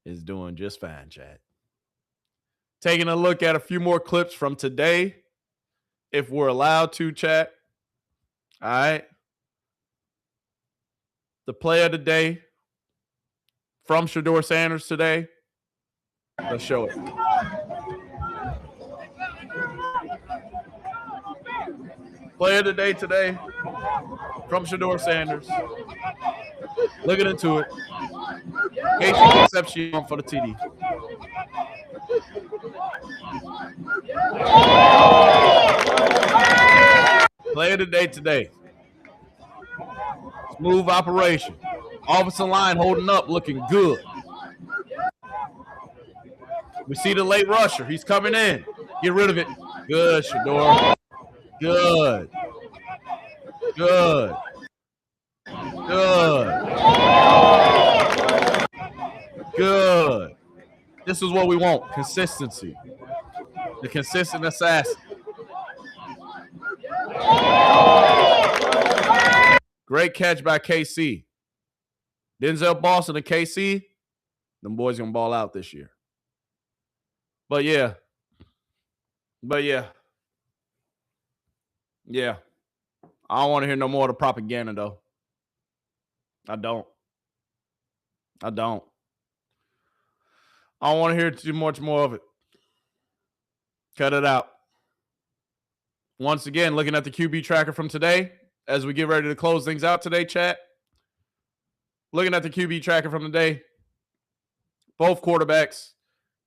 is doing just fine, chat. Taking a look at a few more clips from today, if we're allowed to, chat. All right. The play of the day from Shedeur Sanders today. Let's show it. Play of the day today from Shedeur Sanders. Looking into it. Casey Concepcion for the TD. Play of the day today. Smooth operation. Offensive line holding up, looking good. We see the late rusher. He's coming in. Get rid of it. Good, Shedeur. Good. Good. Good. Good. This is what we want. Consistency. The consistent assassin. Great catch by KC. Denzel Boston and KC. Them boys gonna ball out this year. But yeah. Yeah. I don't want to hear no more of the propaganda, though. I don't want to hear too much more of it. Cut it out. Once again, looking at the QB tracker from today, as we get ready to close things out today, chat. Looking at the QB tracker from today, both quarterbacks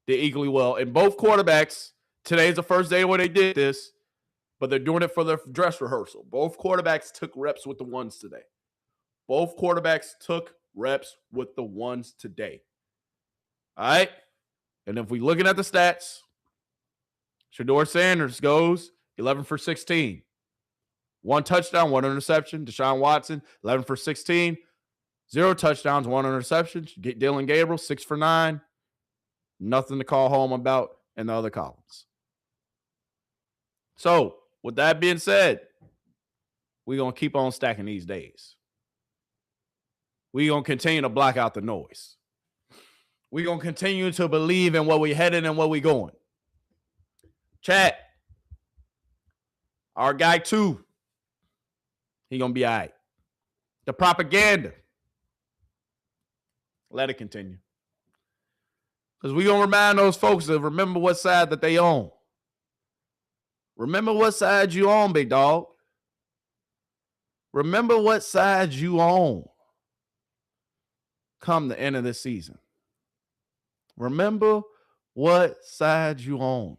did equally well. And both quarterbacks, today's the first day where they did this, but they're doing it for their dress rehearsal. Both quarterbacks took reps with the ones today. Both quarterbacks took reps with the ones today. All right? And if we're looking at the stats, Shedeur Sanders goes 11 for 16. 1 touchdown, 1 interception. Deshaun Watson, 11 for 16. 0 touchdowns, 1 interception. Dillon Gabriel, 6 for 9. Nothing to call home about in the other columns. So, with that being said, we're going to keep on stacking these days. We're going to continue to block out the noise. We're going to continue to believe in where we're headed and where we're going. Chat. Our guy, too. He going to be all right. The propaganda. Let it continue. Because we're going to remind those folks to remember what side that they own. Remember what side you own, big dog. Remember what side you own come the end of this season. Remember what side you own.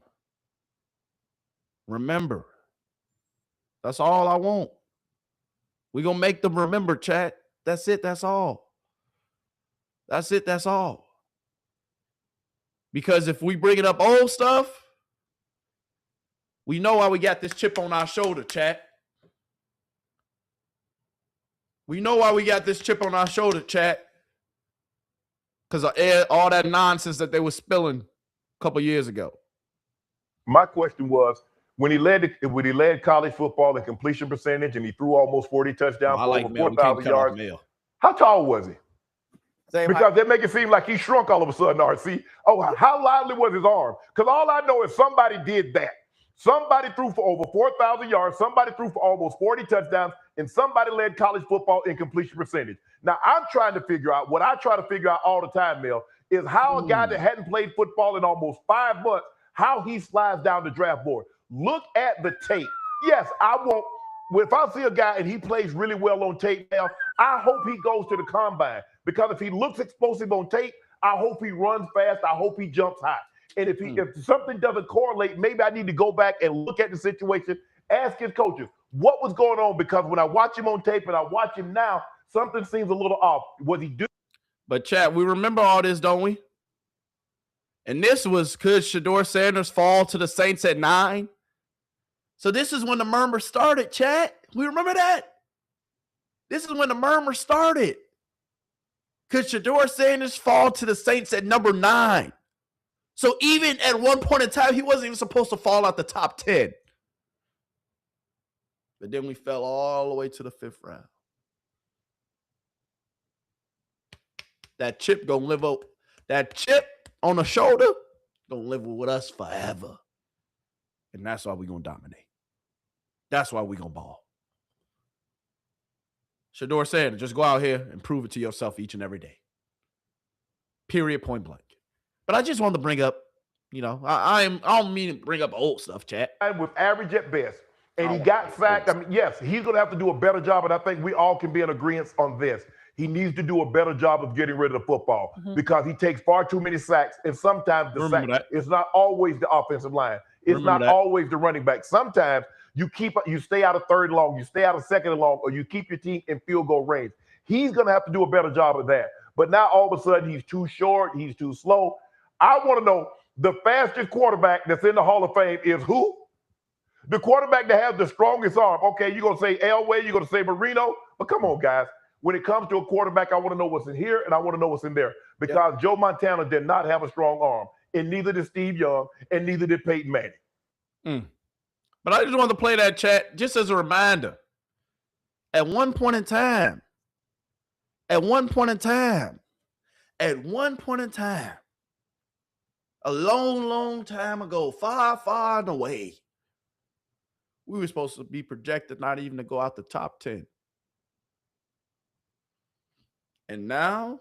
Remember. That's all I want. We're going to make them remember, chat. That's it. That's all. That's it. That's all. Because if we bring it up old stuff, we know why we got this chip on our shoulder, chat. We know why we got this chip on our shoulder, chat. Because of all that nonsense that they were spilling a couple years ago. My question was, when he led college football in completion percentage and he threw almost 40 touchdowns for over 4,000 yards, how tall was he? Because they make it seem like he shrunk all of a sudden, RC. Oh, how lively was his arm? Because all I know is somebody did that. Somebody threw for over 4,000 yards. Somebody threw for almost 40 touchdowns. And somebody led college football in completion percentage. Now, I'm trying to figure out, what I try to figure out all the time, Mel, is how a guy that hadn't played football in almost 5 months, how he slides down the draft board. Look at the tape. Yes, if I see a guy and he plays really well on tape now, I hope he goes to the combine. Because if he looks explosive on tape, I hope he runs fast. I hope he jumps high. And if something doesn't correlate, maybe I need to go back and look at the situation, ask his coaches, what was going on? Because when I watch him on tape and I watch him now, something seems a little off. Was he doing? But, chat, we remember all this, don't we? And this was, could Shedeur Sanders fall to the Saints at 9? So this is when the murmur started, chat. We remember that? This is when the murmur started. Could Shedeur Sanders fall to the Saints at number 9? So even at one point in time, he wasn't even supposed to fall out the top 10. But then we fell all the way to the 5th round. That chip gonna live up. That chip on the shoulder gonna live with us forever. And that's why we're gonna dominate. That's why we're gonna ball. Shedeur Sanders, just go out here and prove it to yourself each and every day. Period, point blank. But I just wanted to bring up, I don't mean to bring up old stuff, chat. With average at best, and he got sacked. I mean, yes, he's going to have to do a better job, and I think we all can be in agreement on this. He needs to do a better job of getting rid of the football because he takes far too many sacks, and sometimes the sack, it's not always the offensive line. It's not always the running back. Sometimes you stay out of 3rd and long, you stay out of 2nd and long, or you keep your team in field goal range. He's going to have to do a better job of that. But now all of a sudden he's too short, he's too slow. I want to know, the fastest quarterback that's in the Hall of Fame is who? The quarterback that has the strongest arm. Okay, you're going to say Elway, you're going to say Marino, but come on, guys. When it comes to a quarterback, I want to know what's in here and I want to know what's in there. Because Joe Montana did not have a strong arm, and neither did Steve Young, and neither did Peyton Manning. But I just wanted to play that, chat, just as a reminder. At one point in time, at one point in time, a long, long time ago, far, far and away, we were supposed to be projected not even to go out the top 10. And now,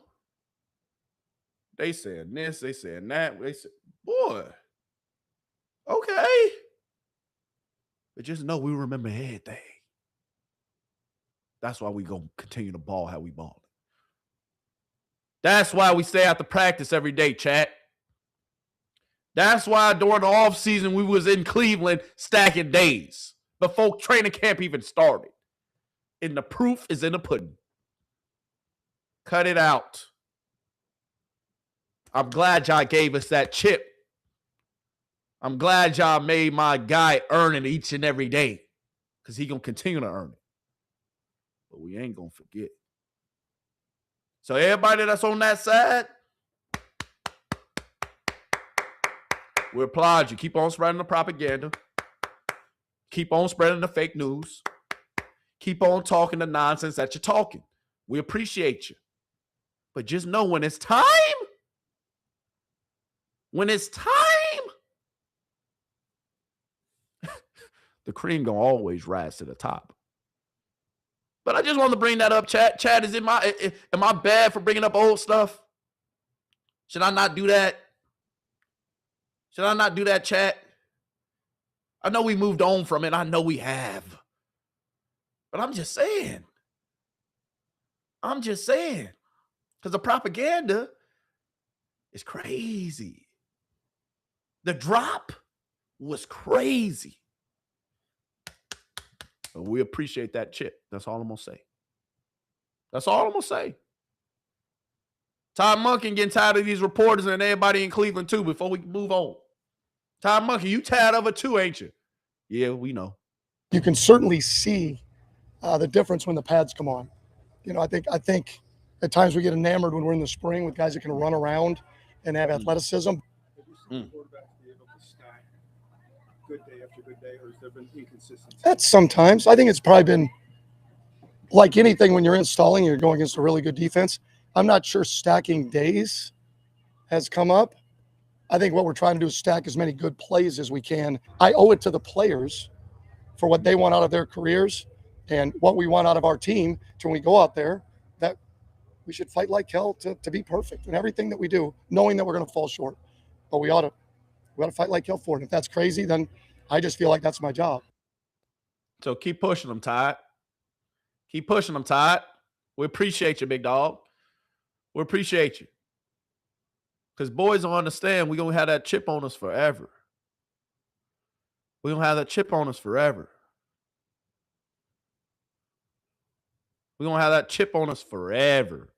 they saying this, they saying that. They said, boy, okay. But just know we remember everything. That's why we going to continue to ball how we ball. That's why we stay out to practice every day, chat. That's why during the offseason we was in Cleveland stacking days before training camp even started. And the proof is in the pudding. Cut it out. I'm glad y'all gave us that chip. I'm glad y'all made my guy earn it each and every day because he going to continue to earn it. But we ain't going to forget. So everybody that's on that side, we applaud you. Keep on spreading the propaganda. Keep on spreading the fake news. Keep on talking the nonsense that you're talking. We appreciate you. But just know when it's time, the cream gonna always rise to the top. But I just want to bring that up, chat. Chat, am I bad for bringing up old stuff? Should I not do that? Should I not do that, chat? I know we moved on from it. I know we have. But I'm just saying. Because the propaganda is crazy. The drop was crazy. But we appreciate that chip. That's all I'm going to say. Todd Monken getting tired of these reporters and everybody in Cleveland too before we move on. Todd Monken, you tired of it too, ain't you? Yeah, we know. You can certainly see the difference when the pads come on. You know, I think at times we get enamored when we're in the spring with guys that can run around and have athleticism. Good day after good day, or has there been inconsistency? That's sometimes. I think it's probably been like anything when you're installing, you're going against a really good defense. I'm not sure stacking days has come up. I think what we're trying to do is stack as many good plays as we can. I owe it to the players for what they want out of their careers and what we want out of our team to when we go out there, that we should fight like hell to be perfect in everything that we do, knowing that we're going to fall short. But we ought to fight like hell for it. If that's crazy, then I just feel like that's my job. So keep pushing them, Todd. Keep pushing them, Todd. We appreciate you, big dog. We appreciate you. Because boys don't understand, we're going to have that chip on us forever. We're going to have that chip on us forever. We're going to have that chip on us forever.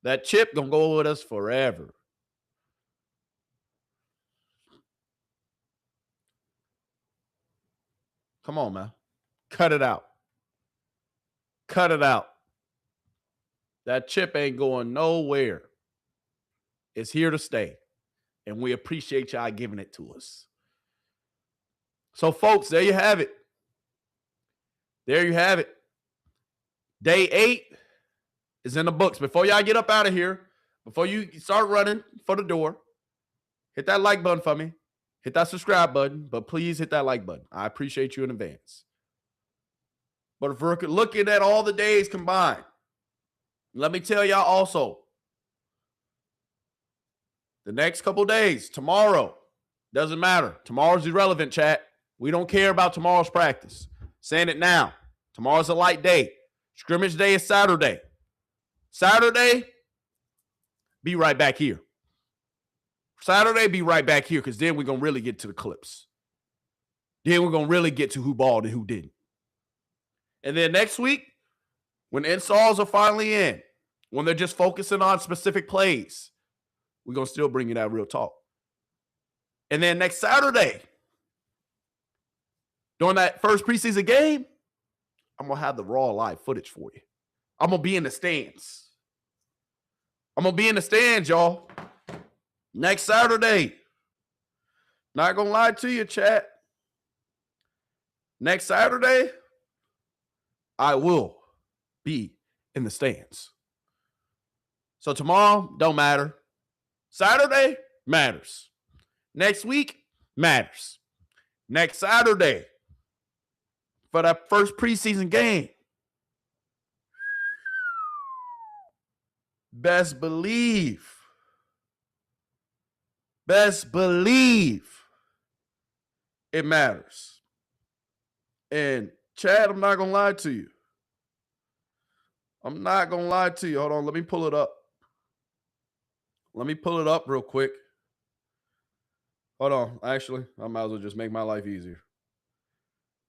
That chip going to go with us forever. Come on, man. Cut it out. Cut it out. That chip ain't going nowhere. It's here to stay. And we appreciate y'all giving it to us. So, folks, there you have it. There you have it. Day 8 is in the books. Before y'all get up out of here, before you start running for the door, hit that like button for me. Hit that subscribe button, but please hit that like button. I appreciate you in advance. But if we're looking at all the days combined, let me tell y'all also, the next couple days, tomorrow, doesn't matter. Tomorrow's irrelevant, chat. We don't care about tomorrow's practice. Saying it now. Tomorrow's a light day. Scrimmage day is Saturday. Saturday, be right back here. Saturday, be right back here because then we're going to really get to the clips. Then we're going to really get to who balled and who didn't. And then next week, when installs are finally in, when they're just focusing on specific plays, we're going to still bring you that real talk. And then next Saturday, during that first preseason game, I'm going to have the raw live footage for you. I'm going to be in the stands. I'm going to be in the stands, y'all. Next Saturday. Not going to lie to you, chat. Next Saturday, I will be in the stands. So tomorrow don't matter. Saturday matters. Next week matters. Next Saturday for that first preseason game. Best believe it matters. And Chad, I'm not going to lie to you. Hold on, let me pull it up. Let me pull it up real quick. Hold on. Actually, I might as well just make my life easier.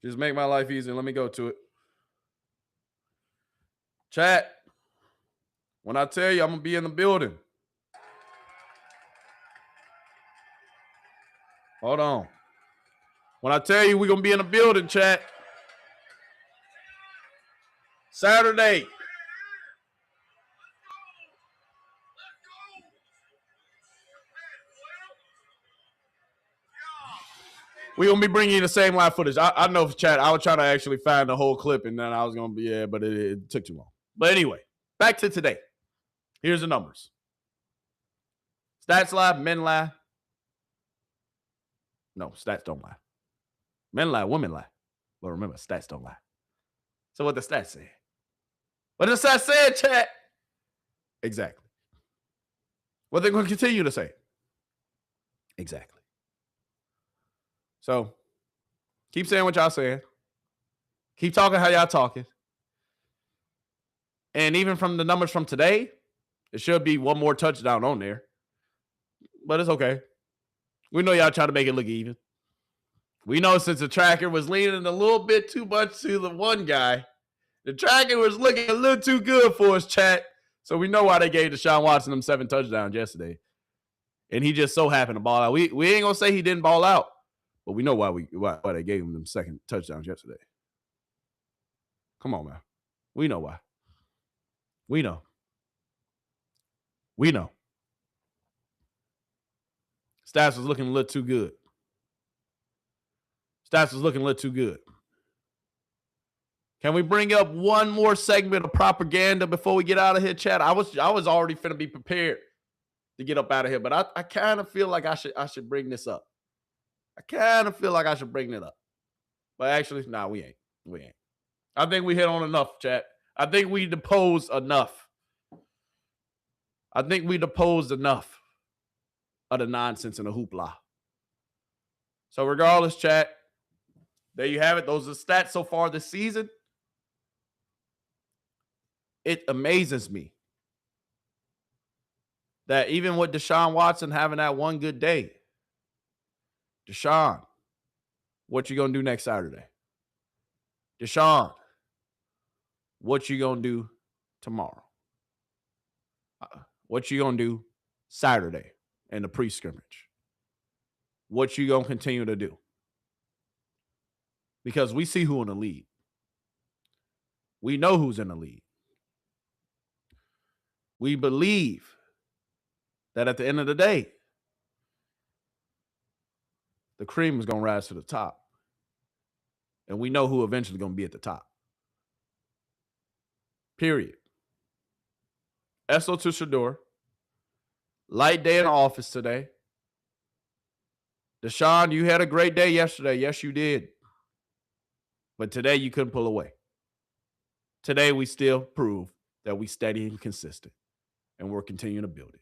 Just make my life easier. Let me go to it. Chat, when I tell you I'm going to be in the building. Hold on. When I tell you we're going to be in the building, chat. Saturday. We're going to be bringing you the same live footage. I know, chat, I was trying to actually find the whole clip, and then I was going to be, but it took too long. But anyway, back to today. Here's the numbers. Stats lie, men lie. No, stats don't lie. Men lie, women lie. But remember, stats don't lie. So what the stats say? What the stats say, chat? Exactly. What they're going to continue to say? Exactly. So, keep saying what y'all saying. Keep talking how y'all talking. And even from the numbers from today, it should be one more touchdown on there. But it's okay. We know y'all trying to make it look even. We know since the tracker was leaning a little bit too much to the one guy, the tracker was looking a little too good for us, chat. So we know why they gave Deshaun Watson them 7 touchdowns yesterday. And he just so happened to ball out. We ain't going to say he didn't ball out. But we know why they gave him them 2nd touchdowns yesterday. Come on, man. We know why. We know. Stats was looking a little too good. Can we bring up one more segment of propaganda before we get out of here, chat? I was already finna be prepared to get up out of here, but I kind of feel like I should bring this up. But actually, we ain't. I think we hit on enough, chat. I think we deposed enough. of the nonsense and the hoopla. So regardless, chat, there you have it. Those are the stats so far this season. It amazes me that even with Deshaun Watson having that one good day, Deshaun, what you going to do next Saturday? Deshaun, what you going to do tomorrow? What you going to do Saturday in the pre-scrimmage? What you going to continue to do? Because we see who in the lead. We know who's in the lead. We believe that at the end of the day, the cream is going to rise to the top. And we know who eventually going to be at the top. Period. Esso to Shedeur. Light day in the office today. Deshaun, you had a great day yesterday. Yes, you did. But today you couldn't pull away. Today we still prove that we steady and consistent. And we're continuing to build it.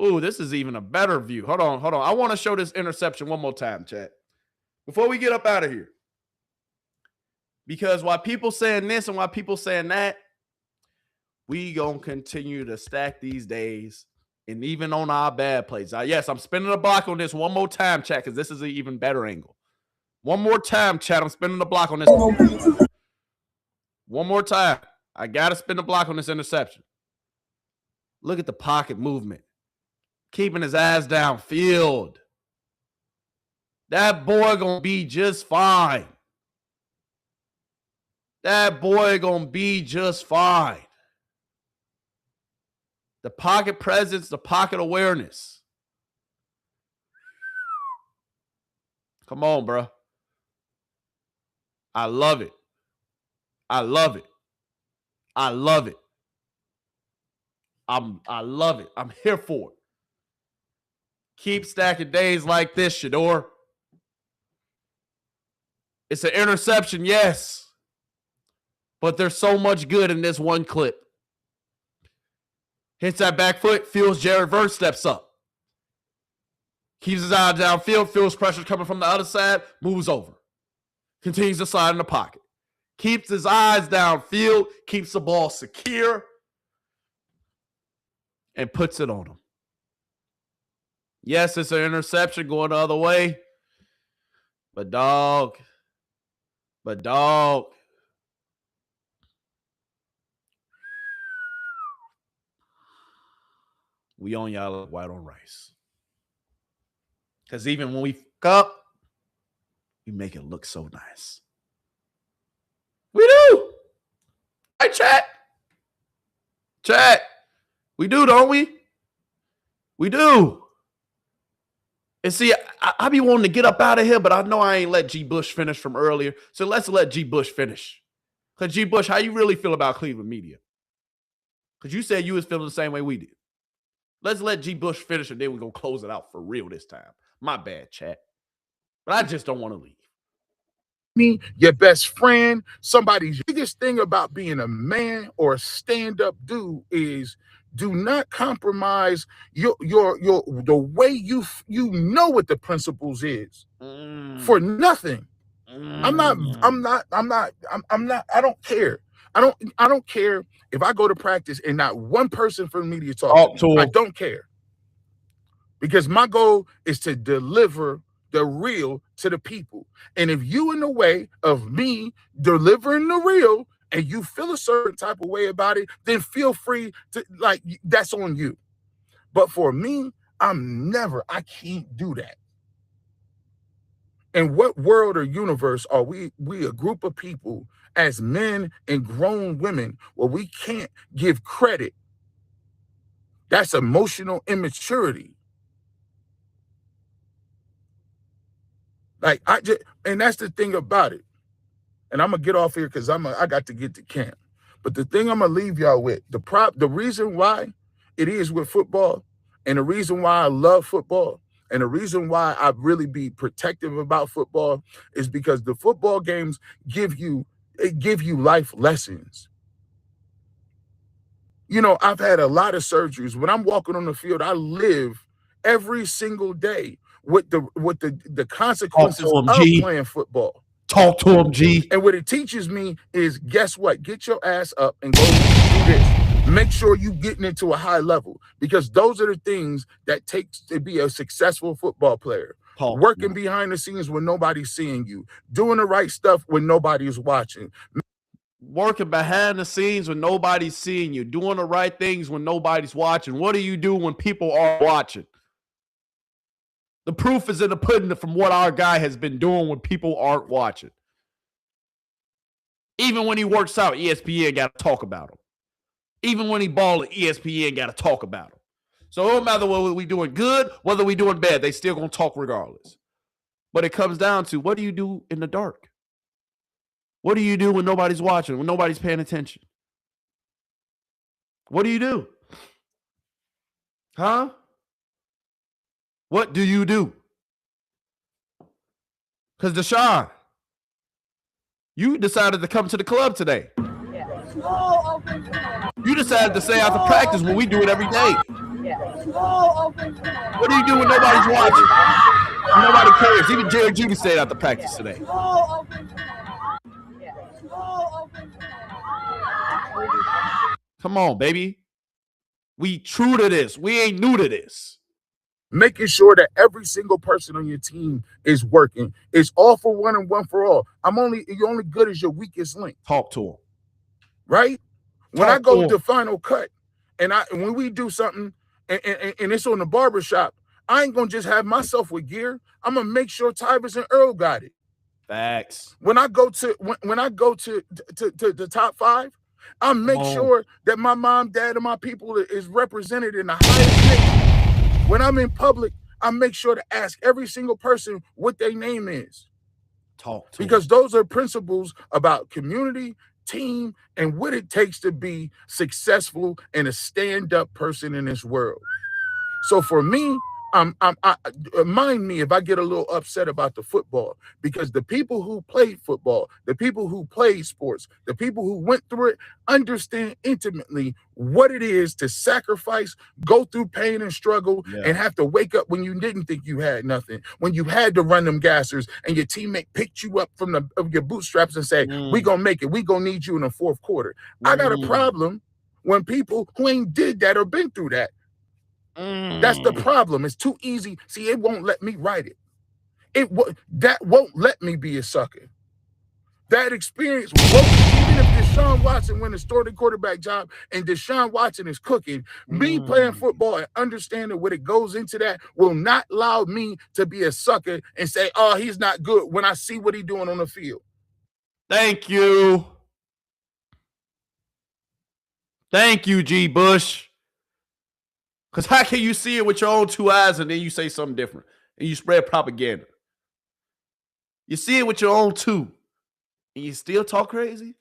Ooh, this is even a better view. Hold on. I want to show this interception one more time, chat. Before we get up out of here. Because while people saying this and while people saying that, we going to continue to stack these days. And even on our bad plays. Yes, I'm spinning the block on this one more time, chat, because this is an even better angle. One more time, chat. I'm spinning the block on this one. One more time. I got to spin the block on this interception. Look at the pocket movement. Keeping his ass downfield. That boy going to be just fine. The pocket presence, the pocket awareness. Come on, bro. I love it. I love it. I'm here for it. Keep stacking days like this, Shedeur. It's an interception, yes. But there's so much good in this one clip. Hits that back foot, feels Jared Verse, steps up. Keeps his eye downfield, feels pressure coming from the other side, moves over. Continues to slide in the pocket. Keeps his eyes downfield, keeps the ball secure, and puts it on him. Yes, it's an interception going the other way. But dog. We on y'all like white on rice. Because even when we fuck up, we make it look so nice. We do. Hey, chat. We do, don't we? We do. And see, I be wanting to get up out of here, but I know I ain't let G. Bush finish from earlier. So let's let G. Bush finish. Because G. Bush, how you really feel about Cleveland media? Because you said you was feeling the same way we did. Let's let G. Bush finish, and then we're going to close it out for real this time. My bad, chat. But I just don't want to leave. Me, your best friend, somebody's biggest thing about being a man or a stand-up dude is do not compromise the way you know what the principles is for nothing. I don't care. I don't care if I go to practice and not one person from the media talks to me. I don't care. Because my goal is to deliver the real to the people. And if you in the way of me delivering the real and you feel a certain type of way about it, then feel free to, like, that's on you. But for me, I can't do that. In what world or universe are we a group of people as men and grown women where we can't give credit? That's emotional immaturity. And that's the thing about it. And I'm gonna get off here because I got to get to camp. But the thing I'm gonna leave y'all with, the reason why it is with football, and the reason why I love football, and the reason why I really be protective about football is because the football games give you life lessons. You know, I've had a lot of surgeries. When I'm walking on the field, I live every single day with the consequences of playing football. Talk to him, G. And what it teaches me is, guess what? Get your ass up and go do this. Make sure you getting into a high level, because those are the things that takes to be a successful football player. Working behind the scenes when nobody's seeing you, doing the right stuff when nobody's watching. Working behind the scenes when nobody's seeing you, doing the right things when nobody's watching. What do you do when people are watching? The proof is in the pudding from what our guy has been doing when people aren't watching. Even when he works out, ESPN got to talk about him. Even when he balling, ESPN got to talk about him. So no matter whether we doing good, whether we doing bad, they still going to talk regardless. But it comes down to, what do you do in the dark? What do you do when nobody's watching, when nobody's paying attention? What do you do? Huh? What do you do? Because Deshaun, you decided to come to the club today. You decided to stay out to practice when we do it every day. What do you do when nobody's watching? Nobody cares. Even Jerry Judy stayed out to practice today. Come on, baby. We true to this. We ain't new to this. Making sure that every single person on your team is working. It's all for one and one for all. You're only good as your weakest link. Talk to him. Right? When I go to Final Cut and when we do something and it's on the barbershop, I ain't gonna just have myself with gear. I'm gonna make sure Tybus and Earl got it. Facts. When I go to the top 5, I make sure that my mom, dad, and my people is represented in the highest name. When I'm in public, I make sure to ask every single person what their name is. Talk to because those are principles about community, team and what it takes to be successful and a stand-up person in this world. So for me, mind me if I get a little upset about the football, because the people who played football, the people who played sports, the people who went through it understand intimately what it is to sacrifice, go through pain and struggle, and have to wake up when you didn't think you had nothing, when you had to run them gassers and your teammate picked you up from your bootstraps and say, we gonna make it, we gonna need you in the fourth quarter. I got a problem when people who ain't did that or been through that. That's the problem. It's too easy. See, it won't let me write it. That won't let me be a sucker. That experience won't, even if Deshaun Watson win a starting quarterback job and Deshaun Watson is cooking, me playing football and understanding what it goes into that will not allow me to be a sucker and say, oh, he's not good when I see what he's doing on the field. Thank you. Thank you, G. Bush. Because how can you see it with your own two eyes and then you say something different and you spread propaganda? You see it with your own two and you still talk crazy?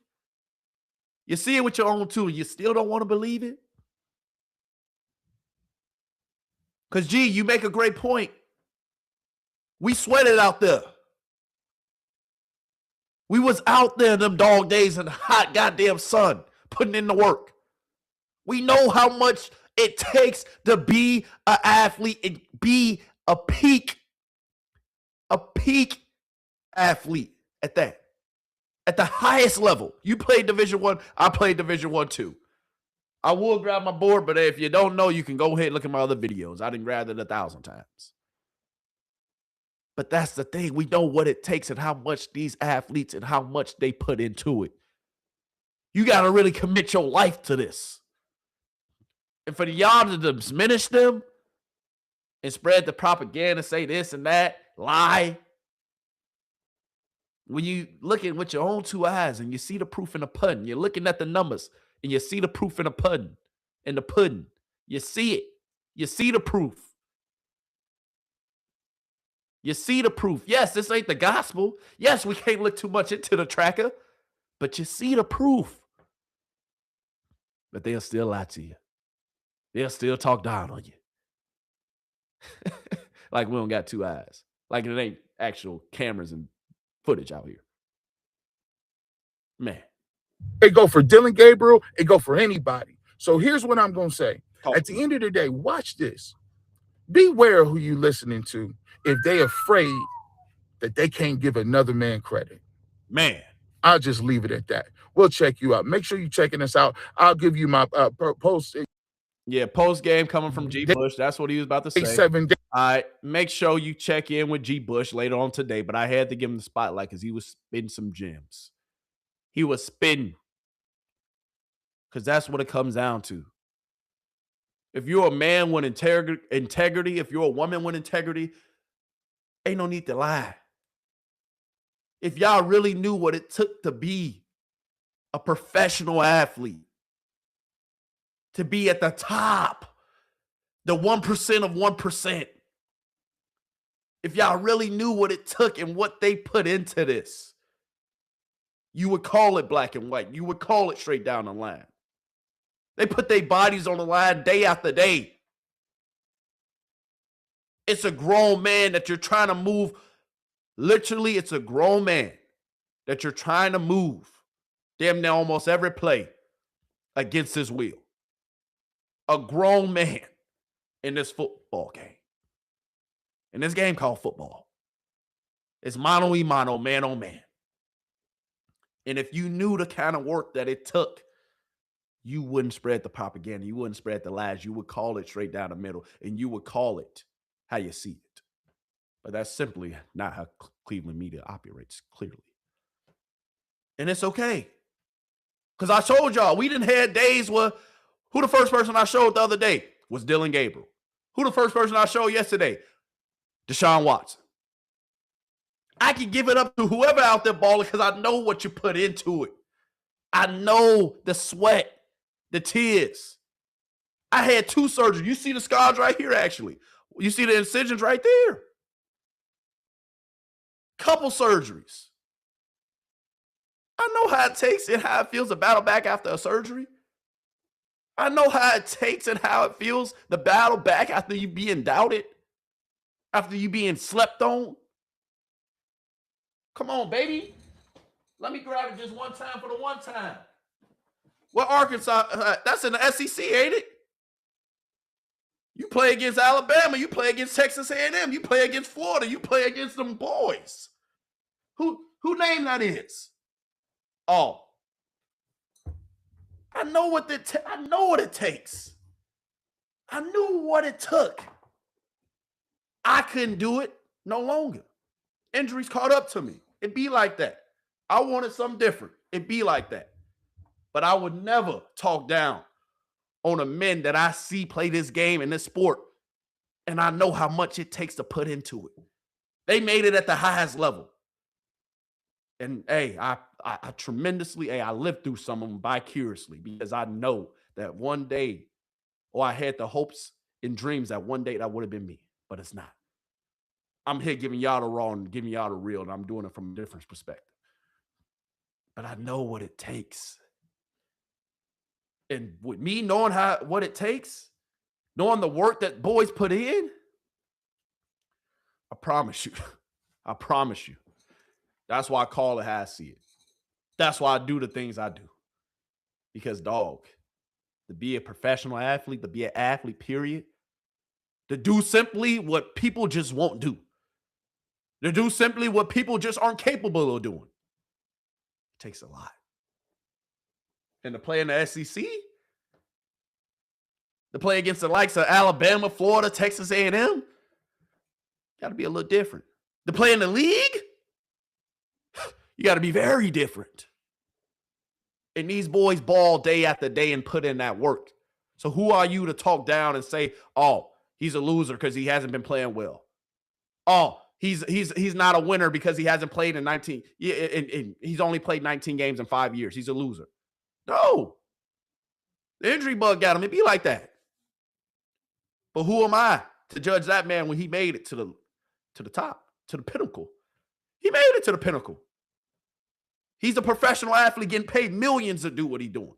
You see it with your own two and you still don't want to believe it? Because, G, you make a great point. We sweated out there. We was out there in them dog days in the hot goddamn sun, putting in the work. We know how much it takes to be an athlete and be a peak athlete at that. At the highest level. You played Division I, I played Division I too. I will grab my board, but if you don't know, you can go ahead and look at my other videos. I didn't grab it 1,000 times. But that's the thing. We know what it takes and how much these athletes and how much they put into it. You got to really commit your life to this. And for y'all to diminish them and spread the propaganda, say this and that, lie. When you look at with your own two eyes and you see the proof in the pudding, you're looking at the numbers and you see the proof in the pudding. You see it. You see the proof. You see the proof. Yes, this ain't the gospel. Yes, we can't look too much into the tracker, but you see the proof. But they'll still lie to you. They'll still talk down on you. Like we don't got two eyes. Like it ain't actual cameras and footage out here. Man. It go for Dillon, Gabriel. It go for anybody. So here's what I'm going to say. At the end of the day, watch this. Beware who you listening to if they afraid that they can't give another man credit. Man. I'll just leave it at that. We'll check you out. Make sure you're checking us out. I'll give you my post. Yeah, post game coming from G. Bush. That's what he was about to say. 7 days. All right, make sure you check in with G. Bush later on today, but I had to give him the spotlight because he was spitting some gems. He was spitting. Because that's what it comes down to. If you're a man with integrity, if you're a woman with integrity, ain't no need to lie. If y'all really knew what it took to be a professional athlete, to be at the top, the 1% of 1%. If y'all really knew what it took and what they put into this, you would call it black and white. You would call it straight down the line. They put their bodies on the line day after day. It's a grown man that you're trying to move. Literally, it's a grown man that you're trying to move damn near almost every play against his will. A grown man in this football game. In this game called football. It's mano y mano, man on man. And if you knew the kind of work that it took, you wouldn't spread the propaganda. You wouldn't spread the lies. You would call it straight down the middle. And you would call it how you see it. But that's simply not how Cleveland media operates, clearly. And it's okay. Because I told y'all, we didn't have days where who the first person I showed the other day was Dillon Gabriel. Who the first person I showed yesterday? Deshaun Watson. I can give it up to whoever out there balling because I know what you put into it. I know the sweat, the tears. I had 2 surgeries. You see the scars right here, actually. You see the incisions right there. Couple surgeries. I know how it takes and how it feels to battle back after a surgery. I know how it takes and how it feels to battle back after you being doubted, after you being slept on. Come on, baby. Let me grab it just one time for the one time. What Arkansas? That's in the SEC, ain't it? You play against Alabama. You play against Texas A&M. You play against Florida. You play against them boys. Who name that is? Oh, I know what I know what it takes. I knew what it took. I couldn't do it no longer. Injuries caught up to me. It'd be like that. I wanted something different. It'd be like that. But I would never talk down on the men that I see play this game and this sport. And I know how much it takes to put into it. They made it at the highest level. And hey, I tremendously, I lived through some of them vicariously because I know that one day, or I had the hopes and dreams that one day that would have been me, but it's not. I'm here giving y'all the raw and giving y'all the real, and I'm doing it from a different perspective. But I know what it takes. And with me knowing what it takes, knowing the work that boys put in, I promise you, that's why I call it how I see it. That's why I do the things I do. Because, dog, to be a professional athlete, to be an athlete, period, to do simply what people just won't do. To do simply what people just aren't capable of doing. It takes a lot. And to play in the SEC, to play against the likes of Alabama, Florida, Texas A&M, got to be a little different. To play in the league, you got to be very different. And these boys ball day after day and put in that work. So who are you to talk down and say, oh, he's a loser because he hasn't been playing well? Oh, he's not a winner because he hasn't played in 19. And he's only played 19 games in 5 years. He's a loser. No. The injury bug got him. It'd be like that. But who am I to judge that man when he made it to the top, to the pinnacle? He made it to the pinnacle. He's a professional athlete getting paid millions to do what he's doing.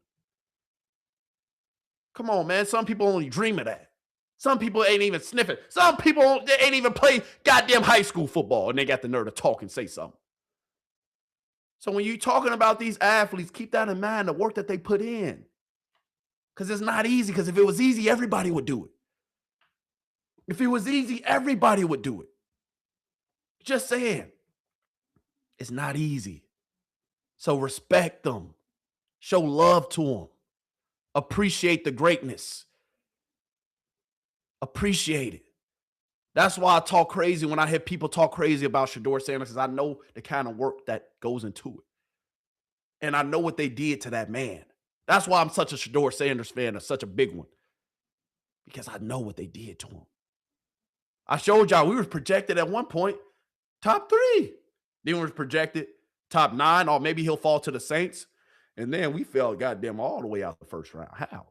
Come on, man. Some people only dream of that. Some people ain't even sniffing. Some people ain't even play goddamn high school football, and they got the nerve to talk and say something. So when you're talking about these athletes, keep that in mind, the work that they put in. Because it's not easy, because if it was easy, everybody would do it. If it was easy, everybody would do it. Just saying. It's not easy. So respect them. Show love to them. Appreciate the greatness. Appreciate it. That's why I talk crazy when I hear people talk crazy about Shedeur Sanders, because I know the kind of work that goes into it. And I know what they did to that man. That's why I'm such a Shedeur Sanders fan, such a big one. Because I know what they did to him. I showed y'all we were projected at one point top 3. Then we were projected top 9, or maybe he'll fall to the Saints. And then we fell goddamn all the way out the first round. How?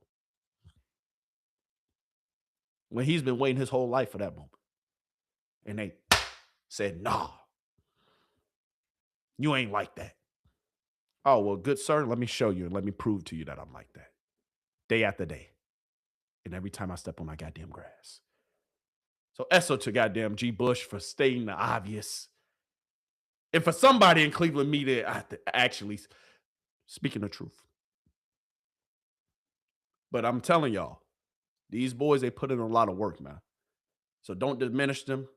When he's been waiting his whole life for that moment. And they said, nah, you ain't like that. Oh, well, good sir, let me show you and let me prove to you that I'm like that. Day after day. And every time I step on my goddamn grass. So Esso to goddamn G. Bush for stating the obvious. And for somebody in Cleveland media, I have to actually speaking the truth. But I'm telling y'all, these boys, they put in a lot of work, man. So don't diminish them.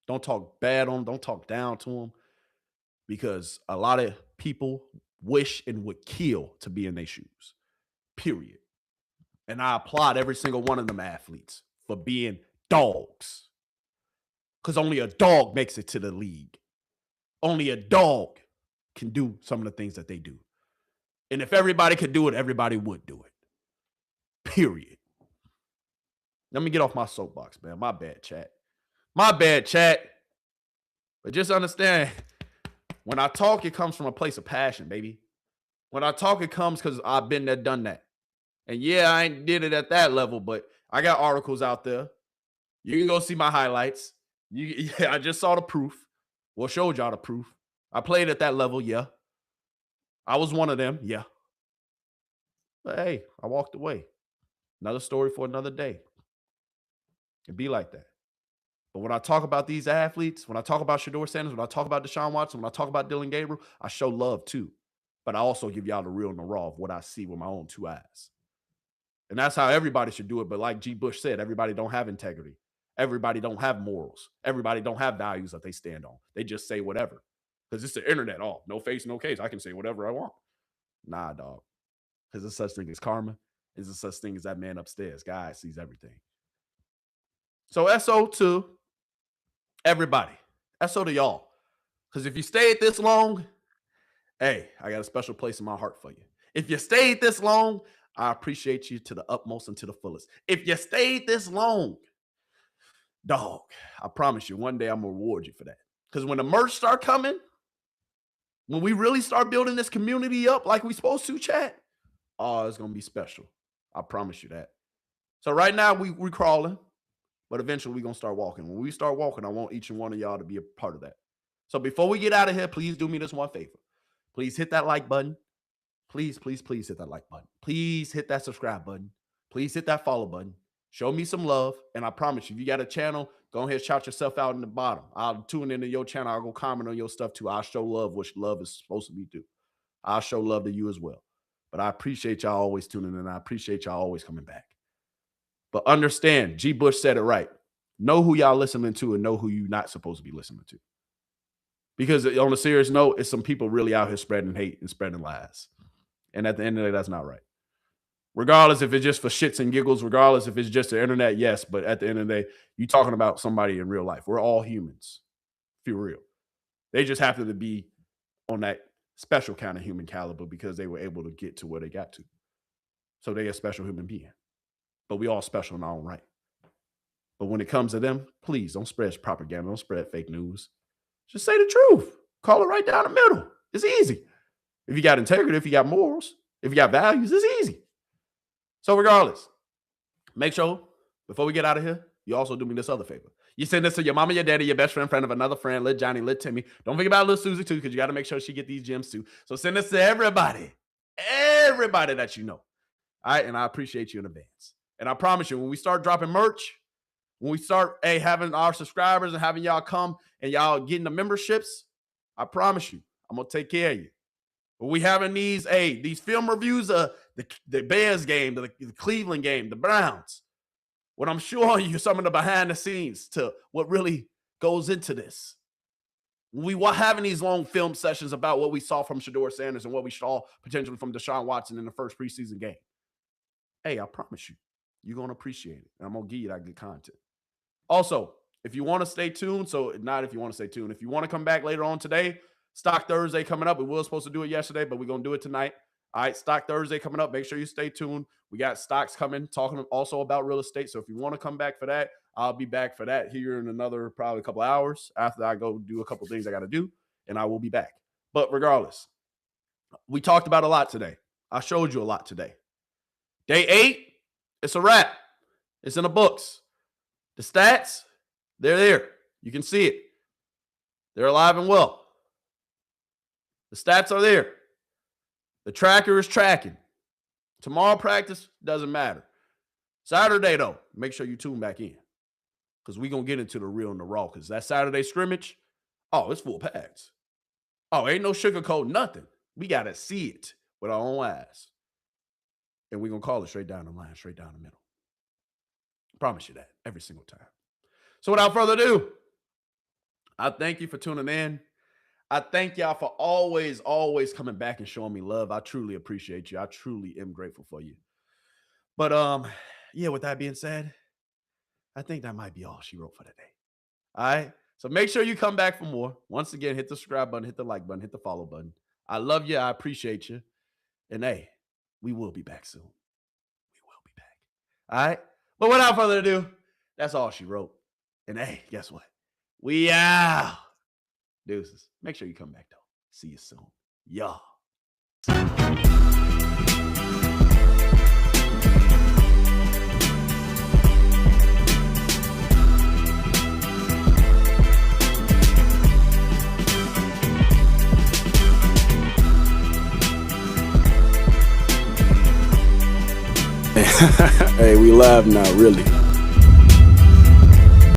Don't talk bad on them. Don't talk down to them. Because a lot of people wish and would kill to be in their shoes. Period. And I applaud every single one of them athletes for being dogs. Because only a dog makes it to the league. Only a dog can do some of the things that they do. And if everybody could do it, everybody would do it. Period. Let me get off my soapbox, man. My bad, chat. My bad, chat. But just understand, when I talk, it comes from a place of passion, baby. When I talk, it comes because I've been there, done that. And yeah, I ain't did it at that level, but I got articles out there. You can go see my highlights. I just saw the proof. Well, showed y'all the proof. I played at that level, yeah. I was one of them, yeah. But hey, I walked away. Another story for another day. It'd be like that. But when I talk about these athletes, when I talk about Shedeur Sanders, when I talk about Deshaun Watson, when I talk about Dillon Gabriel, I show love too. But I also give y'all the real and the raw of what I see with my own two eyes. And that's how everybody should do it. But like G. Bush said, everybody don't have integrity. Everybody don't have morals. Everybody don't have values that they stand on. They just say whatever. Because it's the internet. Oh, no face, no case. I can say whatever I want. Nah, dog. Because there's such thing as karma. There's such thing as that man upstairs. God sees everything. So SO to everybody. SO to y'all. Because if you stayed this long, hey, I got a special place in my heart for you. If you stayed this long, I appreciate you to the utmost and to the fullest. If you stayed this long, dog, I promise you, one day I'm going to reward you for that. Because when the merch start coming, when we really start building this community up like we supposed to, chat, oh, it's going to be special. I promise you that. So right now, we crawling, but eventually we're going to start walking. When we start walking, I want each and one of y'all to be a part of that. So before we get out of here, please do me this one favor. Please hit that like button. Please, please, please hit that like button. Please hit that subscribe button. Please hit that follow button. Show me some love. And I promise you, if you got a channel, go ahead and shout yourself out in the bottom. I'll tune into your channel. I'll go comment on your stuff too. I'll show love, which love is supposed to be due. I'll show love to you as well. But I appreciate y'all always tuning in. I appreciate y'all always coming back. But understand, G. Bush said it right. Know who y'all listening to and know who you're not supposed to be listening to. Because on a serious note, it's some people really out here spreading hate and spreading lies. And at the end of the day, that's not right. Regardless if it's just for shits and giggles, regardless if it's just the internet, yes. But at the end of the day, you're talking about somebody in real life. We're all humans, if you're real. They just happen to be on that special kind of human caliber because they were able to get to where they got to. So they're a special human being. But we all special in our own right. But when it comes to them, please don't spread propaganda. Don't spread fake news. Just say the truth. Call it right down the middle. It's easy. If you got integrity, if you got morals, if you got values, it's easy. So regardless, make sure before we get out of here, you also do me this other favor. You send this to your mama, your daddy, your best friend, friend of another friend, Lit Johnny, Lit Timmy. Don't forget about Lil Susie too, because you got to make sure she get these gems too. So send this to everybody that you know. All right, and I appreciate you in advance. And I promise you, when we start dropping merch, when we start having our subscribers and having y'all come and y'all getting the memberships, I promise you, I'm going to take care of you. But we having these film reviews of the Bears game, the Cleveland game, the Browns. What I'm showing you some of the behind the scenes to what really goes into this. We were having these long film sessions about what we saw from Shedeur Sanders and what we saw potentially from Deshaun Watson in the first preseason game. Hey, I promise you, you're going to appreciate it. And I'm going to give you that good content. Also, if you want to stay tuned, so not if you want to stay tuned, if you want to come back later on today, Stock Thursday coming up. We were supposed to do it yesterday, but we're going to do it tonight. All right, Stock Thursday coming up. Make sure you stay tuned. We got stocks coming, talking also about real estate. So if you want to come back for that, I'll be back for that here in another probably a couple of hours after I go do a couple of things I got to do, and I will be back. But regardless, we talked about a lot today. I showed you a lot today. Day 8, it's a wrap. It's in the books. The stats, they're there. You can see it. They're alive and well. The stats are there. The tracker is tracking. Tomorrow practice doesn't matter. Saturday, though, make sure you tune back in because we're going to get into the real and the raw because that Saturday scrimmage, oh, it's full pads. Oh, ain't no sugarcoat, nothing. We got to see it with our own eyes. And we're going to call it straight down the line, straight down the middle. I promise you that every single time. So without further ado, I thank you for tuning in. I thank y'all for always coming back and showing me love. I truly appreciate you. I truly am grateful for you. But yeah, with that being said, I think that might be all she wrote for today. All right. So make sure you come back for more. Once again, hit the subscribe button, hit the like button, hit the follow button. I love you. I appreciate you. And hey, we will be back soon. We will be back. All right. But without further ado, that's all she wrote. And hey, guess what? We out. Deuces. Make sure you come back, though. See you soon. Y'all. Hey, we live now, really.